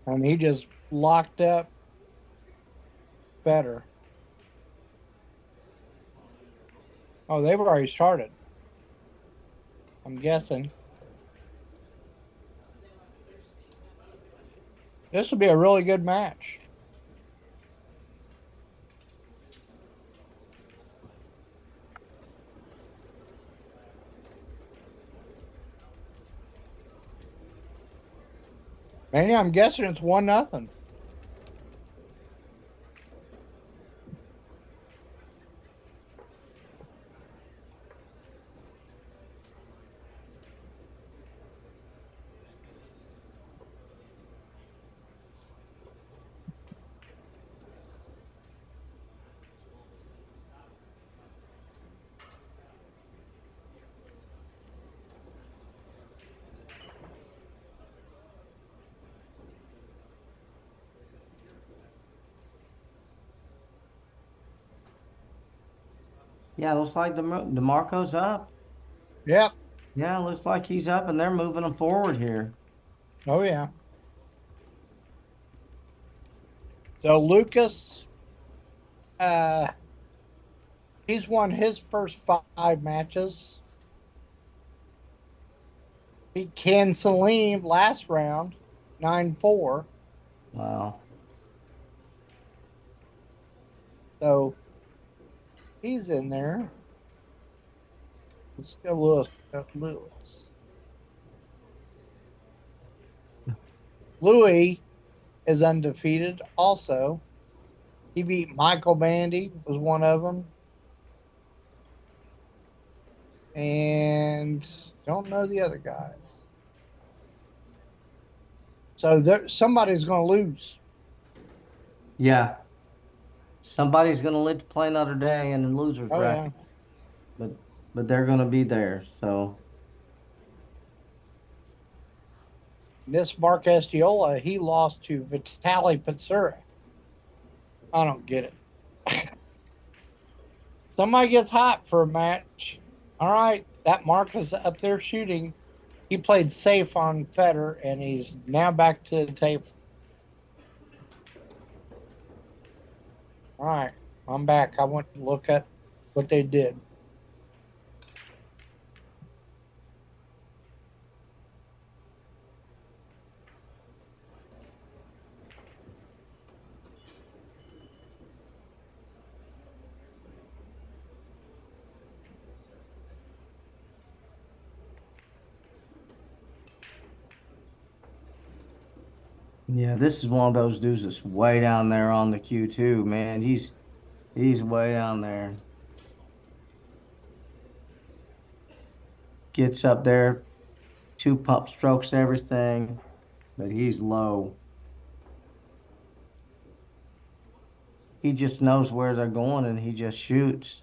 Speaker 1: And he just locked up better. Oh, they've already started. I'm guessing. This will be a really good match. Manny, I'm guessing it's 1-0.
Speaker 2: Yeah, looks like Demarco's up.
Speaker 1: Yep.
Speaker 2: Yeah, looks like he's up, and they're moving him forward here.
Speaker 1: Oh, yeah. So Lucas, he's won his first 5 matches. Beat Ken Salim last round, 9-4.
Speaker 2: Wow.
Speaker 1: So he's in there. Let's go look at Lewis. Louis is undefeated also. He beat Michael Bandy, was one of them. And don't know the other guys. So somebody's going to lose.
Speaker 2: Yeah. Somebody's going to live to play another day in the loser's
Speaker 1: Oh,
Speaker 2: bracket.
Speaker 1: yeah.
Speaker 2: But they're going to be there. So
Speaker 1: This Mark Estiola, he lost to Vitaly Pitsura. I don't get it. Somebody gets hot for a match. All right, that Mark is up there shooting. He played safe on Federer, and he's now back to the table. All right, I'm back. I went to look at what they did.
Speaker 2: yeah, this is one of those dudes that's way down there on the queue too, man. He's way down there. Gets up there, 2 pump strokes everything, but he's low. He just knows where they're going and he just shoots.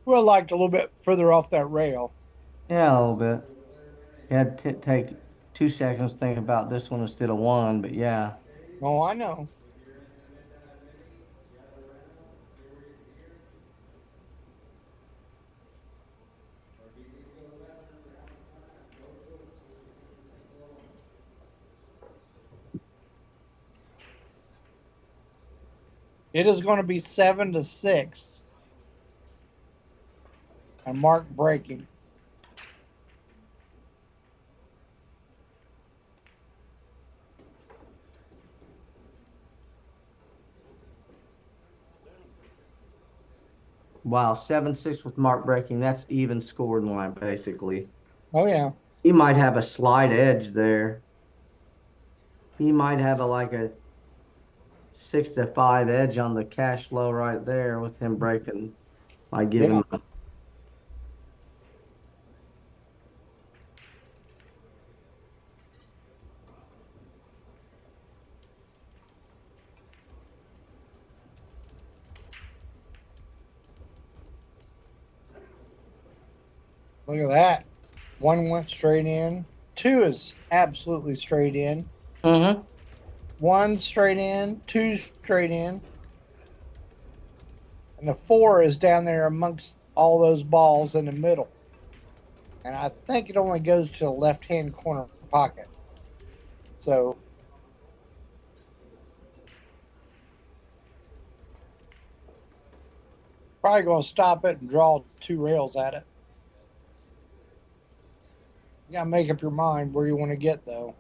Speaker 1: Well, liked a little bit further off that rail.
Speaker 2: Yeah, a little bit. He had to take 2 seconds thinking about this one instead of one, but yeah.
Speaker 1: Oh, I know.
Speaker 4: It is going to be 7-6. And Mark breaking.
Speaker 2: Wow, 7-6 with Mark breaking. That's even scored line, basically.
Speaker 4: Oh, yeah.
Speaker 2: He might have a slight edge there. He might have like a 6-5 edge on the cash flow right there with him breaking. I give
Speaker 4: Yeah.
Speaker 2: him.
Speaker 4: Look at that. One went straight in. Two is absolutely straight in.
Speaker 2: Mm-hmm.
Speaker 4: One straight in. Two straight in. And the four is down there amongst all those balls in the middle. And I think it only goes to the left-hand corner pocket. So probably going to stop it and draw two rails at it. You got to make up your mind where you want to get, though.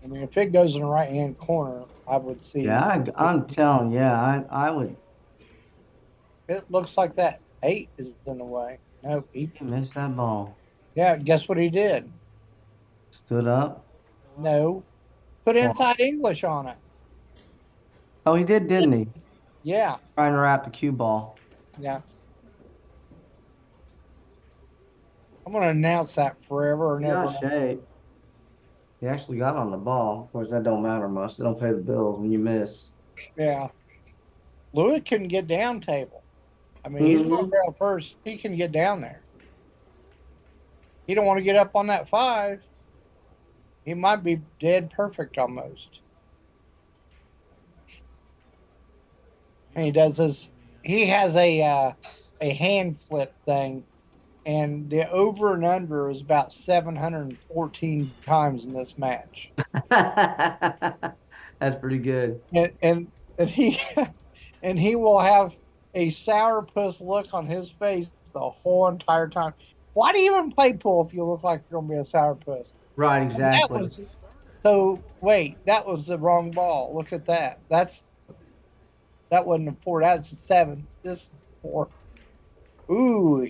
Speaker 4: I mean, if it goes in the right-hand corner, I would see.
Speaker 2: Yeah, I'm telling you, I would.
Speaker 4: It looks like that 8 is in the way. No,
Speaker 2: He missed that ball.
Speaker 4: yeah, guess what he did?
Speaker 2: Stood up.
Speaker 4: No, put
Speaker 2: Well,
Speaker 4: inside English on it.
Speaker 2: oh, he did, didn't he?
Speaker 4: Yeah,
Speaker 2: Trying to wrap the cue ball.
Speaker 4: yeah. I'm going to announce that forever or
Speaker 2: He
Speaker 4: never.
Speaker 2: got shape. He actually got on the ball. Of course, that don't matter much. They don't pay the bills when you miss.
Speaker 4: Yeah. Lewis couldn't get down table. I mean, he's going
Speaker 2: Mm-hmm.
Speaker 4: barrel first. He can get down there. He don't want to get up on that 5. He might be dead perfect almost. And he does this. He has a hand flip thing, and the over and under is about 714 times in this match.
Speaker 2: That's pretty good.
Speaker 4: And he and he will have a sourpuss look on his face the whole entire time. Why do you even play pool if you look like you're gonna be a sourpuss?
Speaker 2: Right,
Speaker 4: And that
Speaker 2: exactly.
Speaker 4: was so. Wait, that was the wrong ball. Look at that. That wasn't a 4. That's a 7. This is a 4. Ooh,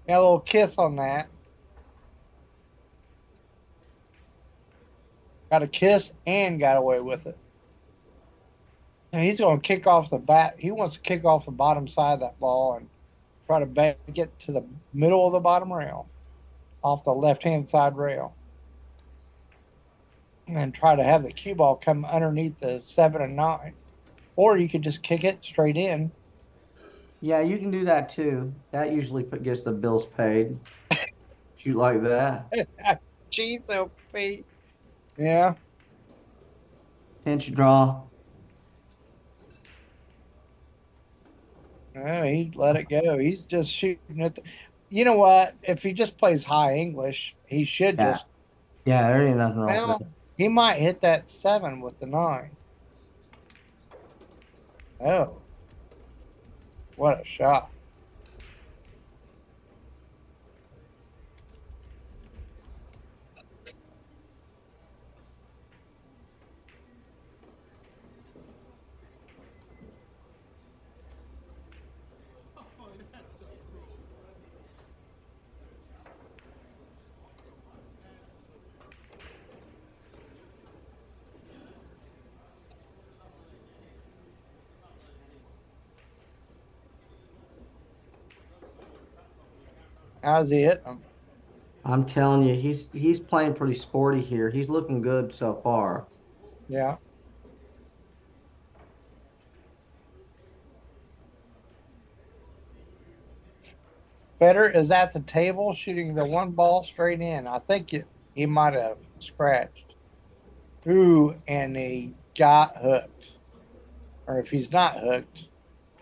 Speaker 4: got a little kiss on that. Got a kiss and got away with it. And he's going to kick off the bat. He wants to kick off the bottom side of that ball and try to bank it to the middle of the bottom rail, off the left-hand side rail, and try to have the cue ball come underneath the 7 and 9. Or you could just kick it straight in.
Speaker 2: Yeah, you can do that too. That usually gets the bills paid. Shoot like that.
Speaker 4: Jeez, LP. Yeah.
Speaker 2: Pinch draw.
Speaker 4: Oh, he let it go. He's just shooting it. You know what? If he just plays high English, he should
Speaker 2: Yeah.
Speaker 4: just.
Speaker 2: Yeah, there ain't nothing wrong
Speaker 4: Well,
Speaker 2: with that.
Speaker 4: he might hit that 7 with the 9. Oh, what a shot. How's he hitting him?
Speaker 2: I'm telling you, he's playing pretty sporty here. He's looking good so far.
Speaker 4: Yeah. Federer is at the table shooting the one ball straight in. I think he might have scratched. Ooh, and he got hooked. Or if he's not hooked,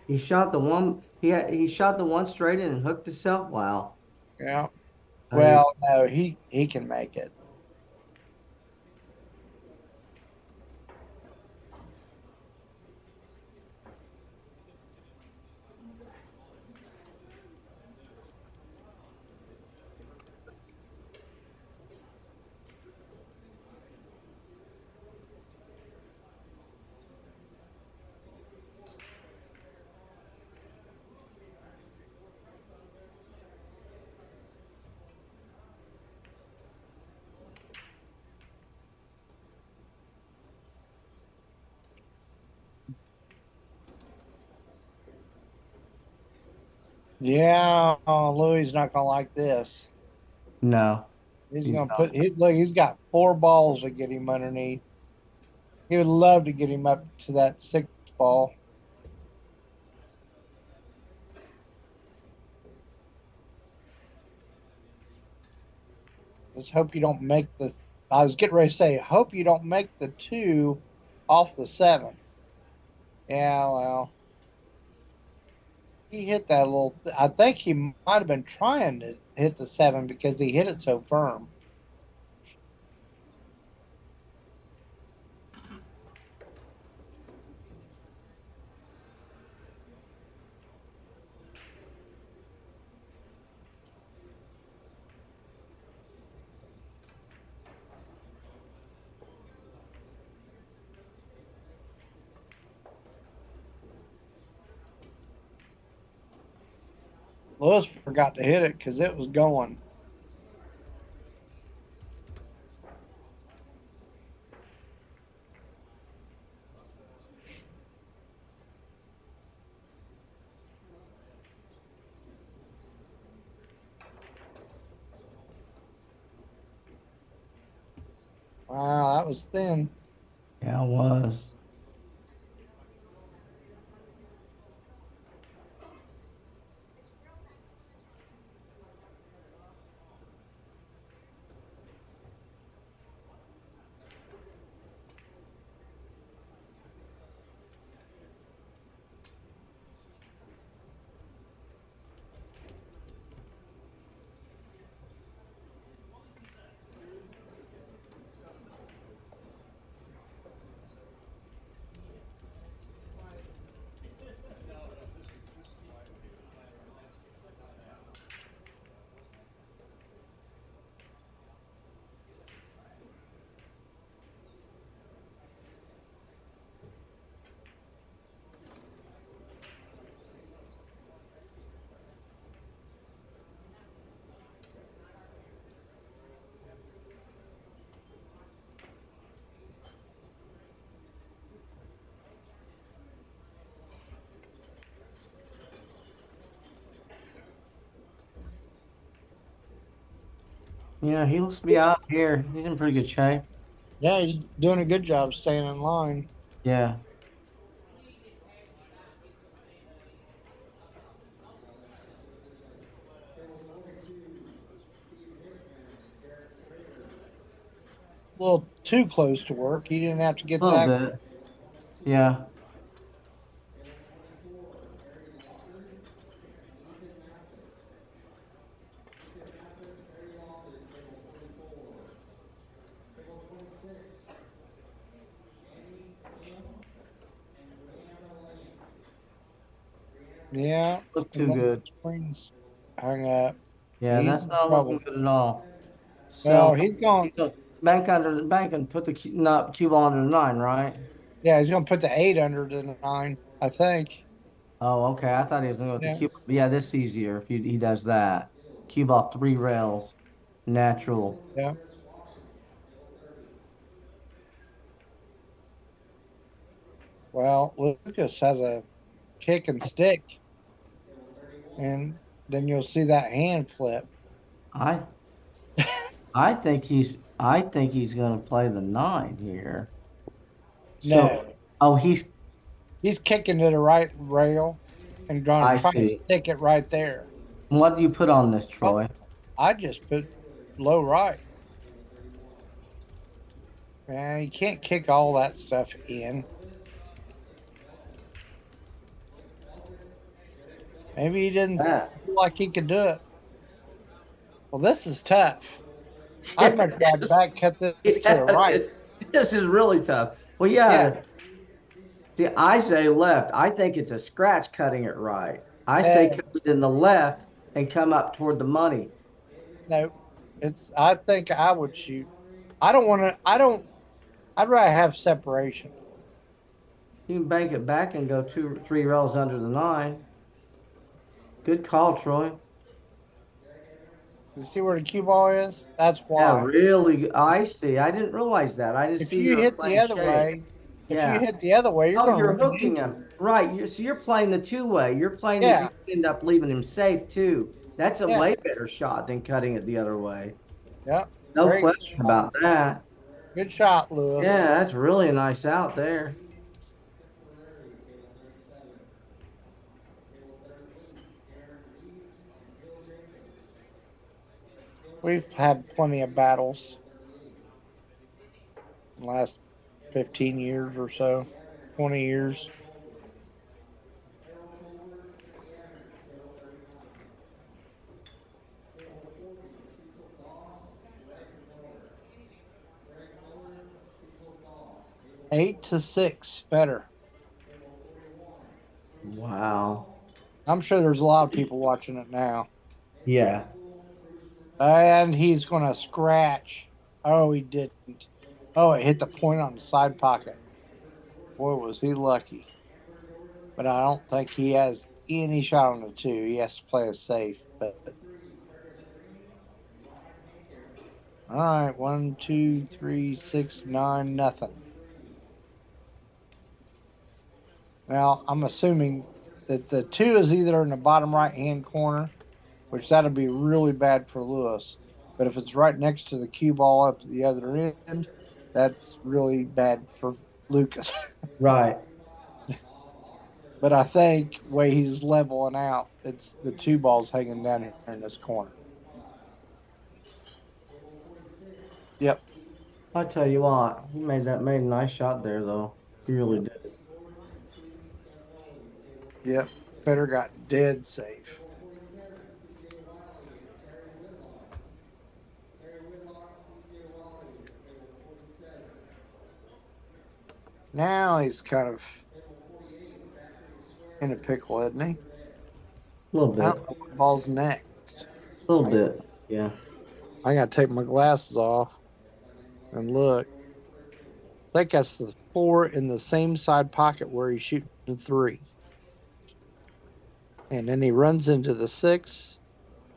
Speaker 2: He shot the one. He shot the one straight in and hooked himself. Wow.
Speaker 4: yeah.
Speaker 2: I mean,
Speaker 4: Well, no, he can make it. Yeah, Louis not gonna like this.
Speaker 2: No,
Speaker 4: He's
Speaker 2: he's
Speaker 4: gonna
Speaker 2: not.
Speaker 4: look. He's got 4 balls to get him underneath. He would love to get him up to that 6 ball. Just hope you don't make the. I was getting ready to say, hope you don't make the 2 off the 7. Yeah, well, he hit that little. I think he might have been trying to hit the 7 because he hit it so firm. Lewis forgot to hit it because it was going. Wow, that was thin.
Speaker 2: Yeah, it was. Yeah, he looks to be out here. He's in pretty good shape.
Speaker 4: Yeah, he's doing a good job staying in line.
Speaker 2: Yeah.
Speaker 4: A little too close to work. He didn't have to
Speaker 2: A
Speaker 4: get
Speaker 2: little
Speaker 4: that.
Speaker 2: bit. Yeah.
Speaker 4: Yeah,
Speaker 2: Look too
Speaker 4: unless the
Speaker 2: good.
Speaker 4: screen's hung up.
Speaker 2: Yeah,
Speaker 4: He's
Speaker 2: that's
Speaker 4: in
Speaker 2: not looking
Speaker 4: trouble.
Speaker 2: good at all.
Speaker 4: Well,
Speaker 2: So
Speaker 4: he's going.
Speaker 2: he's gonna bank and put the not cue ball under the 9, right?
Speaker 4: Yeah, he's going to put the 8 under the 9. I think.
Speaker 2: Oh, okay. I thought he was gonna go with the
Speaker 4: Yeah.
Speaker 2: cue. Yeah, this is easier if he does that. Cue ball 3 rails, natural.
Speaker 4: Yeah. Well, Lucas has a kick and stick, and then you'll see that hand flip.
Speaker 2: I I think he's gonna play the 9 here. So,
Speaker 4: No,
Speaker 2: oh,
Speaker 4: he's kicking to the right rail and going to
Speaker 2: I
Speaker 4: try to
Speaker 2: see.
Speaker 4: stick it right there.
Speaker 2: What do you put on this,
Speaker 4: Oh,
Speaker 2: Troy?
Speaker 4: I just put low right. Man, you can't kick all that stuff in. Maybe he didn't
Speaker 2: Yeah.
Speaker 4: feel like he could do it. Well, this is tough. I'd much rather back cut this to the
Speaker 2: Yeah,
Speaker 4: right.
Speaker 2: this is really tough. Well,
Speaker 4: Yeah.
Speaker 2: yeah. See, I say left. I think it's a scratch cutting it right. I say
Speaker 4: And
Speaker 2: cut it in the left and come up toward the money.
Speaker 4: no, it's. I think I would shoot. I don't want to. I don't. I'd rather have separation.
Speaker 2: You can bank it back and go 3 rails under the 9. Good call, Troy.
Speaker 4: You see where the cue ball is? That's
Speaker 2: Yeah,
Speaker 4: why.
Speaker 2: really. I see. I didn't realize that. I didn't
Speaker 4: If
Speaker 2: see
Speaker 4: you
Speaker 2: you were
Speaker 4: hit the
Speaker 2: playing
Speaker 4: other
Speaker 2: shake.
Speaker 4: way,
Speaker 1: If
Speaker 2: Yeah.
Speaker 1: you hit the other way, you're
Speaker 2: Oh,
Speaker 1: going to
Speaker 2: you're
Speaker 1: run
Speaker 2: hooking
Speaker 1: into
Speaker 2: him. Right. So you're playing the two-way. You're playing that
Speaker 1: Yeah,
Speaker 2: you end up leaving him safe too. That's a
Speaker 1: yeah,
Speaker 2: way better shot than cutting it the other way.
Speaker 1: yeah.
Speaker 2: No
Speaker 1: Very good
Speaker 2: question
Speaker 1: shot.
Speaker 2: about that.
Speaker 1: Good shot, Lewis.
Speaker 2: Yeah, that's really a nice out there.
Speaker 1: We've had plenty of battles in the last 15 years or so, 20 years. Eight to six, better.
Speaker 2: Wow.
Speaker 1: I'm sure there's a lot of people watching it now.
Speaker 2: Yeah.
Speaker 1: And he's going to scratch. Oh, he didn't. Oh, it hit the point on the side pocket. Boy, was he lucky. But I don't think he has any shot on the two. He has to play it safe. But all right, 1, 2, 3, 6, 9, nothing. Now I'm assuming that the two is either in the bottom right hand corner, which that'd be really bad for Lewis. But if it's right next to the cue ball up to the other end, that's really bad for Lucas.
Speaker 2: Right.
Speaker 1: But I think way he's leveling out, it's the two balls hanging down here in this corner. Yep,
Speaker 2: I tell you what, he made a nice shot there though. He really did.
Speaker 1: yep. Federer got dead safe. Now he's kind of in a pickle, isn't he?
Speaker 2: A little
Speaker 1: I
Speaker 2: bit.
Speaker 1: don't know what ball's next.
Speaker 2: A little bit. Yeah.
Speaker 1: I got to take my glasses off and look. I think that's the four in the same side pocket where he's shooting three. And then he runs into the six.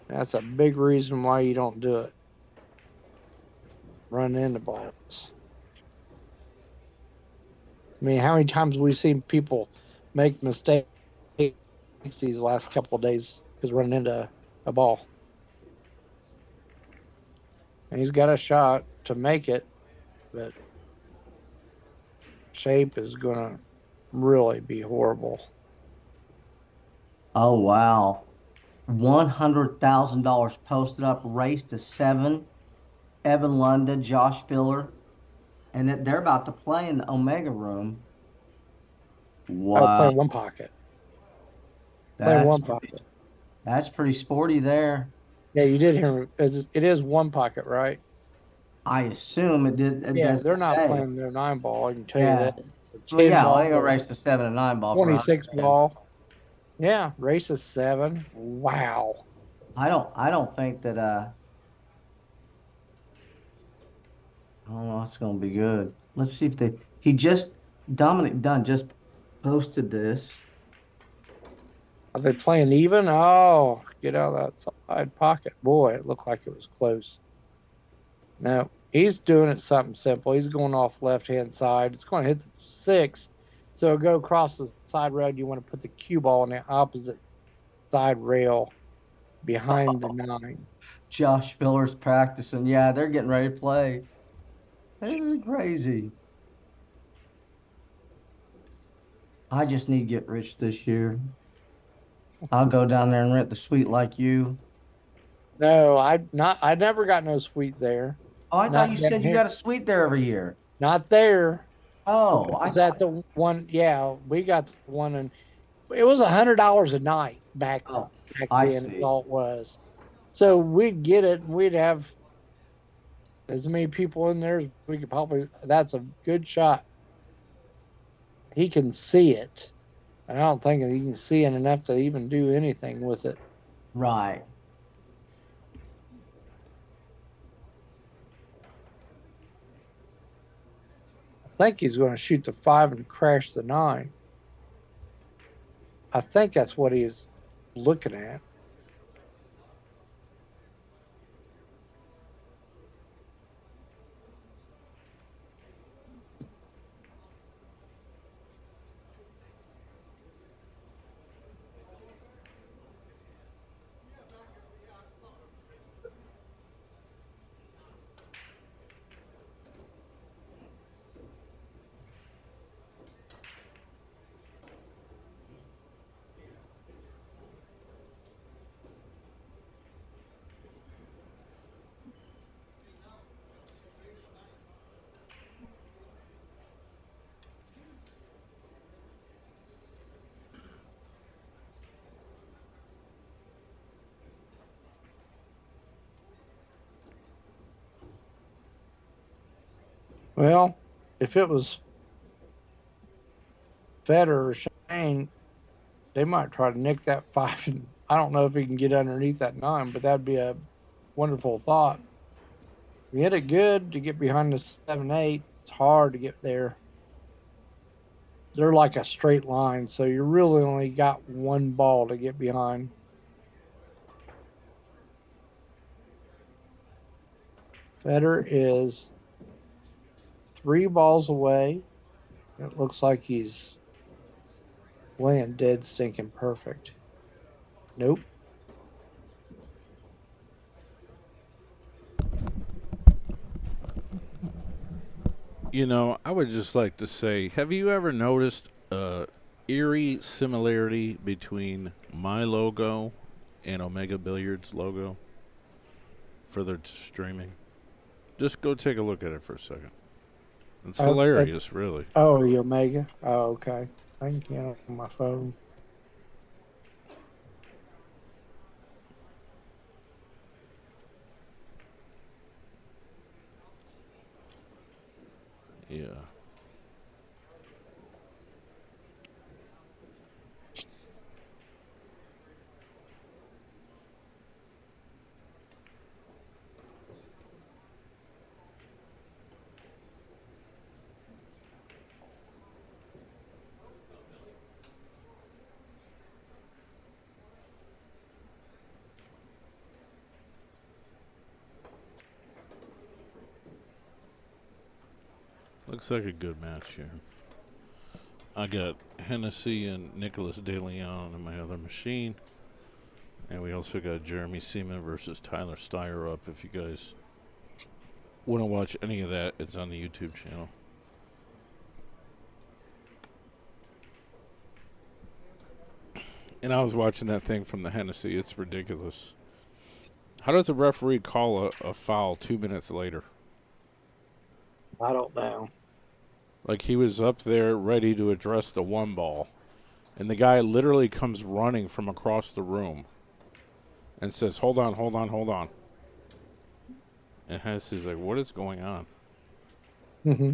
Speaker 1: That's a big reason why you don't do it. Run into balls. I mean, how many times have we seen people make mistakes these last couple of days because running into a ball? And he's got a shot to make it, but shape is going to really be horrible.
Speaker 2: Oh wow. $100,000 posted up, race to 7. Evan London, Josh Filler, and they're about to play in the Omega Room.
Speaker 1: Oh,
Speaker 2: Wow.
Speaker 1: playing one pocket. Playing
Speaker 2: That's
Speaker 1: one pocket.
Speaker 2: that's pretty sporty there.
Speaker 1: Yeah, you did hear me. It is one pocket, right?
Speaker 2: I assume it did. It
Speaker 1: Yeah, they're
Speaker 2: doesn't
Speaker 1: not
Speaker 2: say.
Speaker 1: playing their 9 ball. I can tell you
Speaker 2: Yeah.
Speaker 1: that. The
Speaker 2: Well,
Speaker 1: 10
Speaker 2: yeah. Well,
Speaker 1: ball
Speaker 2: they gonna
Speaker 1: or
Speaker 2: race to 7 and 9 ball for
Speaker 1: 26
Speaker 2: 100 grand.
Speaker 1: ball. Yeah, race is 7. Wow.
Speaker 2: I don't think that I don't know, it's gonna be good. Let's see if Dominic Dunn just posted this.
Speaker 1: Are they playing even? Oh, get out of that side pocket. Boy, it looked like it was close. No, he's doing it something simple. He's going off left hand side. It's going to hit the 6. So it'll go across the side rail. You want to put the cue ball on the opposite side rail behind the 9.
Speaker 2: Josh Filler's practicing. Yeah, they're getting ready to play. This is crazy. I just need to get rich this year. I'll go down there and rent the suite like you.
Speaker 1: No, I never got no suite there.
Speaker 2: Oh, I thought
Speaker 1: Not
Speaker 2: you
Speaker 1: down
Speaker 2: said you
Speaker 1: here.
Speaker 2: got a suite there every year.
Speaker 1: Not there.
Speaker 2: Oh, I
Speaker 1: Was that
Speaker 2: thought.
Speaker 1: the one? Yeah, we got the one, and it was $100 a night
Speaker 2: Oh,
Speaker 1: back
Speaker 2: I
Speaker 1: then. Is
Speaker 2: see.
Speaker 1: all it was. So we'd get it, and we'd have as many people in there as we could probably. That's a good shot. He can see it, and I don't think he can see it enough to even do anything with it.
Speaker 2: Right.
Speaker 1: I think he's going to shoot the 5 and crash the 9. I think that's what he's looking at.
Speaker 4: Well, if it was Federer or Shane, they might try to nick that 5. And I don't know if he can get underneath that 9, but that'd be a wonderful thought. If you hit it good to get behind the 7-8, it's hard to get there. They're like a straight line, so you really only got one ball to get behind. Federer is 3 balls away. It looks like he's laying dead stinking perfect. Nope.
Speaker 3: You know, I would just like to say, have you ever noticed a eerie similarity between my logo and Omega Billiards logo for their streaming? Just go take a look at it for a second. It's hilarious, really.
Speaker 4: Oh, the Omega? Oh, okay. I can get it on my phone.
Speaker 3: Yeah. Looks like a good match here. I got Hennessy and Nicholas DeLeon in my other machine. And we also got Jeremy Seaman versus Tyler Steyer up. If you guys want to watch any of that, it's on the YouTube channel. And I was watching that thing from the Hennessy. It's ridiculous. How does a referee call a foul 2 minutes later?
Speaker 4: I don't know.
Speaker 3: Like, he was up there ready to address the 1 ball. And the guy literally comes running from across the room and says, hold on, hold on, hold on. And Hennessy's like, what is going on?
Speaker 4: Mm-hmm.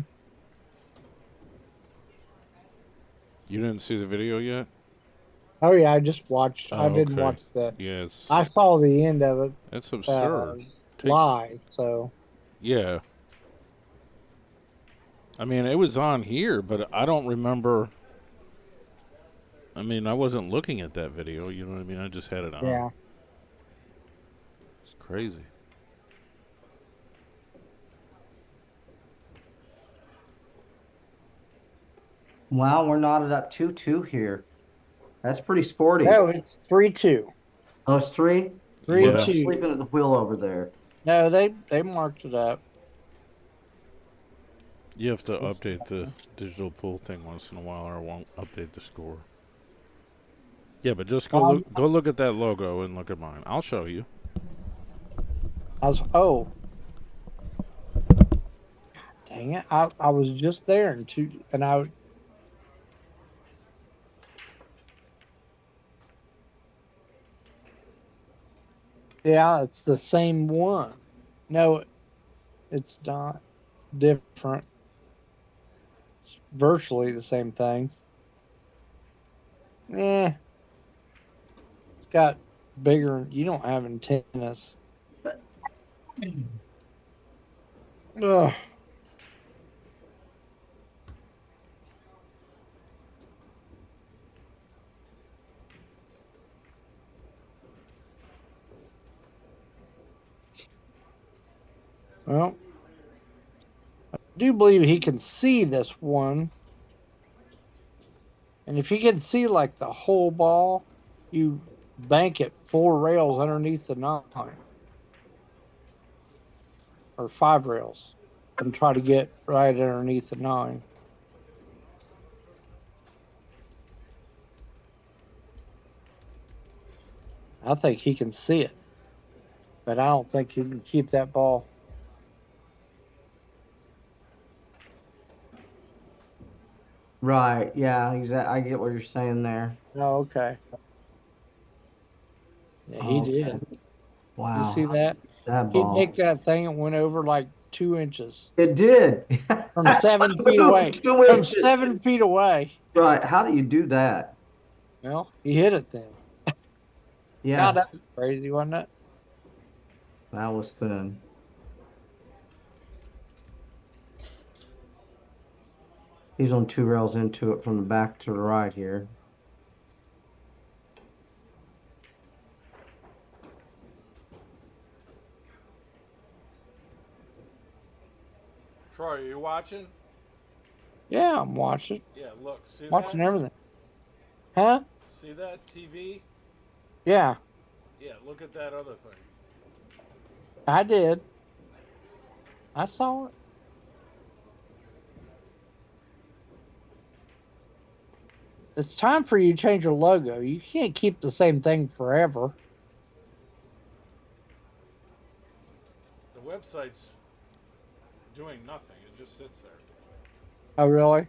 Speaker 3: You didn't see the video yet?
Speaker 4: Oh, yeah, I just watched.
Speaker 3: Oh,
Speaker 4: I didn't
Speaker 3: okay.
Speaker 4: watch the...
Speaker 3: Yeah, it's...
Speaker 4: I saw the end of it.
Speaker 3: It's absurd.
Speaker 4: Live, so...
Speaker 3: Yeah. I mean, it was on here, but I don't remember... I mean, I wasn't looking at that video, you know what I mean? I just had it on.
Speaker 4: Yeah.
Speaker 3: It's crazy.
Speaker 2: Wow, we're knotted up 2-2 here. That's pretty sporty.
Speaker 4: No, it's 3-2.
Speaker 2: Oh, it's 3?
Speaker 4: 3-2.
Speaker 2: I'm sleeping at the wheel over there.
Speaker 4: No, they marked it up.
Speaker 3: You have to update the digital pool thing once in a while, or it won't update the score. Yeah, but just go look at that logo and look at mine. I'll show you.
Speaker 4: Oh. Dang it. I was just there and I Yeah, it's the same one. No, it's not different. It's virtually the same thing. It's got bigger. You don't have antennas. Ugh. Well, I do believe he can see this one. And if he can see like the whole ball, you bank it 4 rails underneath the 9. Or 5 rails. And try to get right underneath the 9. I think he can see it. But I don't think he can keep that ball.
Speaker 2: Right, yeah, exactly. I get what you're saying there.
Speaker 4: Oh, okay. Yeah, he did.
Speaker 2: Wow.
Speaker 4: You see that?
Speaker 2: That
Speaker 4: He
Speaker 2: ball.
Speaker 4: nicked that thing and went over like 2 inches
Speaker 2: It did.
Speaker 4: from 7 feet away.
Speaker 2: 2
Speaker 4: From
Speaker 2: inches.
Speaker 4: 7 feet away.
Speaker 2: Right. How do you do that?
Speaker 4: Well, he hit it then.
Speaker 2: Yeah.
Speaker 4: God, that was crazy, wasn't it?
Speaker 2: That was thin. He's on 2 rails into it from the back to the right here.
Speaker 3: Troy, are you watching?
Speaker 4: Yeah, I'm watching.
Speaker 3: Yeah, look. See
Speaker 4: Watching
Speaker 3: that?
Speaker 4: everything. Huh?
Speaker 3: See that TV?
Speaker 4: Yeah,
Speaker 3: Yeah, look at that other thing.
Speaker 4: I did. I saw it. It's time for you to change your logo. You can't keep the same thing forever.
Speaker 3: The website's doing nothing. It just sits there.
Speaker 4: Oh, really?
Speaker 3: Yeah,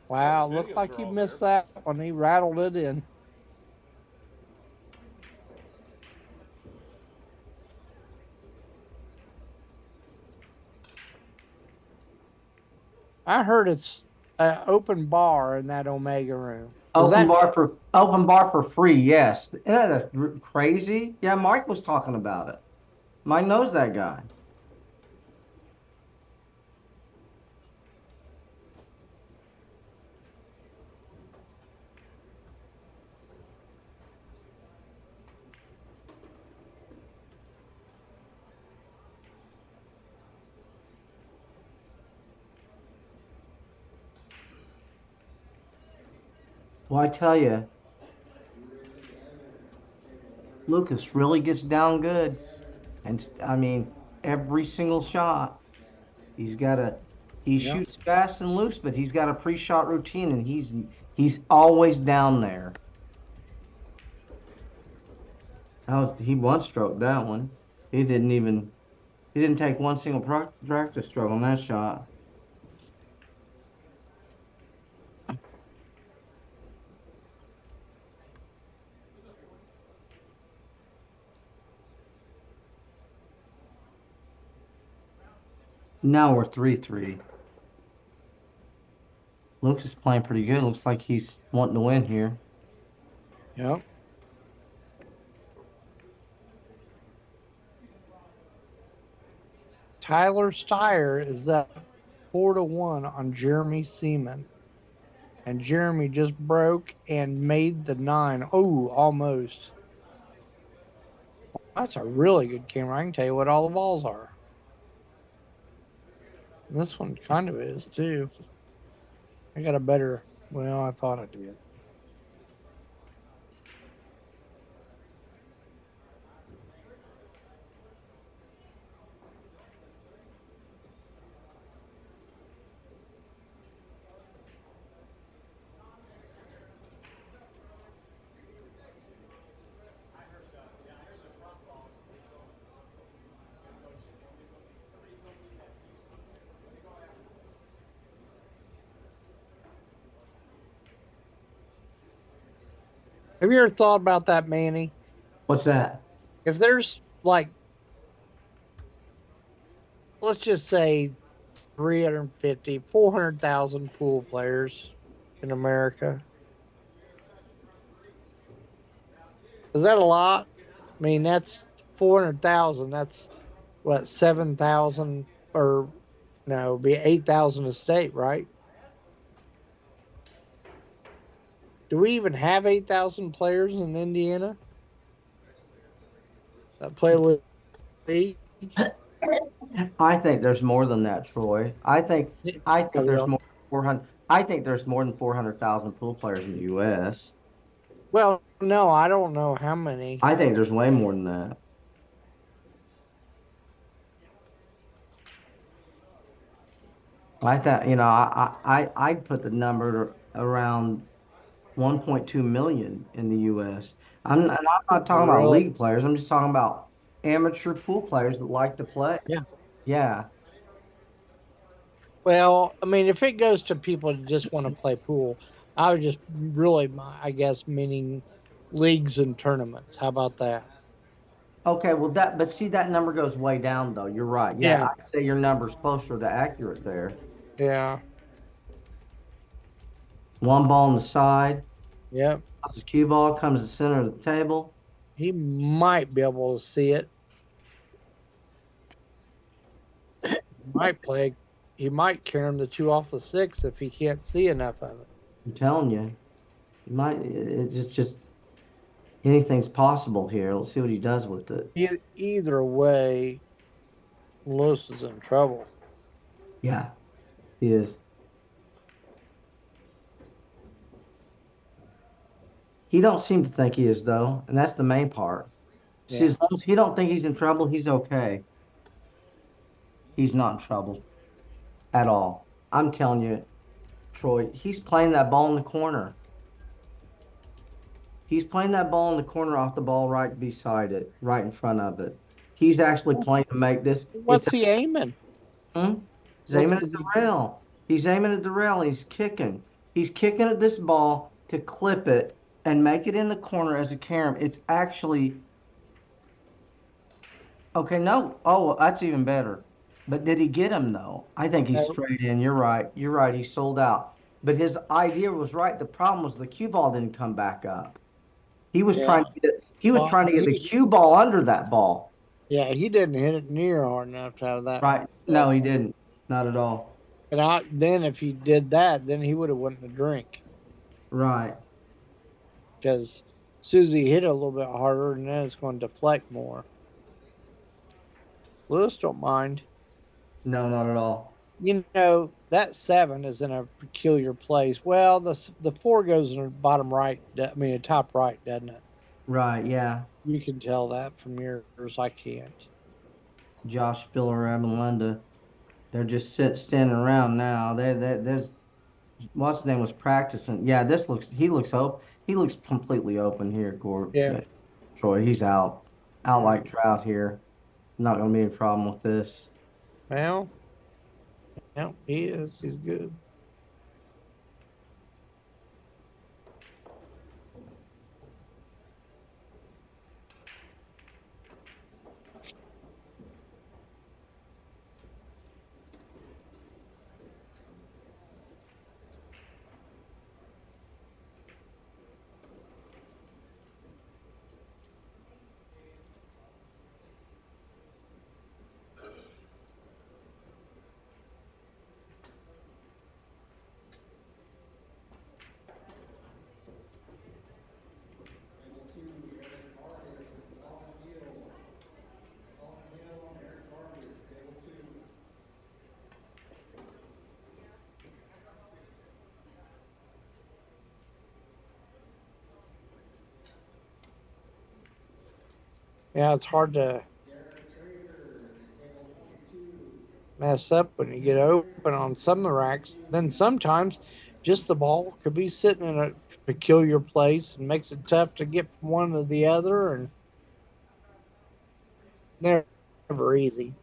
Speaker 4: Wow,
Speaker 3: the
Speaker 4: looked
Speaker 3: videos
Speaker 4: like
Speaker 3: are
Speaker 4: he
Speaker 3: all
Speaker 4: missed
Speaker 3: there.
Speaker 4: that when he rattled it in. I heard it's an open bar in that Omega room.
Speaker 2: Open bar for free, yes. Isn't that crazy? Yeah, Mike was talking about it. Mike knows that guy. Well, I tell you, Lucas really gets down good. And I mean, every single shot, he
Speaker 4: Yeah.
Speaker 2: shoots fast and loose, but he's got a pre-shot routine, and he's always down there. He one stroked that one. He didn't take one single practice stroke on that shot. Now we're 3-3. Lucas is playing pretty good. Looks like he's wanting to win here.
Speaker 4: Yep. Tyler Steyer is up 4-1 on Jeremy Seaman. And Jeremy just broke and made the 9. Oh, almost. That's a really good camera. I can tell you what all the balls are. And this one kind of is too. I got a better. Well, I thought I did. Have you ever thought about that, Manny?
Speaker 2: What's that?
Speaker 4: If there's like, let's just say 350, 400,000 pool players in America. Is that a lot? I mean, that's 400,000. That's what, 7,000 or no, it'd be 8,000 a state, right? Do we even have 8,000 players in Indiana that play league?
Speaker 2: I think there's more than that, Troy. I think there's more 400. I think there's more than 400,000 pool players in the U.S.
Speaker 4: Well, no, I don't know how many.
Speaker 2: I think there's way more than that. I thought, I'd put the number around 1.2 million in the U.S. I'm not talking about league players. I'm just talking about amateur pool players that like to play.
Speaker 4: Yeah.
Speaker 2: Yeah.
Speaker 4: Well, I mean, if it goes to people that just want to play pool, I would just really, I guess, meaning leagues and tournaments. How about that?
Speaker 2: Okay, well but see that number goes way down though. You're right. Yeah, I'd say your number's closer to accurate there.
Speaker 4: Yeah.
Speaker 2: One ball on the side.
Speaker 4: Yep.
Speaker 2: His cue ball comes to the center of the table.
Speaker 4: He might be able to see it. He might carry him the 2 off the 6 if he can't see enough of it.
Speaker 2: I'm telling you, it's just anything's possible here. Let's see what he does with it.
Speaker 4: Either way, Lewis is in trouble.
Speaker 2: Yeah, he is. He don't seem to think he is though, and that's the main part. See, as long as he don't think he's in trouble, he's okay. He's not in trouble at all. I'm telling you, Troy, he's playing that ball in the corner. He's playing that ball in the corner off the ball right beside it, right in front of it. He's actually playing to make this.
Speaker 4: What's he aiming?
Speaker 2: He's aiming at the rail. He's aiming at the rail. He's kicking. He's kicking at this ball to clip it and make it in the corner as a carom. It's actually okay. No, oh, that's even better. But did he get him though? I think he's straight in. You're right. You're right. He sold out. But his idea was right. The problem was the cue ball didn't come back up. He was trying to get it. He was trying to get the cue ball under that ball.
Speaker 4: Yeah, he didn't hit it near hard enough out of that.
Speaker 2: Right. No, he didn't. Not at all.
Speaker 4: And then if he did that, then he would have won the drink.
Speaker 2: Right.
Speaker 4: Because Susie hit it a little bit harder, and then it's going to deflect more. Lewis don't mind.
Speaker 2: No, not at all.
Speaker 4: You know, that 7 is in a peculiar place. Well, the 4 goes in the bottom right. I mean, the top right, doesn't it?
Speaker 2: Right. Yeah.
Speaker 4: You can tell that from yours. I can't.
Speaker 2: Josh, Filler, and Linda, they're just standing around now. There's what's his name was practicing. Yeah, he looks open. He looks completely open here, Gord.
Speaker 4: Yeah.
Speaker 2: Troy, he's out like trout here. Not gonna be a problem with this.
Speaker 4: Well, yeah, he is. He's good. Yeah, it's hard to mess up when you get open on some of the racks. Then sometimes just the ball could be sitting in a peculiar place and makes it tough to get from one to the other, and never easy.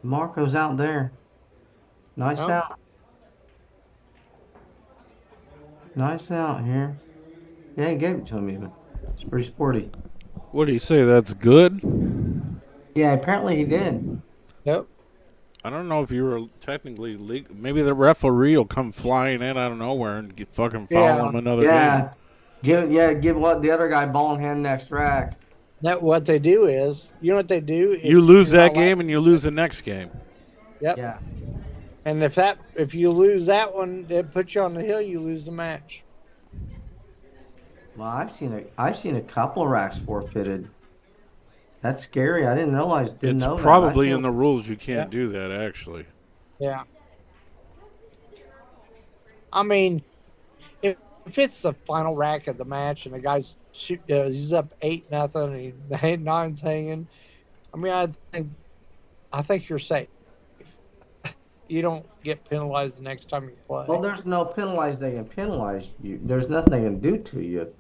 Speaker 2: Marco's out there. Nice out. Nice out here. Yeah, he gave it to him even. It's pretty sporty.
Speaker 3: What do you say? That's good?
Speaker 2: Yeah, apparently he did.
Speaker 4: Yep.
Speaker 3: I don't know if you were technically legal. Maybe the referee will come flying in out of nowhere and fucking foul him another game.
Speaker 2: Give what the other guy ball in hand next rack.
Speaker 4: That what they do is, you know what they do?
Speaker 3: You lose that game and you lose the next game.
Speaker 4: Yep.
Speaker 2: Yeah.
Speaker 4: And if you lose that one, it puts you on the hill. You lose the match.
Speaker 2: Well, I've seen a couple of racks forfeited. That's scary. I didn't realize. It's
Speaker 3: probably in the rules. You can't do that, actually.
Speaker 4: Yeah. I mean, if it's the final rack of the match and the guy's he's up 8-0 and the 9's hanging, I mean, I think you're safe. You don't get penalized the next time you play.
Speaker 2: Well, there's no penalize. They can penalize you. There's nothing they can do to you.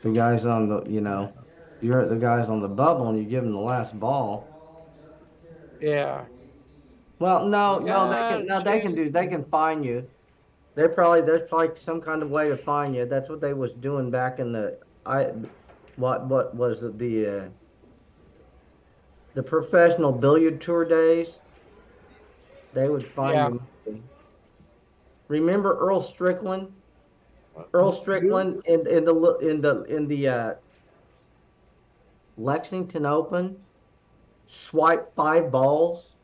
Speaker 2: the guys on the, you're the guys on the bubble and you give them the last ball.
Speaker 4: Yeah.
Speaker 2: Well, no,
Speaker 4: Yeah,
Speaker 2: they can fine you. There's probably some kind of way to fine you. That's what they was doing back in what was it, the professional billiard tour days. They would fine
Speaker 4: yeah.
Speaker 2: you money. Remember Earl Strickland? Earl
Speaker 4: You,
Speaker 2: Strickland in the Lexington Open, swiped 5 balls,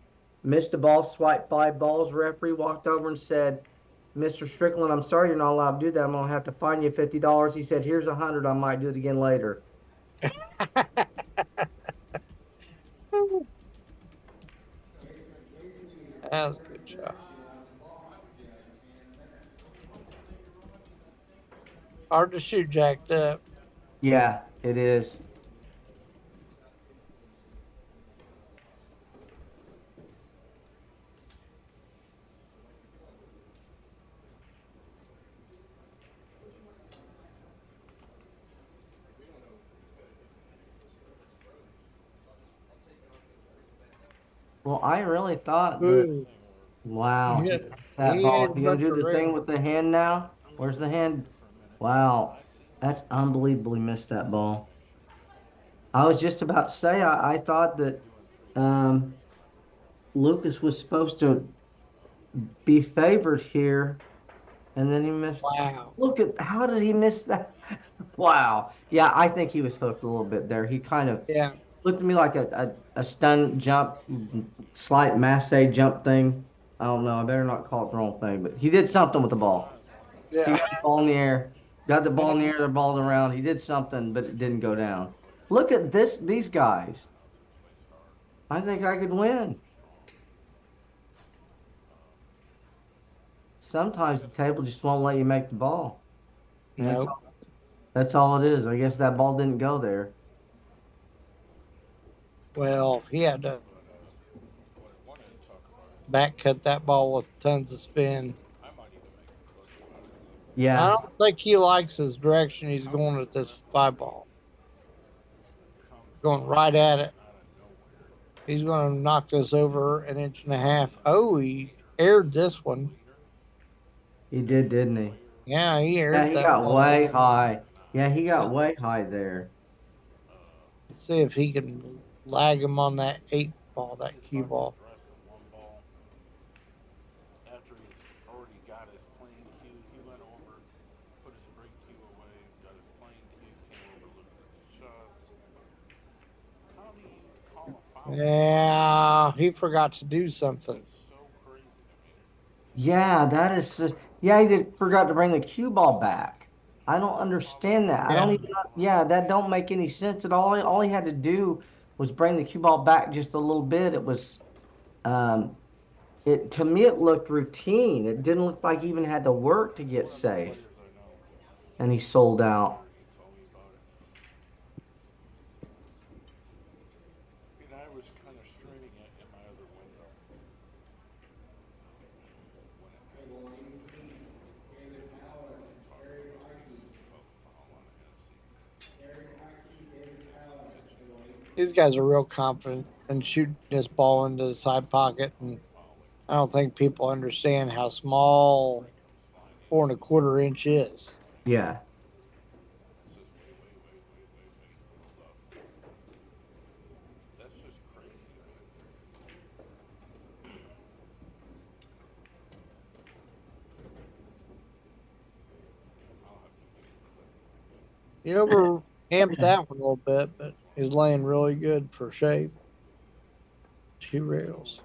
Speaker 2: missed the ball, swiped 5 balls. Referee walked over and said, "Mr. Strickland, I'm sorry you're not allowed to do that. I'm gonna have to fine you $50." He said, "Here's 100. I might do it again later."
Speaker 4: that's a good shot. Hard to shoot jacked up.
Speaker 2: Yeah, it is. Well, I really thought that.
Speaker 4: Ooh,
Speaker 2: Wow,
Speaker 4: he,
Speaker 2: that
Speaker 4: he
Speaker 2: ball.
Speaker 4: ate a
Speaker 2: You gonna
Speaker 4: bunch
Speaker 2: do
Speaker 4: of
Speaker 2: the thing
Speaker 4: rails.
Speaker 2: with the hand now? Where's the hand? Wow, that's unbelievably missed that ball. I was just about to say I thought that um, Lucas was supposed to be favored here, and then he missed.
Speaker 4: Wow.
Speaker 2: Look at how did he miss that? Wow. Yeah, I think he was hooked a little bit there. He kind of
Speaker 4: Yeah.
Speaker 2: looked at me like a stun jump, slight masse jump thing. I don't know. I better not call it the wrong thing, but he did something with the ball. He
Speaker 4: Yeah.
Speaker 2: got the ball in the air, got the ball in the air, the ball around. He did something, but it didn't go down. Look at these guys. I think I could win. Sometimes the table just won't let you make the ball. And
Speaker 4: Nope.
Speaker 2: that's all it is. I guess that ball didn't go there.
Speaker 4: Well, he had to back cut that ball with tons of spin. I
Speaker 2: Yeah,
Speaker 4: don't think he likes his direction he's going with this 5 ball. Going right at it. He's going to knock this over an inch and a half. Oh, he aired this one.
Speaker 2: he did, didn't he?
Speaker 4: Yeah, he
Speaker 2: Yeah,
Speaker 4: aired
Speaker 2: he
Speaker 4: that
Speaker 2: got
Speaker 4: ball.
Speaker 2: way high. Yeah, he
Speaker 4: Yeah.
Speaker 2: got way high there.
Speaker 4: See if he can lag him on that 8 ball, that cue ball. Yeah, he forgot to do something.
Speaker 2: Yeah, that is. Yeah, he did forgot to bring the cue ball back. I don't understand that. I don't
Speaker 4: Yeah.
Speaker 2: even. Yeah, that don't make any sense at all. All he had to do was bring the cue ball back just a little bit. It was. Um, it to me it looked routine. It didn't look like he even had to work to get safe. And he sold out.
Speaker 4: These guys are real confident in shooting this ball into the side pocket, and I don't think people understand how small 4.25 inch is.
Speaker 2: Yeah.
Speaker 4: He over amped that one a little bit, but he's laying really good for shape. 2 rails.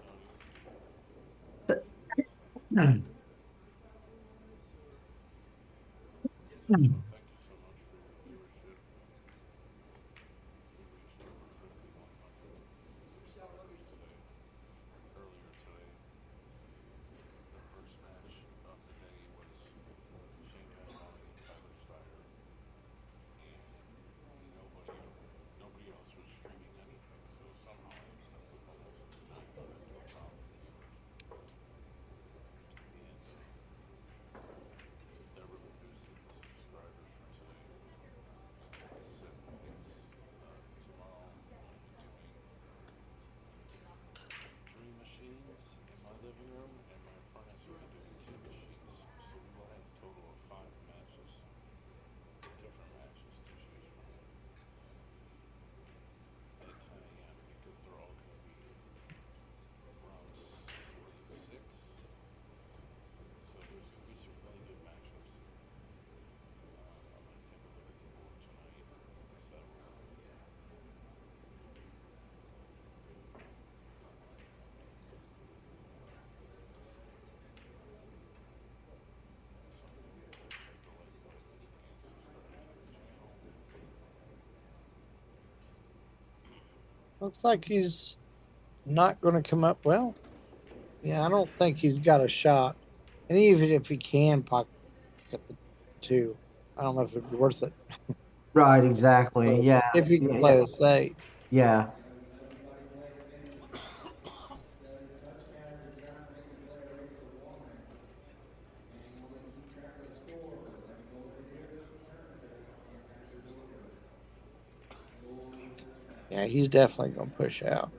Speaker 4: Looks like he's not going to come up. Well, yeah, I don't think he's got a shot. And even if he can pocket the two, I don't know if it'd be worth it.
Speaker 2: Right, exactly. Yeah.
Speaker 4: If he can
Speaker 2: Yeah,
Speaker 4: play
Speaker 2: yeah.
Speaker 4: a safe.
Speaker 2: Yeah.
Speaker 4: Yeah, he's definitely going to push out.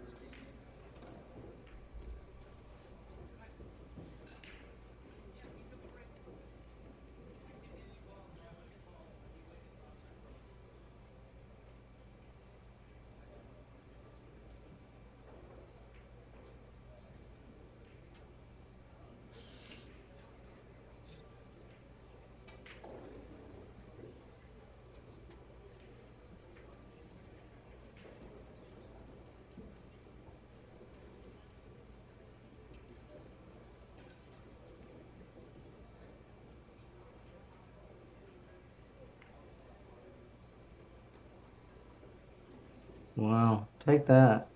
Speaker 2: Wow. Take that.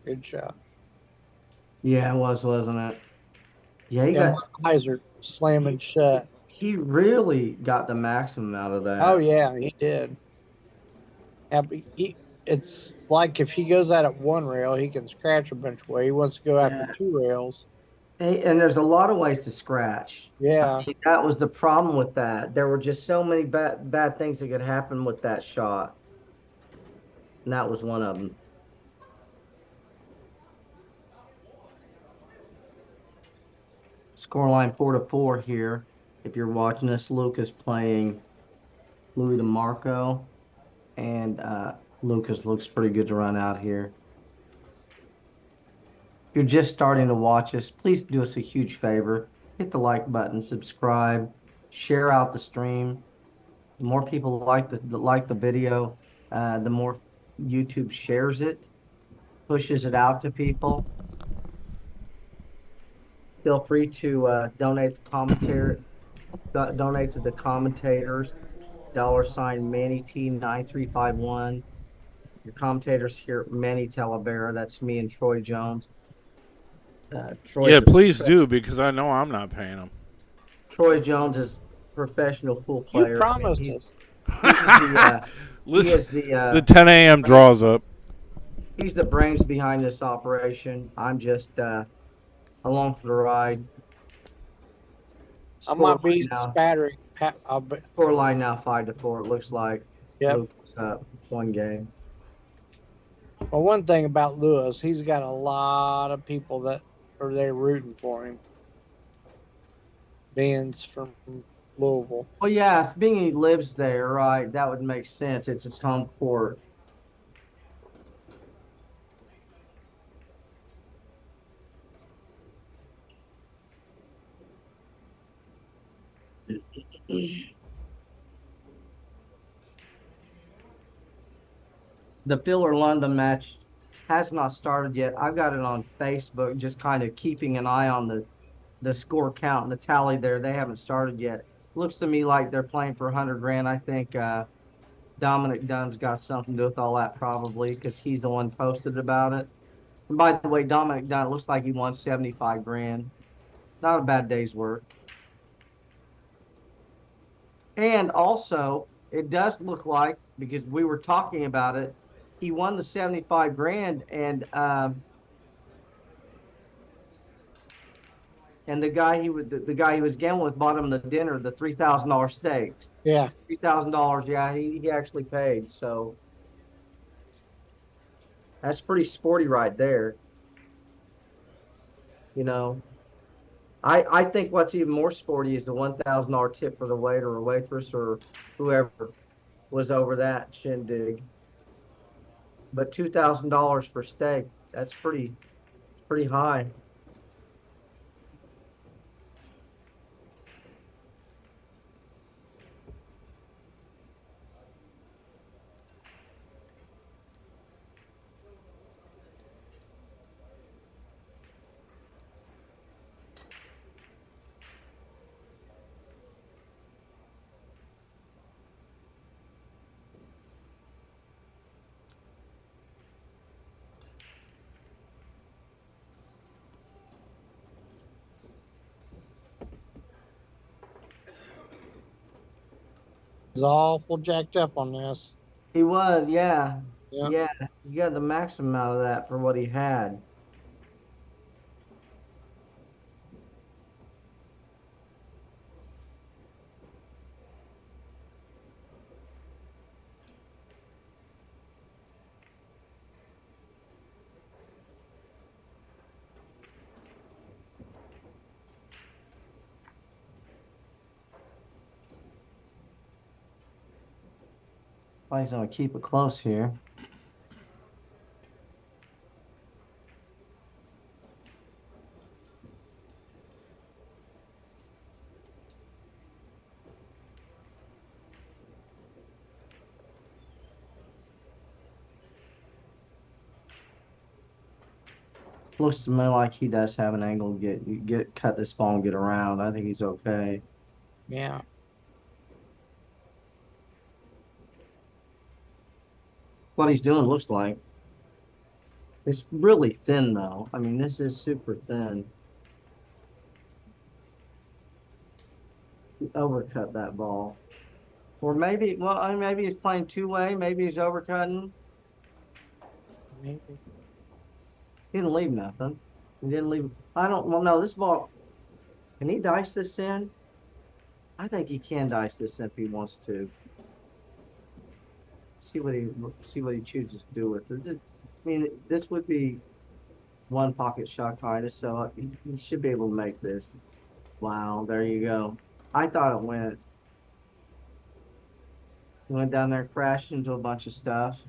Speaker 4: Good shot.
Speaker 2: Yeah, it was, wasn't it? Yeah, he
Speaker 4: Yeah,
Speaker 2: got
Speaker 4: my eyes are slamming shut.
Speaker 2: he really got the maximum out of
Speaker 4: Oh,
Speaker 2: that.
Speaker 4: yeah, he did. Yeah, but it's like if he goes out at one rail, he can scratch a bunch away. He wants to go after
Speaker 2: Yeah.
Speaker 4: two rails.
Speaker 2: And there's a lot of ways to scratch. I
Speaker 4: Yeah.
Speaker 2: mean, that was the problem with that. There were just so many bad things that could happen with that shot. And that was one of them. Scoreline 4-4 here. If you're watching this, Lucas playing Louis Demarco. And Lucas looks pretty good to run out here. If you're just starting to watch us, please do us a huge favor. Hit the like button, subscribe, share out the stream. The more people like the video, the more YouTube shares it, pushes it out to people. Feel free to donate to the commentators. $ Manny T9351. Your commentators here, Manny Talavera. That's me and Troy Jones.
Speaker 3: Yeah, please do, because I know I'm not paying them.
Speaker 2: Troy Jones is a professional pool
Speaker 4: You
Speaker 2: player. I mean,
Speaker 4: promised us.
Speaker 2: he
Speaker 3: Listen,
Speaker 2: is
Speaker 3: the 10 a.m. draws up.
Speaker 2: he's the brains behind this operation. I'm just along for the ride.
Speaker 4: I might
Speaker 2: Scoreline
Speaker 4: be
Speaker 2: now,
Speaker 4: spattering. I'll be,
Speaker 2: scoreline now 5-4. It looks like
Speaker 4: yep.
Speaker 2: Luke's up one game.
Speaker 4: Well, one thing about Lewis, he's got a lot of people that are there rooting for him. Dan's from Louisville.
Speaker 2: Well, yeah, being he lives there, right? That would make sense. It's his home court. The Filler London match has not started yet. I've got it on Facebook, just kind of keeping an eye on the score count and the tally there. They haven't started yet. Looks to me like they're playing for 100 grand. I think Dominic Dunn's got something to do with all that probably because he's the one posted about it. And by the way, Dominic Dunn looks like he won 75 grand. Not a bad day's work. And also, it does look like, because we were talking about it, he won the 75 grand and the guy he was gambling with bought him the dinner, the $3,000 steaks.
Speaker 4: Yeah.
Speaker 2: $3,000, yeah, he actually paid. So that's pretty sporty right there. You know, I think what's even more sporty is the $1,000 tip for the waiter or waitress or whoever was over that shindig. But $2,000 for steak, that's pretty high.
Speaker 4: was awful jacked up on this.
Speaker 2: He was, yeah.
Speaker 4: Yeah.
Speaker 2: Yeah, you got the maximum out of that for what he had. He's gonna keep it close here. Looks to me like he does have an angle to cut this ball and get around. I think he's okay.
Speaker 4: Yeah.
Speaker 2: What he's doing looks like. It's really thin though. I mean, this is super thin. He overcut that ball. Or maybe, well, I mean, maybe he's playing two-way. Maybe he's overcutting.
Speaker 4: Maybe.
Speaker 2: He didn't leave nothing. He didn't leave. I don't, well, no, this ball, can he dice this in? I think he can dice this in if he wants to. See what he chooses to do with it. I mean, this would be one pocket shot kind of, so he should be able to make this. Wow, there you go. I thought it went. He went down there, crashed into a bunch of stuff.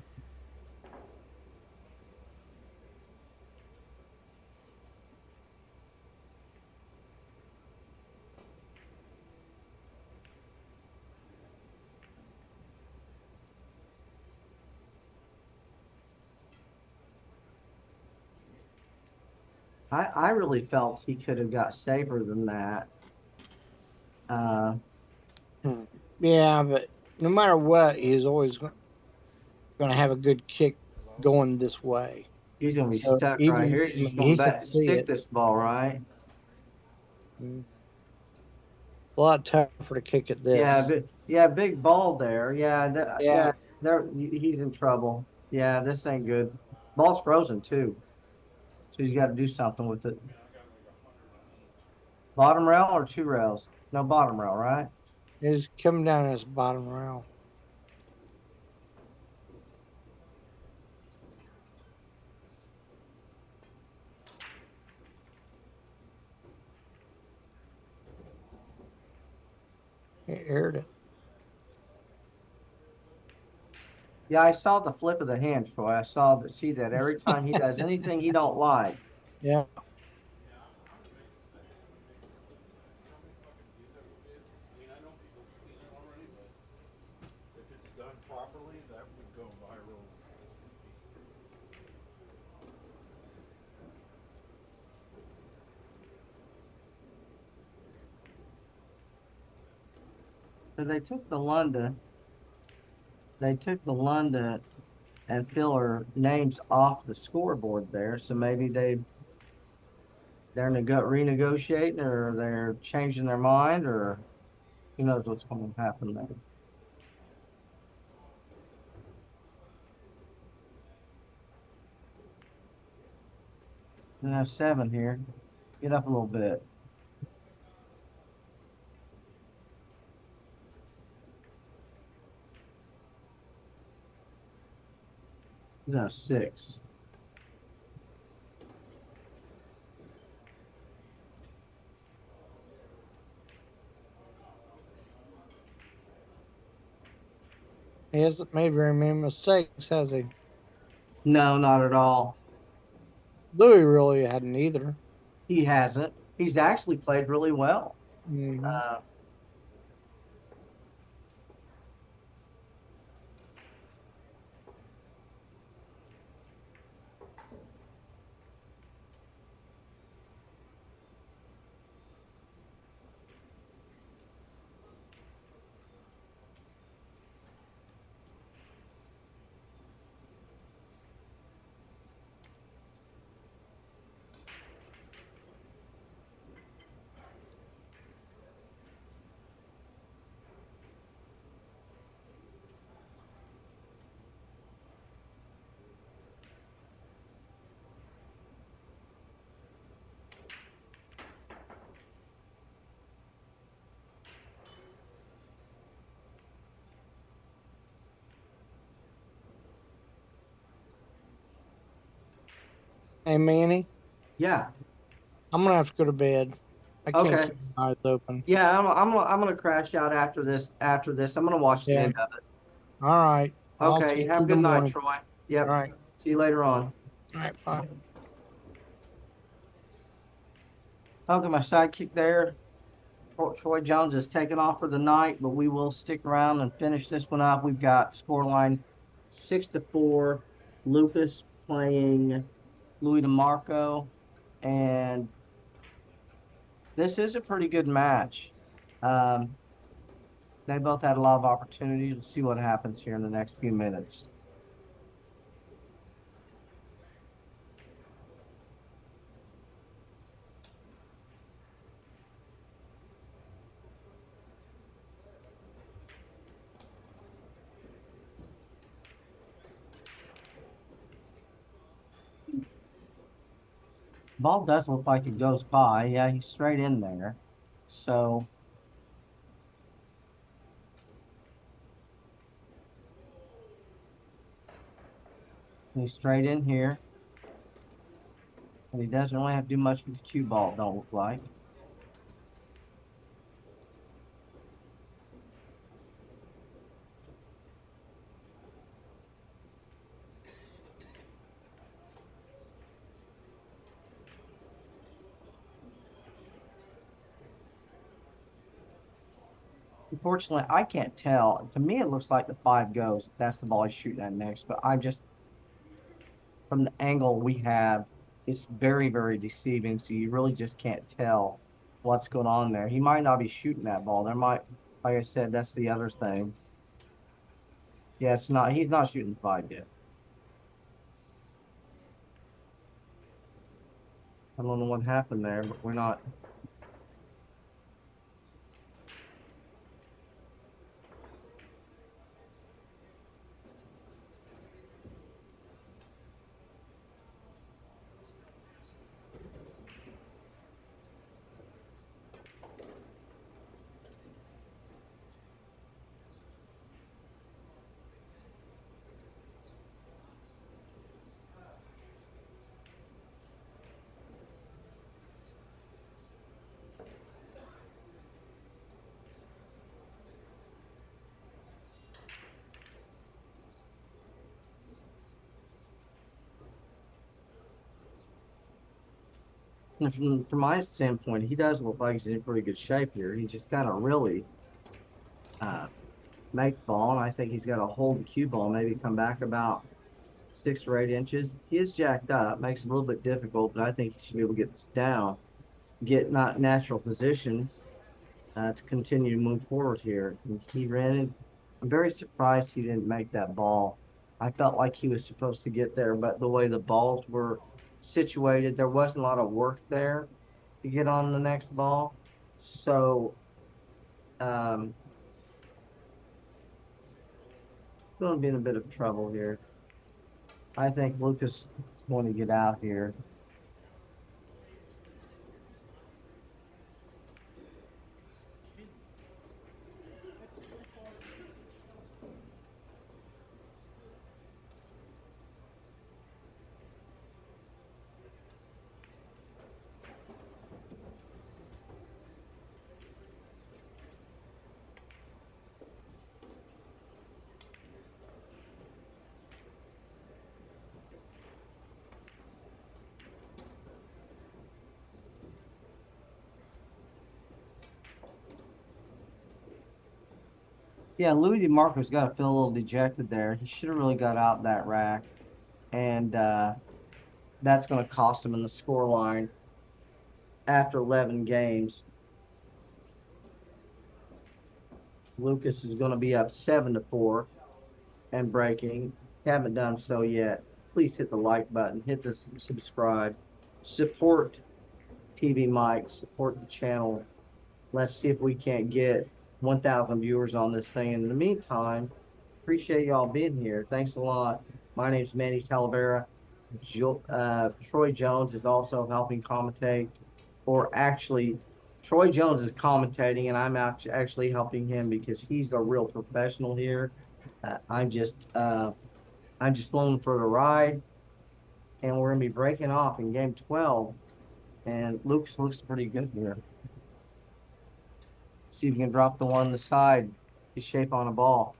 Speaker 2: I really felt he could have got safer than that.
Speaker 4: Yeah, but no matter what, he's always going to have a good kick going this way.
Speaker 2: He's gonna be
Speaker 4: So
Speaker 2: stuck right
Speaker 4: even
Speaker 2: here. He's just
Speaker 4: he
Speaker 2: gonna
Speaker 4: can see
Speaker 2: stick
Speaker 4: it.
Speaker 2: this ball right.
Speaker 4: A lot tougher to kick at this.
Speaker 2: Yeah, big ball there. Yeah,
Speaker 4: Yeah.
Speaker 2: there he's in trouble. Yeah, this ain't good. Ball's frozen too, so he's got to do something with it. Bottom rail or two rails? No, bottom rail, right?
Speaker 4: He's coming down this bottom rail. He aired it.
Speaker 2: Yeah, I saw the flip of the hand, Troy. See that every time he does anything he don't like.
Speaker 4: Yeah.
Speaker 2: So they took the London and Filler names off the scoreboard there. So maybe they're renegotiating or they're changing their mind or who knows what's going to happen there. Now 7 here. Get up a little bit. No, 6.
Speaker 4: He hasn't made very many mistakes, has he?
Speaker 2: No, not at all.
Speaker 4: Louis really hadn't either.
Speaker 2: He hasn't. He's actually played really well.
Speaker 4: Mm-hmm. Hey, Manny,
Speaker 2: Yeah.
Speaker 4: I'm gonna have to go to bed. I can't
Speaker 2: Okay.
Speaker 4: keep my eyes open.
Speaker 2: Yeah, I'm gonna crash out after this. I'm gonna watch the
Speaker 4: Yeah.
Speaker 2: end of it.
Speaker 4: All right. I'll talk
Speaker 2: Okay.
Speaker 4: to
Speaker 2: Have
Speaker 4: you
Speaker 2: a
Speaker 4: in the
Speaker 2: good night,
Speaker 4: morning.
Speaker 2: Troy.
Speaker 4: All
Speaker 2: Yep.
Speaker 4: right.
Speaker 2: See you later on.
Speaker 4: All right. Bye.
Speaker 2: Okay, my sidekick there. Troy Jones is taking off for the night, but we will stick around and finish this one up. We've got scoreline 6-4. Lucas playing Louis Demarco, and this is a pretty good match. Um, they both had a lot of opportunities. We'll see what happens here in the next few minutes. Ball does look like it goes by. Yeah, he's straight in there. So he's straight in here. And he doesn't really have to do much with the cue ball, don't look like. Unfortunately, I can't tell. To me, it looks like the 5 goes. That's the ball he's shooting at next. But I'm just, from the angle we have, it's very, very deceiving. So you really just can't tell what's going on there. He might not be shooting that ball. There might, like I said, that's the other thing. Yeah, it's not, he's not shooting 5 yet. I don't know what happened there, but we're not. And from my standpoint, he does look like he's in pretty good shape here. He just got to really uh, make the ball, and I think he's got to hold the cue ball, maybe come back about 6 or 8 inches. He is jacked up, makes it a little bit difficult, but I think he should be able to get this down, get not natural position to continue to move forward here. And he ran it. I'm very surprised he didn't make that ball. I felt like he was supposed to get there, but the way the balls were situated, there wasn't a lot of work there to get on the next ball. So, um, going to be in a bit of trouble here. I think Lucas is going to get out here. Yeah, Louis DeMarco's got to feel a little dejected there. He should have really got out that rack, and that's going to cost him in the score line after 11 games. Lucas is going to be up 7-4 and breaking. Haven't done so yet. Please hit the like button, hit the subscribe, support TvMike, support the channel. Let's see if we can't get 1,000 viewers on this thing. In the meantime, appreciate y'all being here. Thanks a lot. My name's Manny Talavera. Troy Jones is also helping commentate, or actually, Troy Jones is commentating, and I'm actually helping him because he's the real professional here. I'm just along for the ride. and we're going to be breaking off in game 12. And Lukas looks pretty good here. See if we can drop the one on the side to shape on a ball.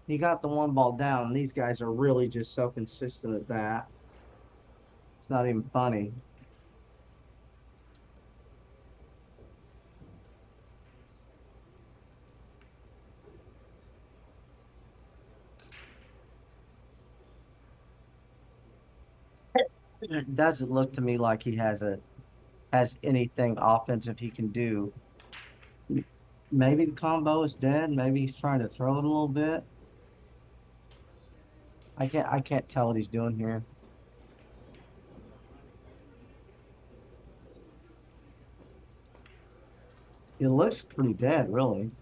Speaker 2: He got the one ball down, and these guys are really just so consistent at that. It's not even funny. It doesn't look to me like he has anything offensive he can do. Maybe the combo is dead. Maybe he's trying to throw it a little bit. I can't tell what he's doing here. It looks pretty dead, really.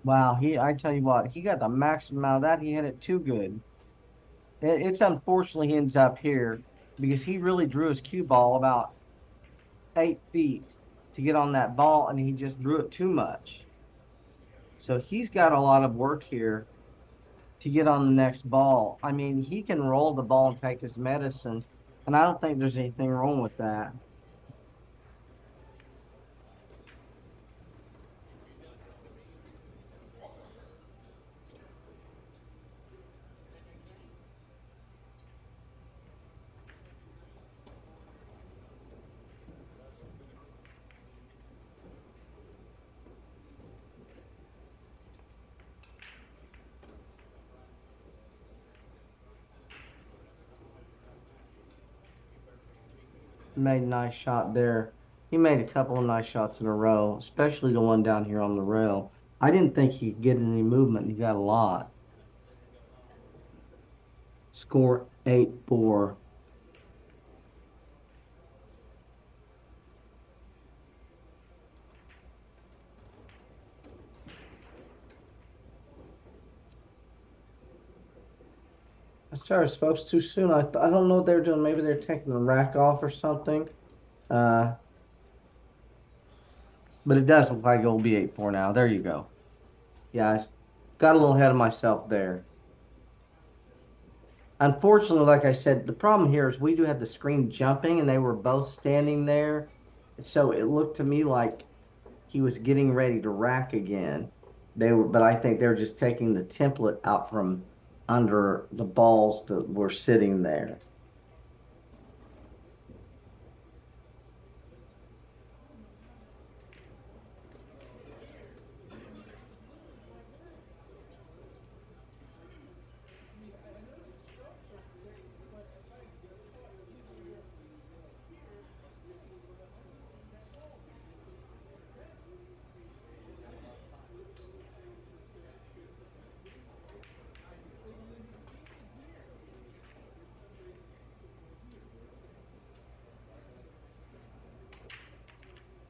Speaker 2: Wow, I tell you what, he got the maximum out of that. He hit it too good. It's unfortunately he ends up here because he really drew his cue ball about 8 feet to get on that ball, and he just drew it too much. So he's got a lot of work here to get on the next ball. I mean, he can roll the ball and take his medicine, and I don't think there's anything wrong with that. Made a nice shot there. He made a couple of nice shots in a row, especially the one down here on the rail. I didn't think he could get any movement, and he got a lot. Score 8-4. Sorry, I spoke too soon. I don't know what they're doing. Maybe they're taking the rack off or something. But it does look like it will be 8-4 now. There you go. Yeah, I got a little ahead of myself there. Unfortunately, like I said, the problem here is we do have the screen jumping, and they were both standing there. So it looked to me like he was getting ready to rack again. But I think they're just taking the template out from under the balls that were sitting there.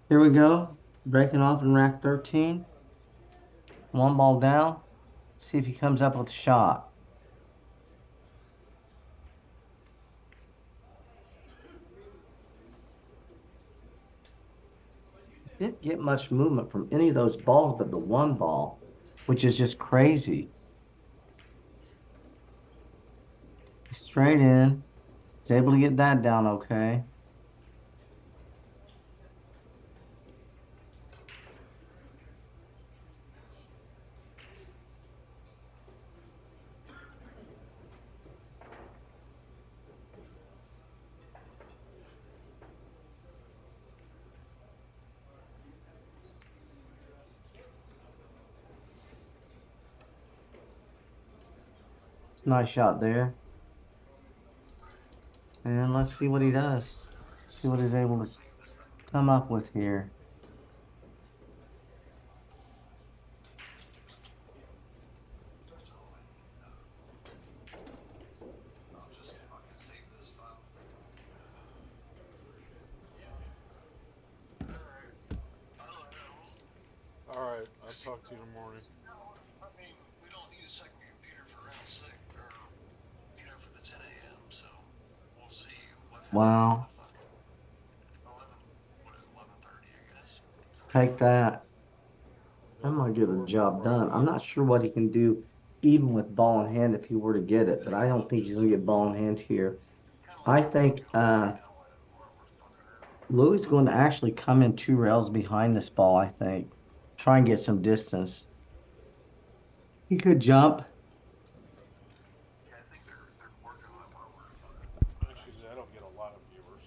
Speaker 2: Here we go. Breaking off in rack 13. One ball down. See if he comes up with a shot. Didn't get much movement from any of those balls but the one ball, which is just crazy. Straight in. Was able to get that down okay. Nice shot there. And let's see what he does. See what he's able to come up with here.
Speaker 3: All right, I'll talk to you in the morning.
Speaker 5: I mean, we don't need a second computer for round 6, or, for the 10 a.m., so we'll see what happens
Speaker 2: Wow.
Speaker 5: at the fucking 11:30, I guess.
Speaker 2: Take that. That might get the job done. I'm not sure what he can do even with ball in hand if he were to get it, but I don't think he's going to get ball in hand here. I think Louis is going to actually come in 2 rails behind this ball, I think. Try and get some distance. He could jump.
Speaker 5: Yeah, I think they're working on it while we're
Speaker 3: Actually, that'll get a lot of viewers.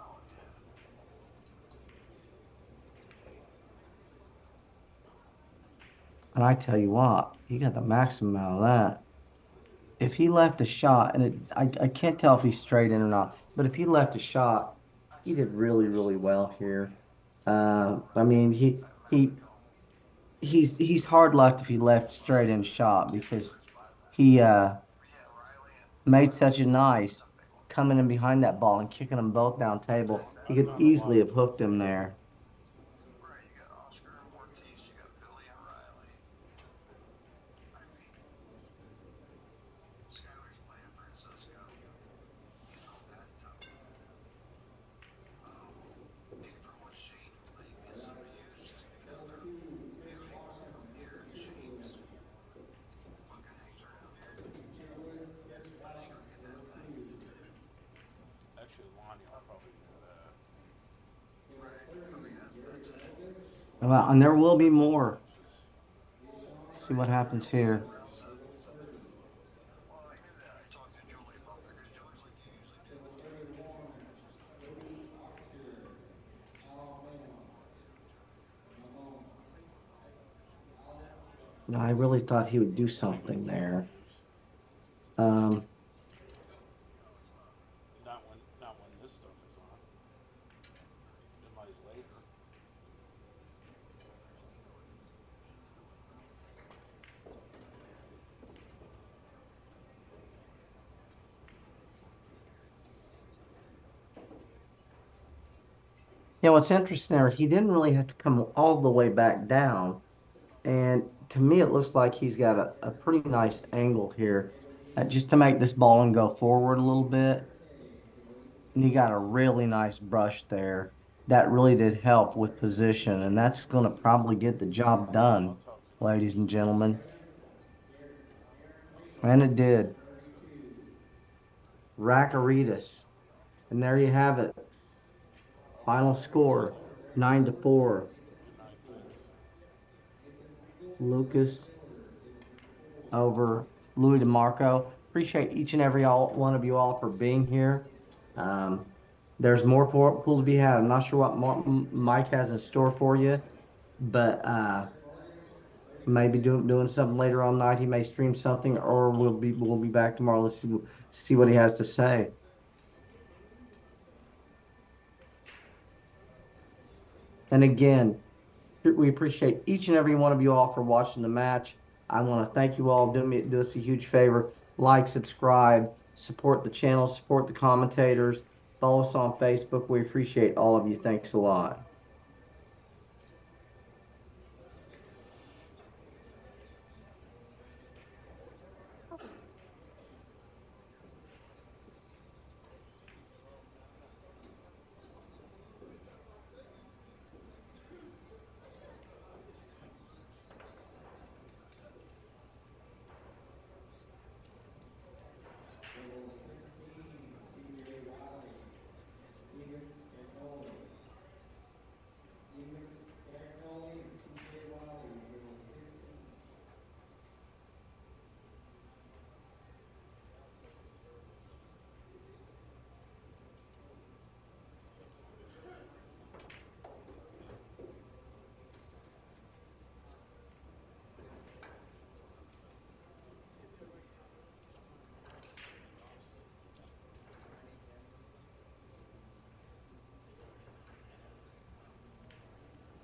Speaker 5: oh, yeah.
Speaker 2: And I tell you what, he got the maximum out of that. If he left a shot, and I can't tell if he's straight in or not, but if he left a shot, he did really, really well here. I mean, he's hard luck if he left straight in shot because he made such a nice coming in behind that ball and kicking them both down table. He
Speaker 3: I've
Speaker 2: could
Speaker 3: done a lot
Speaker 2: easily
Speaker 3: of
Speaker 2: have hooked him there.
Speaker 5: Right, you got Oscar and Ortiz, you got Billy and Riley. I mean, Skyler's playing Francisco, but he's not that tough. Maybe from what Shane might get some views just because they're, from here, and Shane's fucking hangs around here. But he ain't gonna get that thing.
Speaker 3: Actually, Lonnie will probably do that.
Speaker 5: Right. I mean, that's it.
Speaker 2: And there will be more. See what
Speaker 5: Right.
Speaker 2: happens here.
Speaker 5: Round 7. So. Well, I knew that. I talked to Julie about that because Julie's like, you usually do the morning games. She's like, what do you think more he's going to try? And I was like,
Speaker 2: I really thought he would do something there. Um,
Speaker 3: Not when this stuff is on. It might later.
Speaker 2: what's interesting there, he didn't really have to come all the way back down. And to me, it looks like he's got a pretty nice angle here just to make this ball and go forward a little bit. And he got a really nice brush there. That really did help with position, and that's going to probably get the job done, ladies and gentlemen. And it did. Rackeritas. And there you have it. Final score, 9-4.
Speaker 3: Good night, thanks.
Speaker 2: Lucas over Louis Demarco. Appreciate each and every one of you all for being here. There's more pool to be had. I'm not sure what Mike has in store for you, but maybe doing something later on night. He may stream something, or we'll be back tomorrow. Let's see what he has to say. And again, we appreciate each and every one of you all for watching the match. I want to thank you all. Do us a huge favor. Like, subscribe, support the channel, support the commentators. Follow us on Facebook. We appreciate all of you. Thanks a lot.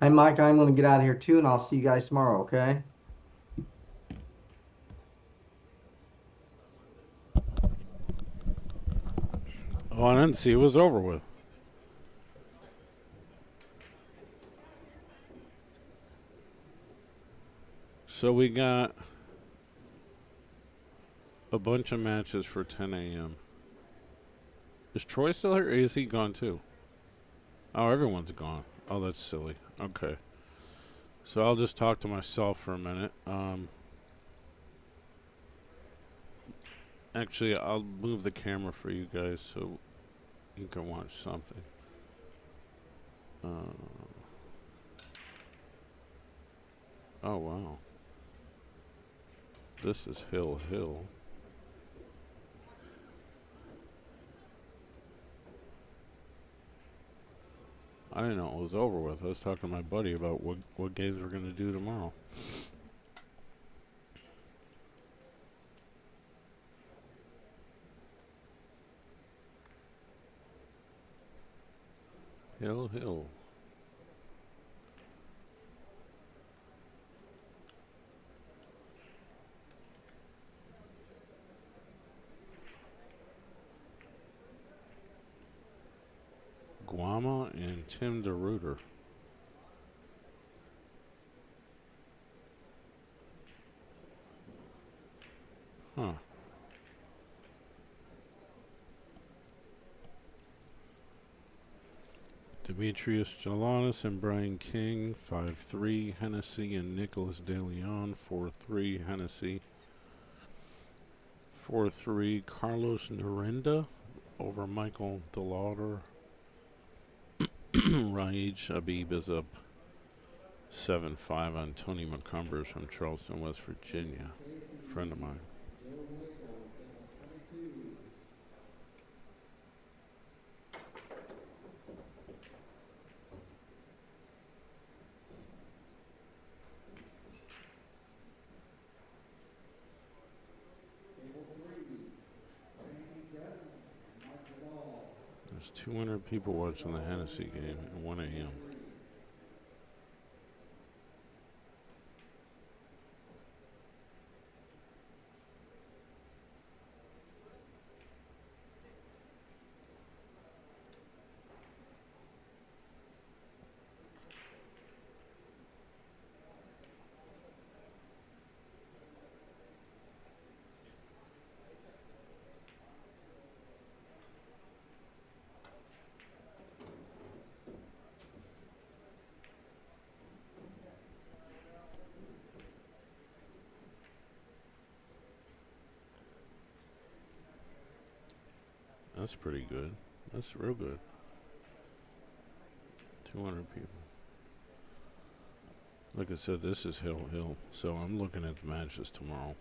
Speaker 2: Hey, Mike, I'm going to get out of here too, and I'll see you guys tomorrow, okay?
Speaker 3: Oh, I didn't see it was over with. So we got a bunch of matches for 10 a.m. Is Troy still here? Or is he gone too? Oh, everyone's gone. Oh, that's silly. Okay. So I'll just talk to myself for a minute. Actually, I'll move the camera for you guys so you can watch something. Oh, wow. This is Hill. I didn't know it was over with. I was talking to my buddy about what games we're going to do tomorrow. Hill. Guama and Tim DeRuiter. Huh. Demetrius Jalanis and Brian King, 5-3. Hennessy and Nicholas DeLeon, 4-3. Hennessy. 4-3. Carlos Narenda over Michael DeLauder. Raij Abib is up 7-5 on Tony McCumbers from Charleston, West Virginia. Friend of mine. There's 200 people watching the Hennessy game at 1 a.m. That's pretty good. That's real good. 200 people. Like I said, this is Hill. So I'm looking at the matches tomorrow.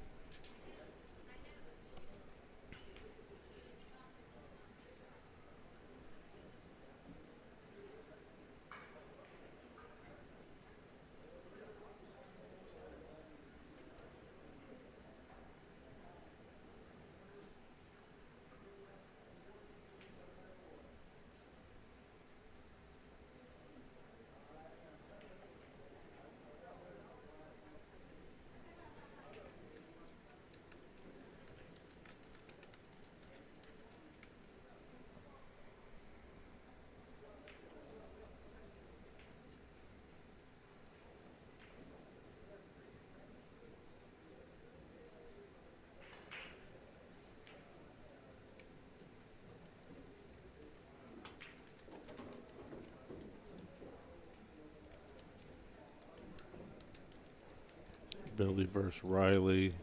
Speaker 3: Billy versus Riley.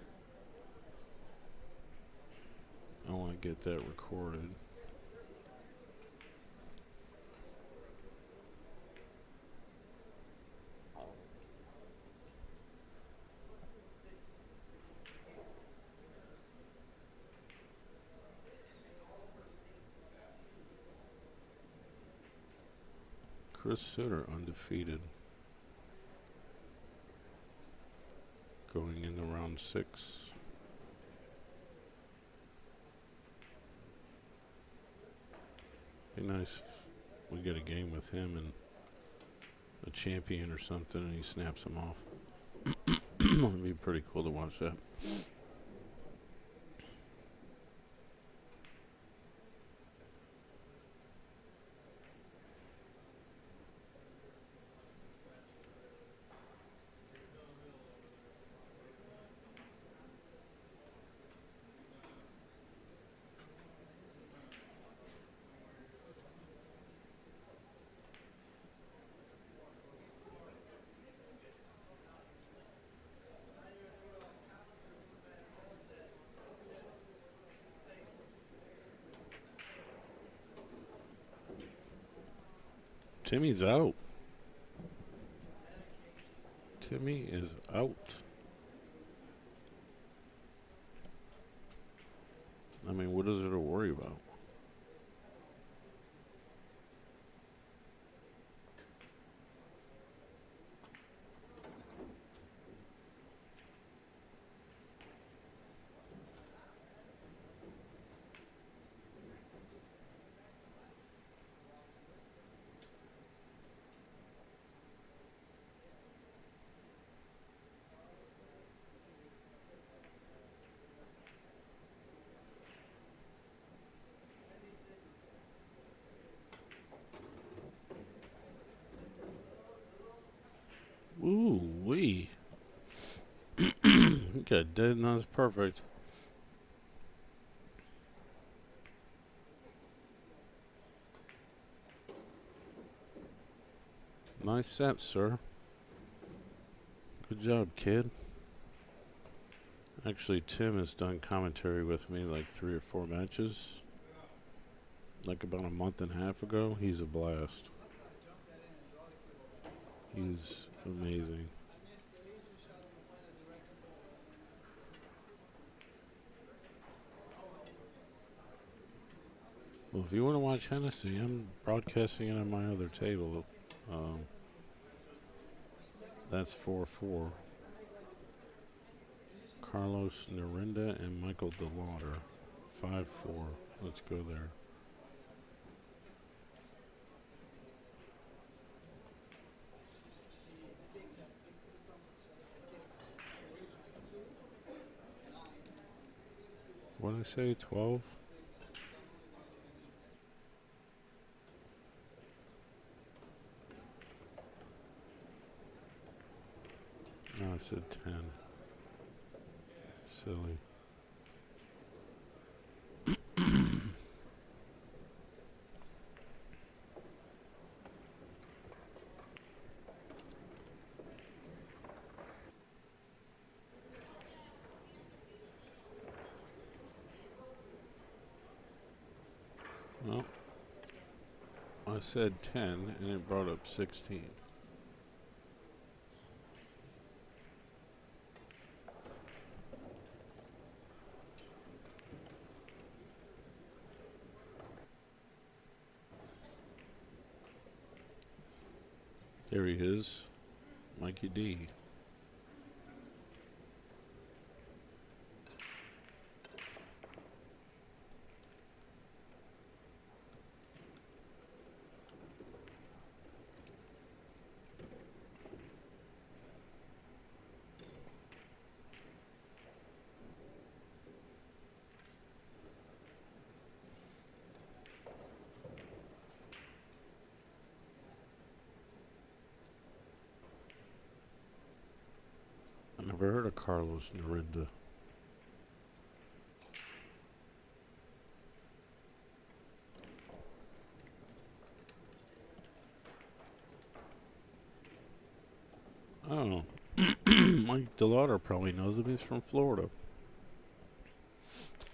Speaker 3: I want to get that recorded. Chris Sutter undefeated. Going into round 6. Be nice if we get a game with him and a champion or something, and he snaps him off. It'd be pretty cool to watch that. Timmy's out. Timmy is out. I mean, what is there to worry about? Ooh, wee. Okay, dead, and that's perfect. Nice set, sir. Good job, kid. Actually, Tim has done commentary with me like 3 or 4 matches. Like about a month and a half ago. He's a blast. He's amazing. Well, if you want to watch Hennessy, I'm broadcasting it on my other table. That's 4-4. Carlos Narinda and Michael DeLauder. 5-4. Let's go there. What did I say? 12? No, I said 10. Silly. Well, I said 10 and it brought up 16. There he is, Mikey D. Never heard of Carlos Narinda. Oh, Mike DeLauder probably knows him. He's from Florida.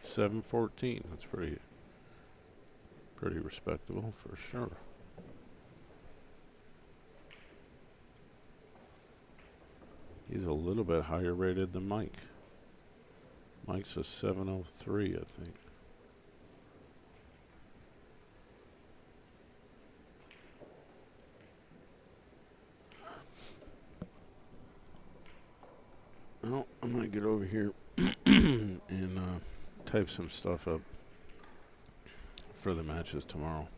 Speaker 3: 7-14. That's pretty respectable for sure. He's a little bit higher rated than Mike. Mike's a 703, I think. Well, I'm going to get over here and type some stuff up for the matches tomorrow.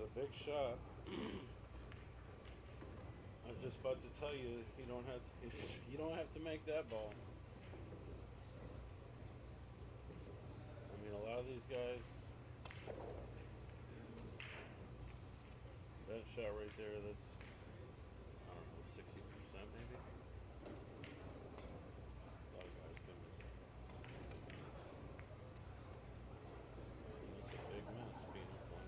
Speaker 3: a big shot. I was just about to tell you, you don't have to. You don't have to make that ball. I mean, a lot of these guys. That shot right there, that's, I don't know, 60% maybe. A lot of guys can miss it. It's a big miss being up 1-8.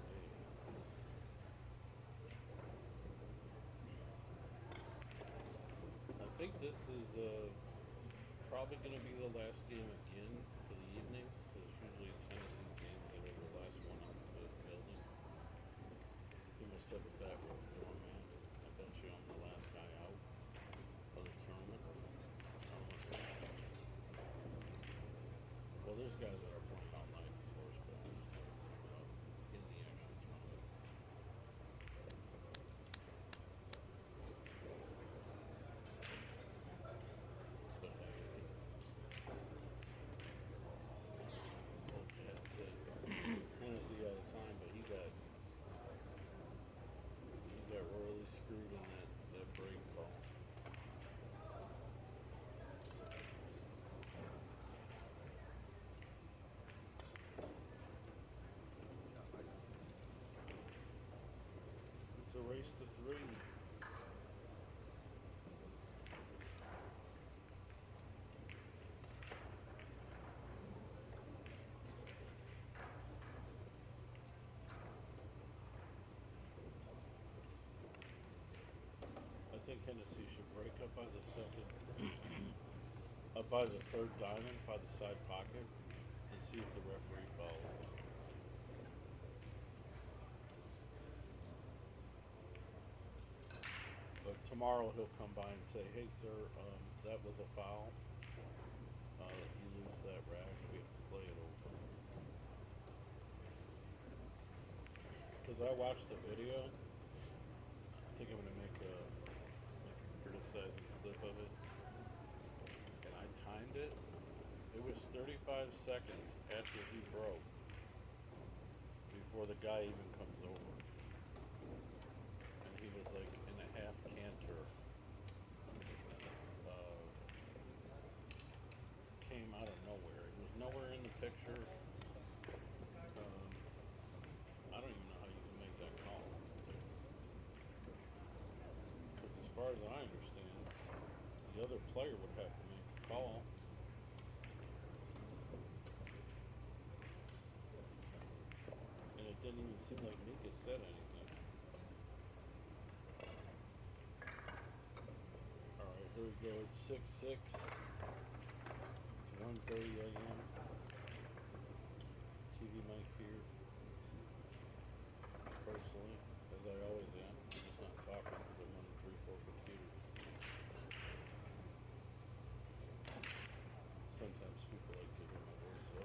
Speaker 3: I think this is probably going to be the last game again for the evening, because usually Tennessee's games that are the last one out to the building. You must have a bet with the doorman. I bet you I'm the last guy out of the tournament. Well, there's guys that are playing all night, of course, but I'm just talking about in the actual tournament. But Tennessee all the time, but he got royally screwed in that break call. It's a race to 3. I think Hennessy should break up by the second, up by the third diamond, by the side pocket, and see if the referee follows. But tomorrow he'll come by and say, "Hey, sir, that was a foul. You lose that rack. We have to play it over." Because I watched the video. I think I'm going to make a criticizing clip of it. And I timed it. It was 35 seconds after he broke before the guy even comes over. And he was like in a half canter. Came out of nowhere. He was nowhere in the picture. I don't even know how you can make that call. Because as far as I understand, the other player would have to make the call. And it didn't even seem like Mika said anything. Alright, here we go. It's 6-6. It's 1:30 a.m. TvMike here. Personally, as I always am. I'm just not talking because I'm running 3-4 computers. Sometimes people like to hear my voice, so.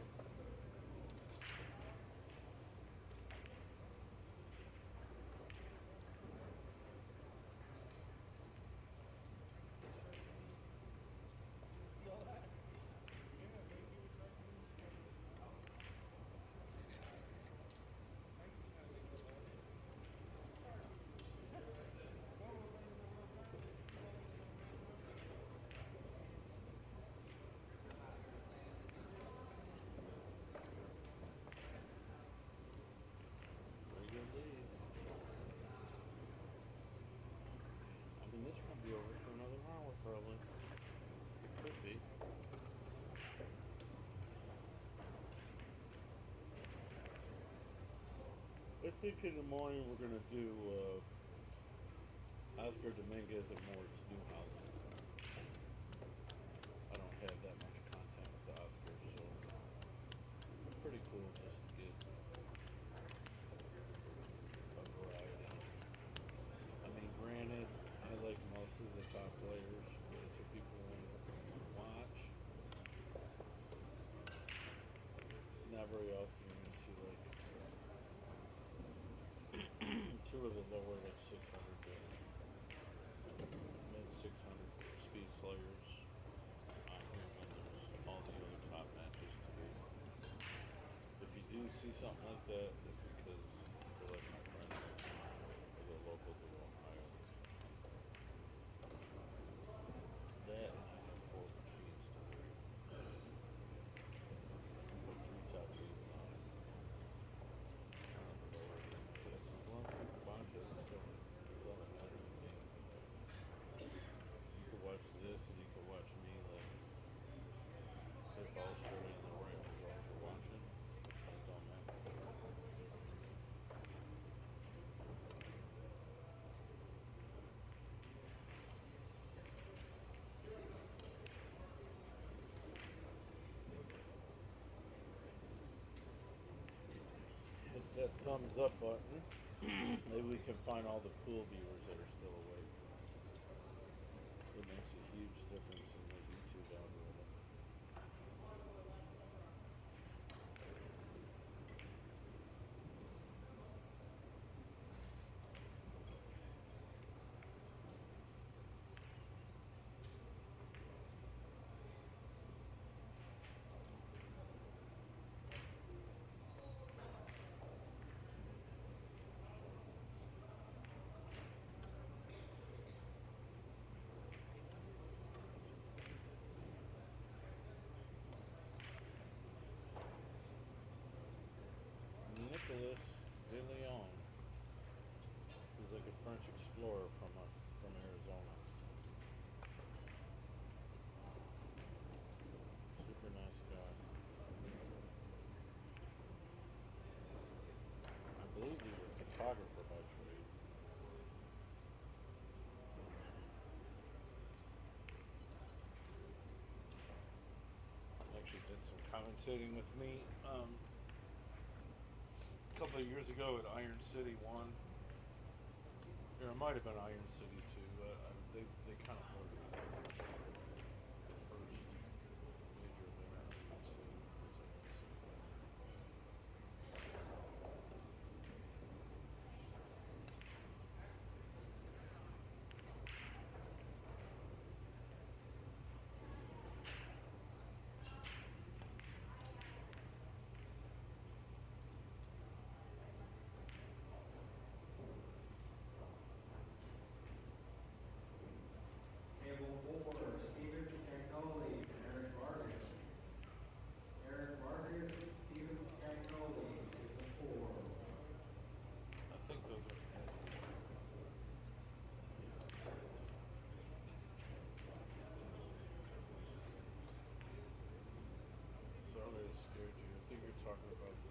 Speaker 3: I mean, this could be over for another hour, probably. It could be. I think in the morning we're going to do Oscar Dominguez at Moritz Newhausen. I don't have that much content with the Oscars, so it's pretty cool just to get a variety. I mean, granted, I like most of the top players, but it's what people want to watch. Not very often you're going to see like two of the lower like 600 mid 600 speed players on here when there's all the other top matches to be. If you do see something like that, it's because they're like my friend. thumbs up button. Maybe we can find all the pool viewers that are still awake. It makes a huge difference in the YouTube algorithm. Nicolas de Leon is like a French explorer from Arizona. Super nice guy. I believe he's a photographer by trade. Actually did some commentating with me a couple of years ago at Iron City 1. Or it might have been Iron City 2. They kind of blurred together. The first major event at Iron City was Iron City 1. I think those are A's. Sorry I scared you. I think you're talking about the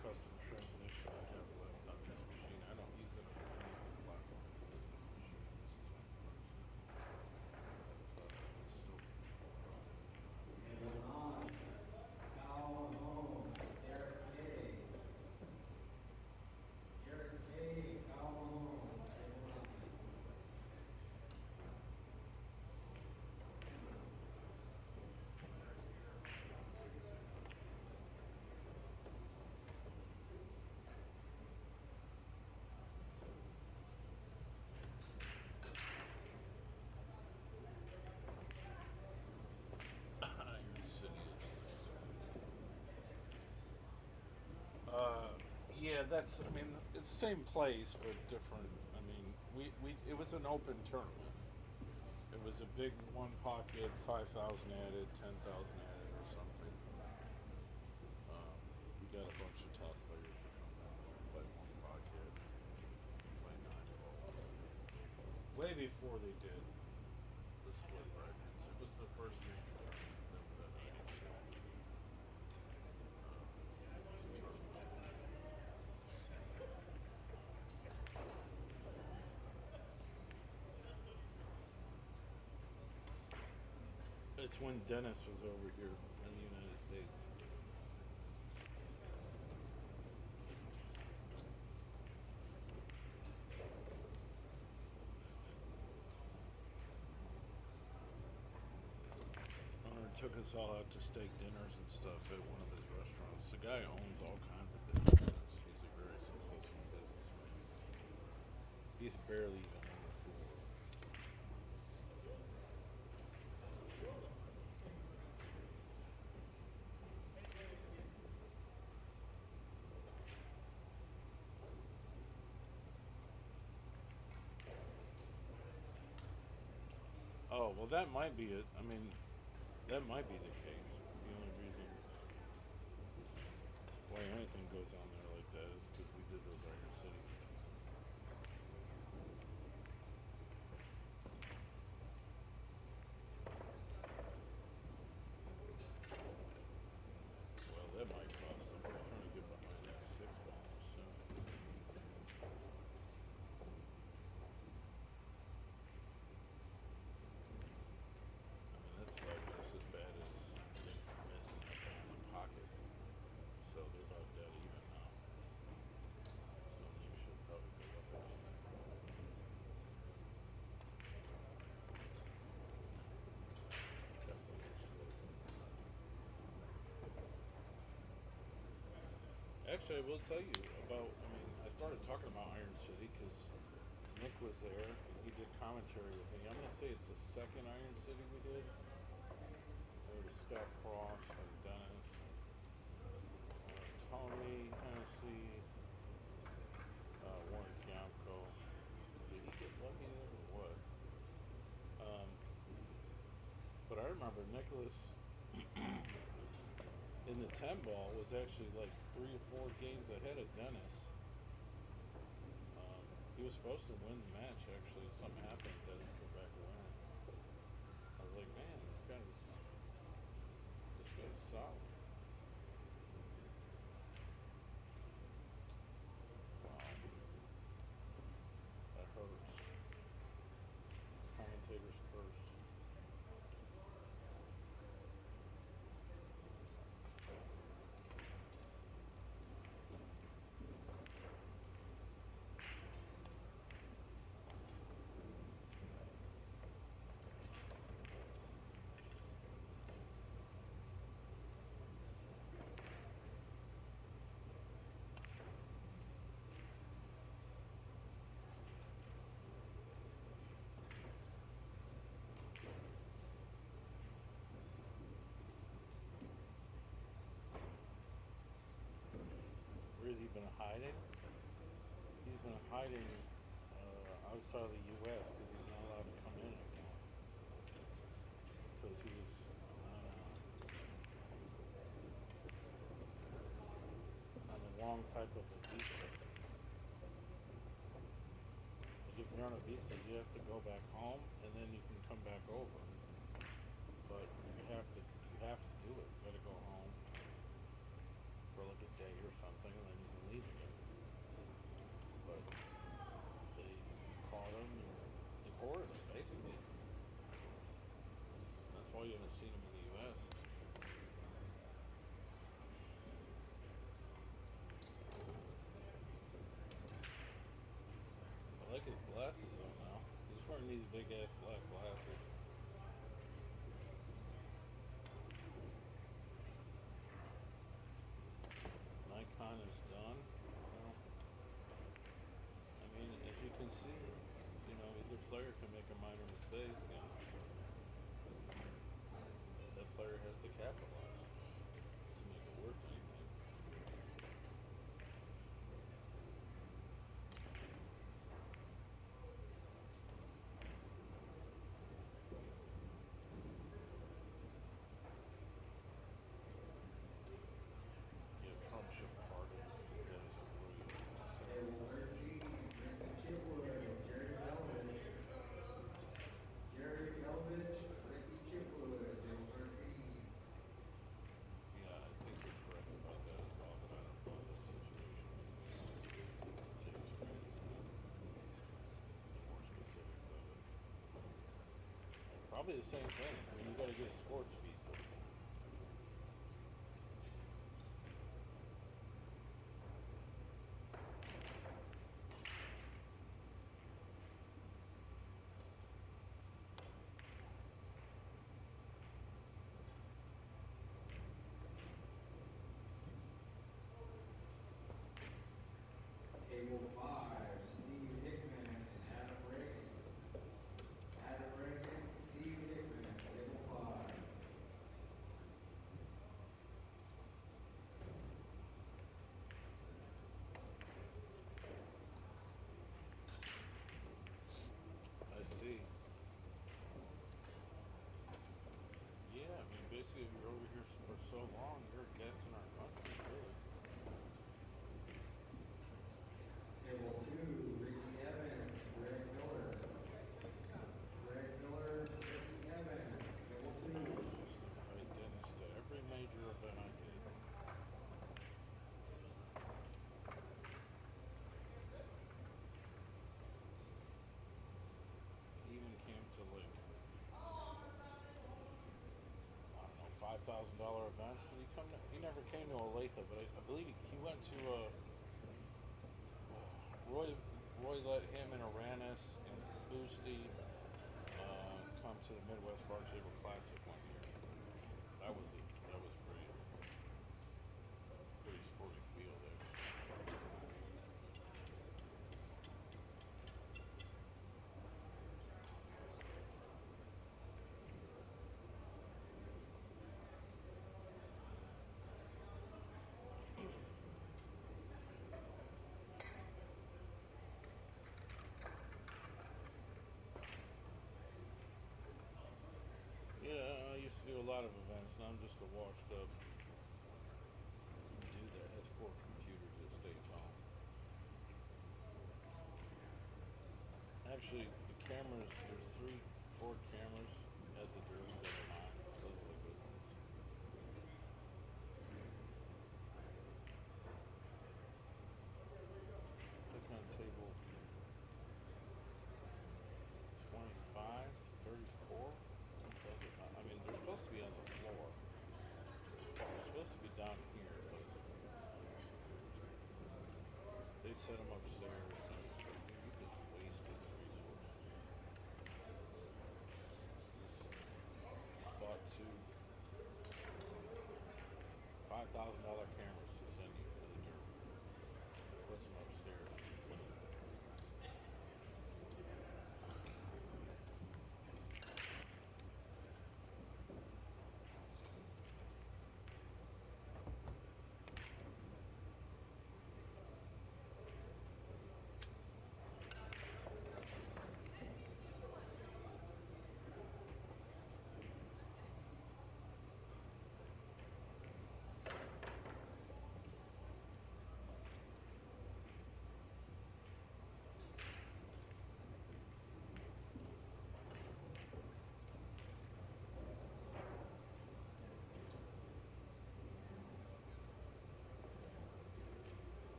Speaker 3: custom transition I have left on this machine. I don't use it on any other platform except this machine. This is my first laptop. It's still Iron City is nice. Yeah, that's. I mean, it's the same place but different. I mean, we it was an open tournament. It was a big one pocket, 5,000 added, 10,000 added, or something. We got a bunch of top players to come out, play one pocket, play 9 ball. Way before they did the split brackets. It was the first major tournament that was at Iron City. It's when Dennis was over here in the United States. Hunter took us all out to steak dinners and stuff at one of his restaurants. The guy owns all kinds of businesses. He's a very successful businessman. He's barely even on the pool. Oh, well, that might be it. I mean, that might be the case. The only reason why anything goes on there like that is because we did those Iron City games. Well, that might cost them. I was trying to get behind that 6 ball soon. I mean, that's about just as bad as missing up on the pocket. So they're about Actually, I will tell you about. I mean, I started talking about Iron City because Nick was there and he did commentary with me. I'm gonna say it's the second Iron City we did. There was Scott Frost and Dennis, and, Tony Hennessy, Warren Kiamco. Did he get lucky or what? But I remember Nicholas in the 10 ball was actually like 3 or 4 games ahead of Dennis. He was supposed to win the match. Actually, something happened. Dennis came back winning. I was like, man, this guy's solid. Wow, that hurts. Commentator's curse. Where has he been hiding? He's been hiding outside of the U.S. because he's not allowed to come in anymore. Because he was on the wrong type of a visa. Like if you're on a visa, you have to go back home and then you can come back over. But you have to do it. You got to go home for like a day or something, and then you can leave again. But they caught him and deported him, basically. That's why you haven't seen him in the U.S. I like his glasses though now. He's wearing these big ass black glasses. Nikon is done. Well, I mean, as you can see, either player can make a minor mistake, and that player has to capitalize to make it worth anything. Yeah, Trump should pardon Dennis Lee to send a message. Yeah, I think you're correct about that as well, but I don't know that situation. James Green's the more specifics of it. Probably the same thing. I mean, you got to get a sports visa.
Speaker 6: Table 5, Steve Hickman and Adam Reagan. Adam Reagan, Steve Hickman, table 5.
Speaker 3: I see. Yeah, I mean, basically, if you're over here for so long, you're a guest in our country, really.
Speaker 6: Table 2, Ricky Evans, Greg Miller. Greg Miller, Ricky Evans, table
Speaker 3: I
Speaker 6: 2.
Speaker 3: was just invite Dennis to every major event I did. He even came to like, I don't know, $5,000 events. Did he come? He never came to Olathe, but I believe he went to Roy let him and Aranis and Boosty come to the Midwest Bar Table Classic one year. That was pretty sporty field there. Actually, the cameras, there's 4 cameras at the Derby that are mine. Those are the good ones. Looking on table 25, 34. I mean, they're supposed to be on the floor. They're supposed to be down here, but they set them upstairs. And I'm just like, dude, you're just wasting the resources. Just bought 2 $5,000 cameras to send you for the Derby. Puts them upstairs.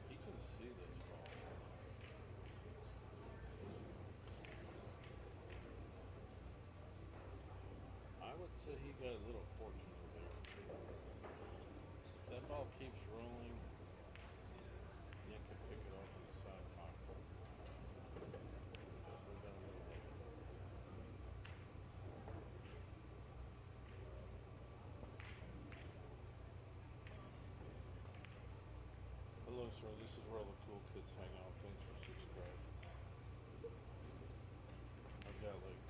Speaker 3: He can see this ball. I would say he got a little fortunate there. If that ball keeps rolling, Nick can pick it off in the side pocket. We're gonna move. Hello, sir. This is where all the cool kids hang out. Thanks for subscribing. I've got like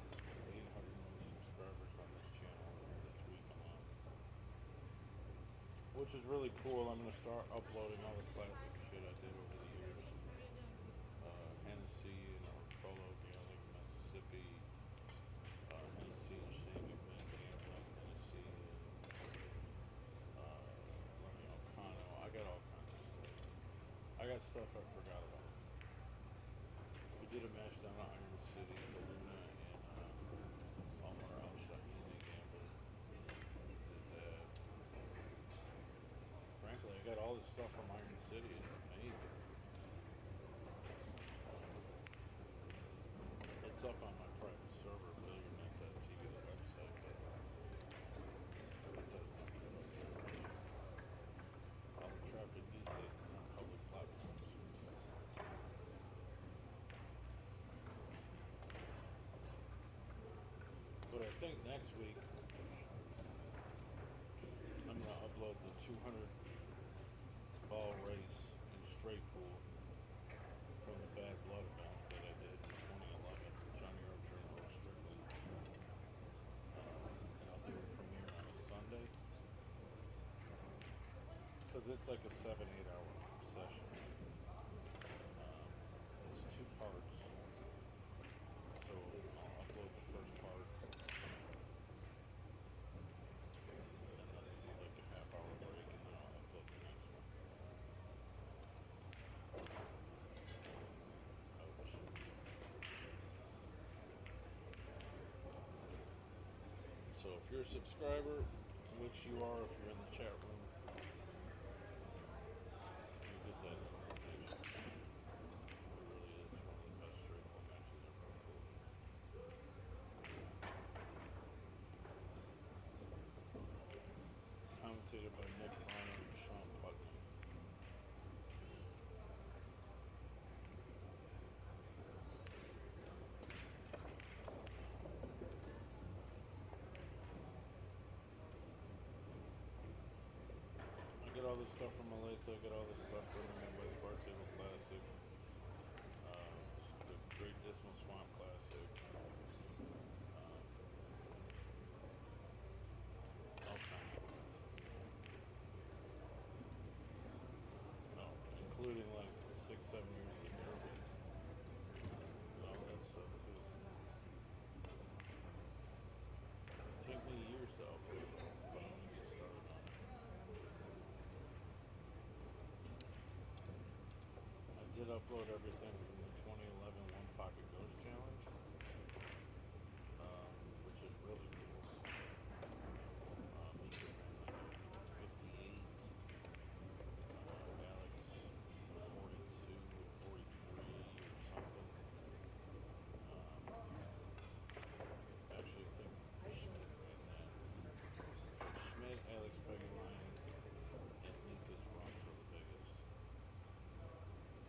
Speaker 3: 800 new subscribers on this channel this week alone, which is really cool. I'm gonna start uploading all the classic shit I did over the years. Hennessy and Arcolo, Gailing, Mississippi, Hennessy and Shane McMahon, Gambling, Hennessy, Lenny O'Connell. I got all kinds of stuff. I got stuff I forgot about. We did a match down at Iron City, Luna, and Omar Al Shaheen, the gambler. Did that. Frankly, I got all this stuff from Iron City. It's amazing. It's up on my private server, Billiardnet.tv, the website, but it does not get up there. All the traffic these days is on public platforms. But I think next week I'm going to upload the 200 ball race in straight pool from the Bad Blood event that I did in 2011. Johnny Archer and Earl Strickland. And I'll do a premiere on a Sunday. Because it's like a 7-8 hour session. It's 2 parts. So I'll upload the first part. And then I need like a half-hour break, and then I'll upload the next one. Ouch. So if you're a subscriber, which you are if you're in the chat room, you get that notification. It really is one of the best straight pool matches I've ever pulled. Commentated by Nick Varner and Sean Putnam. I get all this stuff from Maleta, I get all this stuff from the Midwest Bar Table Classic, the Great Dismal Swamp Classic, all kinds of ones. No, including like 6-7 years of the Derby, and all that stuff too. It took me years to upload, but I'm gonna get started on it. did upload everything from the 2011 One Pocket Ghost Challenge, which is really cool. Mika ran like a 58, Alex 42 or 43 or something. Actually, I think Schmidt ran that. Schmidt, Alex Begeline, and Mika's runs are the biggest.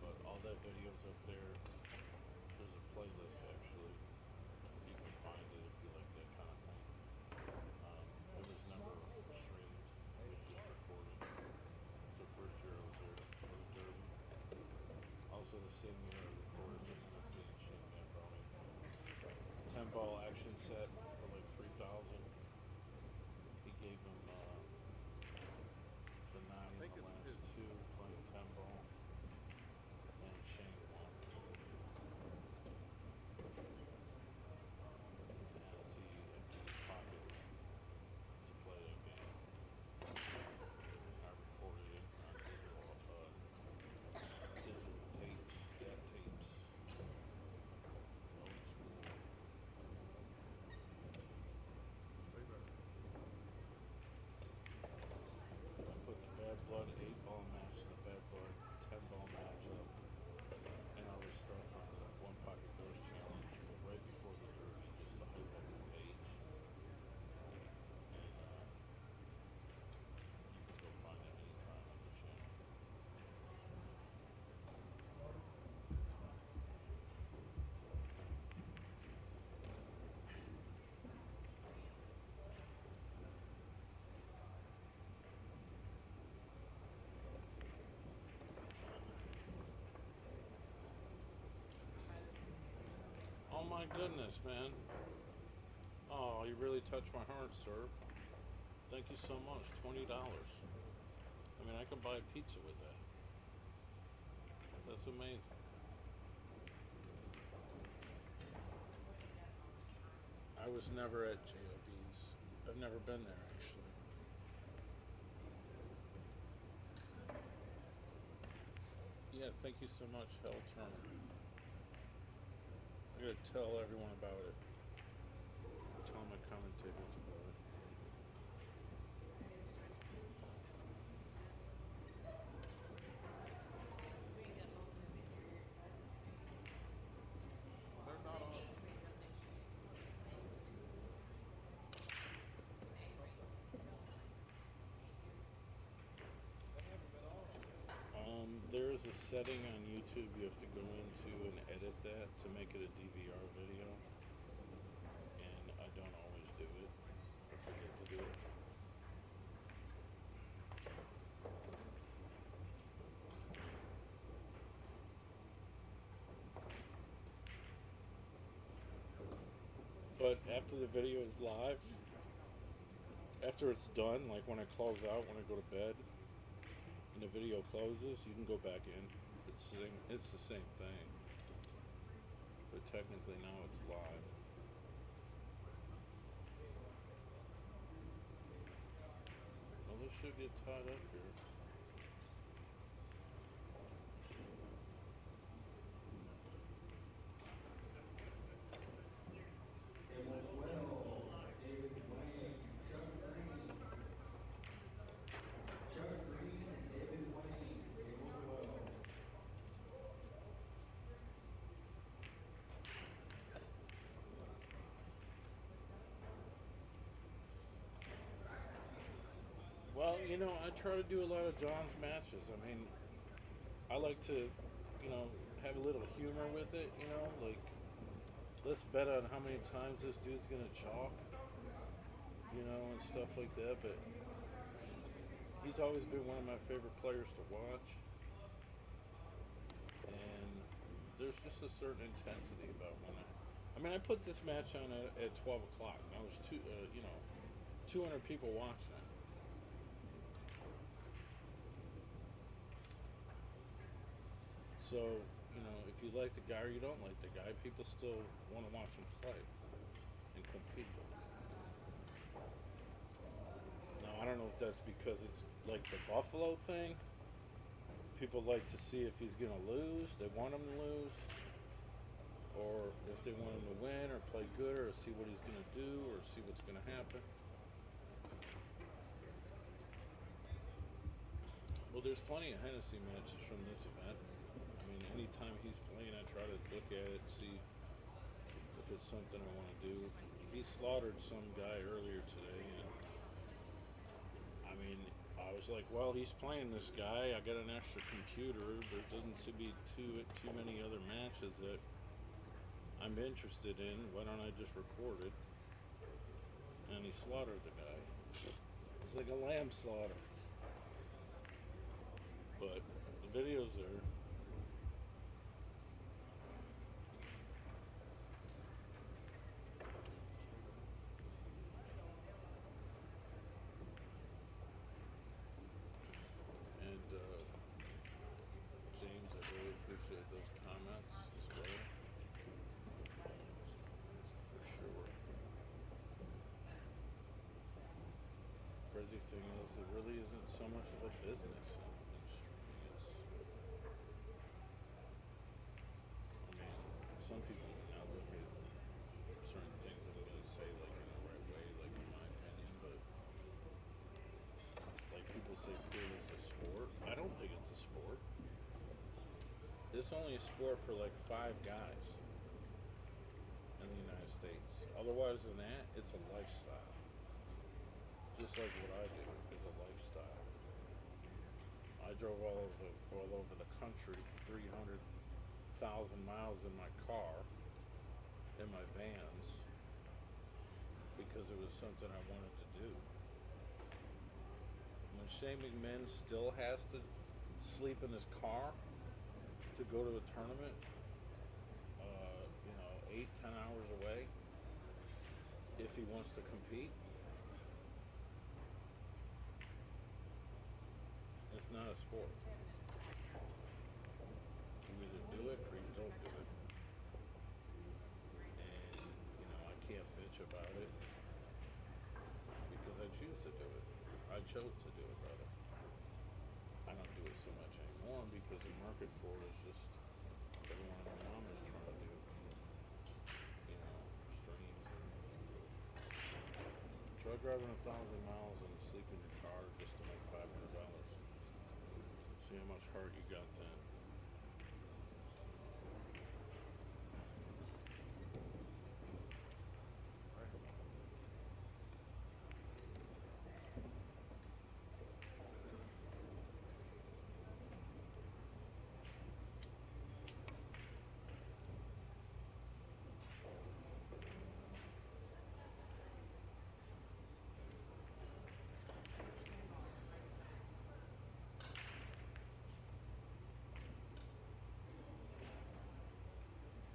Speaker 3: But all that video's up there. There's a playlist actually. You can find it if you like that kind of thing. It was never streamed. It was just recorded. So first year I was there for the Derby. Also the same year I recorded him and I seen Shane Van Boening. 10-ball action set for like 3,000. He gave him the 9 in the last two playing 10-ball. And Shane won. As he emptied his pockets to play that game. I recorded it on digital tapes, DAT tapes. Old school. I put the Bad Blood 8-ball match and the Bad Blood 10-ball match up. And all this stuff on the One Pocket Ghost Challenge right before the Derby, just to hype up the page. And you can go find it anytime on the channel. Oh my goodness, man. Oh, you really touched my heart, sir. Thank you so much. $20. I mean, I can buy a pizza with that. That's amazing. I was never at JOB's. I've never been there, actually. Yeah, thank you so much, Hell Turner. I gotta tell everyone about it. Tell my commentators about it.
Speaker 5: They're not on.
Speaker 3: There's a setting on YouTube you have to go into and edit that to make it a DVR video. And I don't always do it. I forget to do it. But after the video is live, after it's done, like when I close out, when I go to bed, and the video closes, you can go back in. It's the same thing. But technically now it's live. Well, this should get tied up here.
Speaker 6: David Wayne, Chuck Green and David Wayne, they were well.
Speaker 3: Well, you know, I try to do a lot of John's matches. I mean, I like to, you know, have a little humor with it, you know, like, let's bet on how many times this dude's gonna chalk, you know, and stuff like that, but he's always been one of my favorite players to watch, and there's just a certain intensity about when I mean, I put this match on at 12 o'clock, and I was 200 people watching it. So, you know, if you like the guy or you don't like the guy, people still want to watch him play and compete. Now, I don't know if that's because it's like the Buffalo thing. people like to see if he's going to lose. They want him to lose. Or if they want him to win or play good or see what he's going to do or see what's going to happen. Well, there's plenty of Hennessy matches from this event. I mean, anytime he's playing, I try to look at it, see if it's something I want to do. He slaughtered some guy earlier today, and I mean, I was like, well, he's playing this guy. I got an extra computer. There doesn't seem to be too many other matches that I'm interested in. Why don't I just record it? And he slaughtered the guy. It's like a lamb slaughter. But the video's there. And James, I really appreciate those comments as well. For sure. Crazy thing is, it really isn't so much of a business in streaming. I mean, some people may not look at certain things I'm going to say like in the right way, like in my opinion, but like people say pool is a sport. I don't think it's a sport. It's only a sport for like 5 guys in the United States. Otherwise than that, it's a lifestyle. Just like what I do is a lifestyle. I drove all over the country, 300,000 miles in my car, in my vans, because it was something I wanted to do. When Shane McMahon still has to sleep in his car to go to a tournament, 8-10 hours away, if he wants to compete, it's not a sport. You either do it or you don't do it. And, I can't bitch about it because I choose to do it. I chose to do it, rather. I don't do it so much anymore because the market for it is just everyone and their mom is trying to do, streams. And try driving 1,000 miles and sleep in your car just to make $500. See how much heart you got then.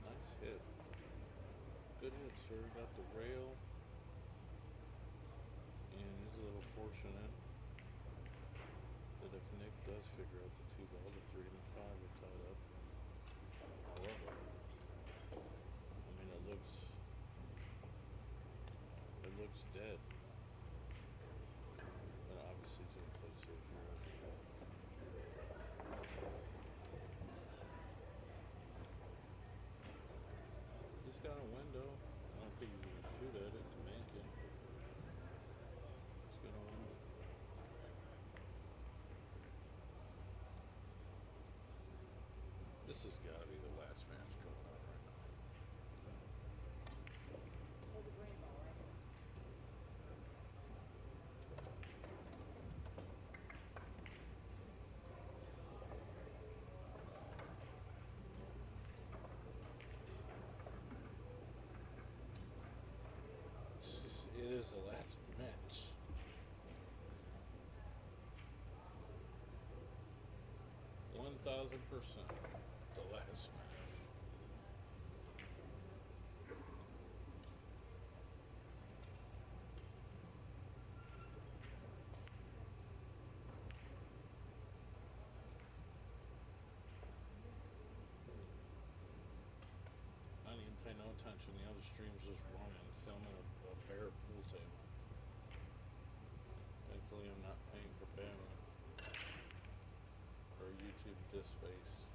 Speaker 3: Nice hit. Good hit, sir. Got the rail. And he's a little fortunate that if Nick does figure out the 2 ball, the 3 and the 5 are tied up. However, it looks dead. But obviously he's going to play safe here. He's got a window. I don't think he's going to shoot at it to make it. He's got a window. This has got to be the last match going on right now. It is the last match. $1,000%. The last match. I didn't even pay no attention. The other stream's just running, filming a bare pool table. Thankfully, I'm not paying for bandwidth or YouTube. shoot at this space.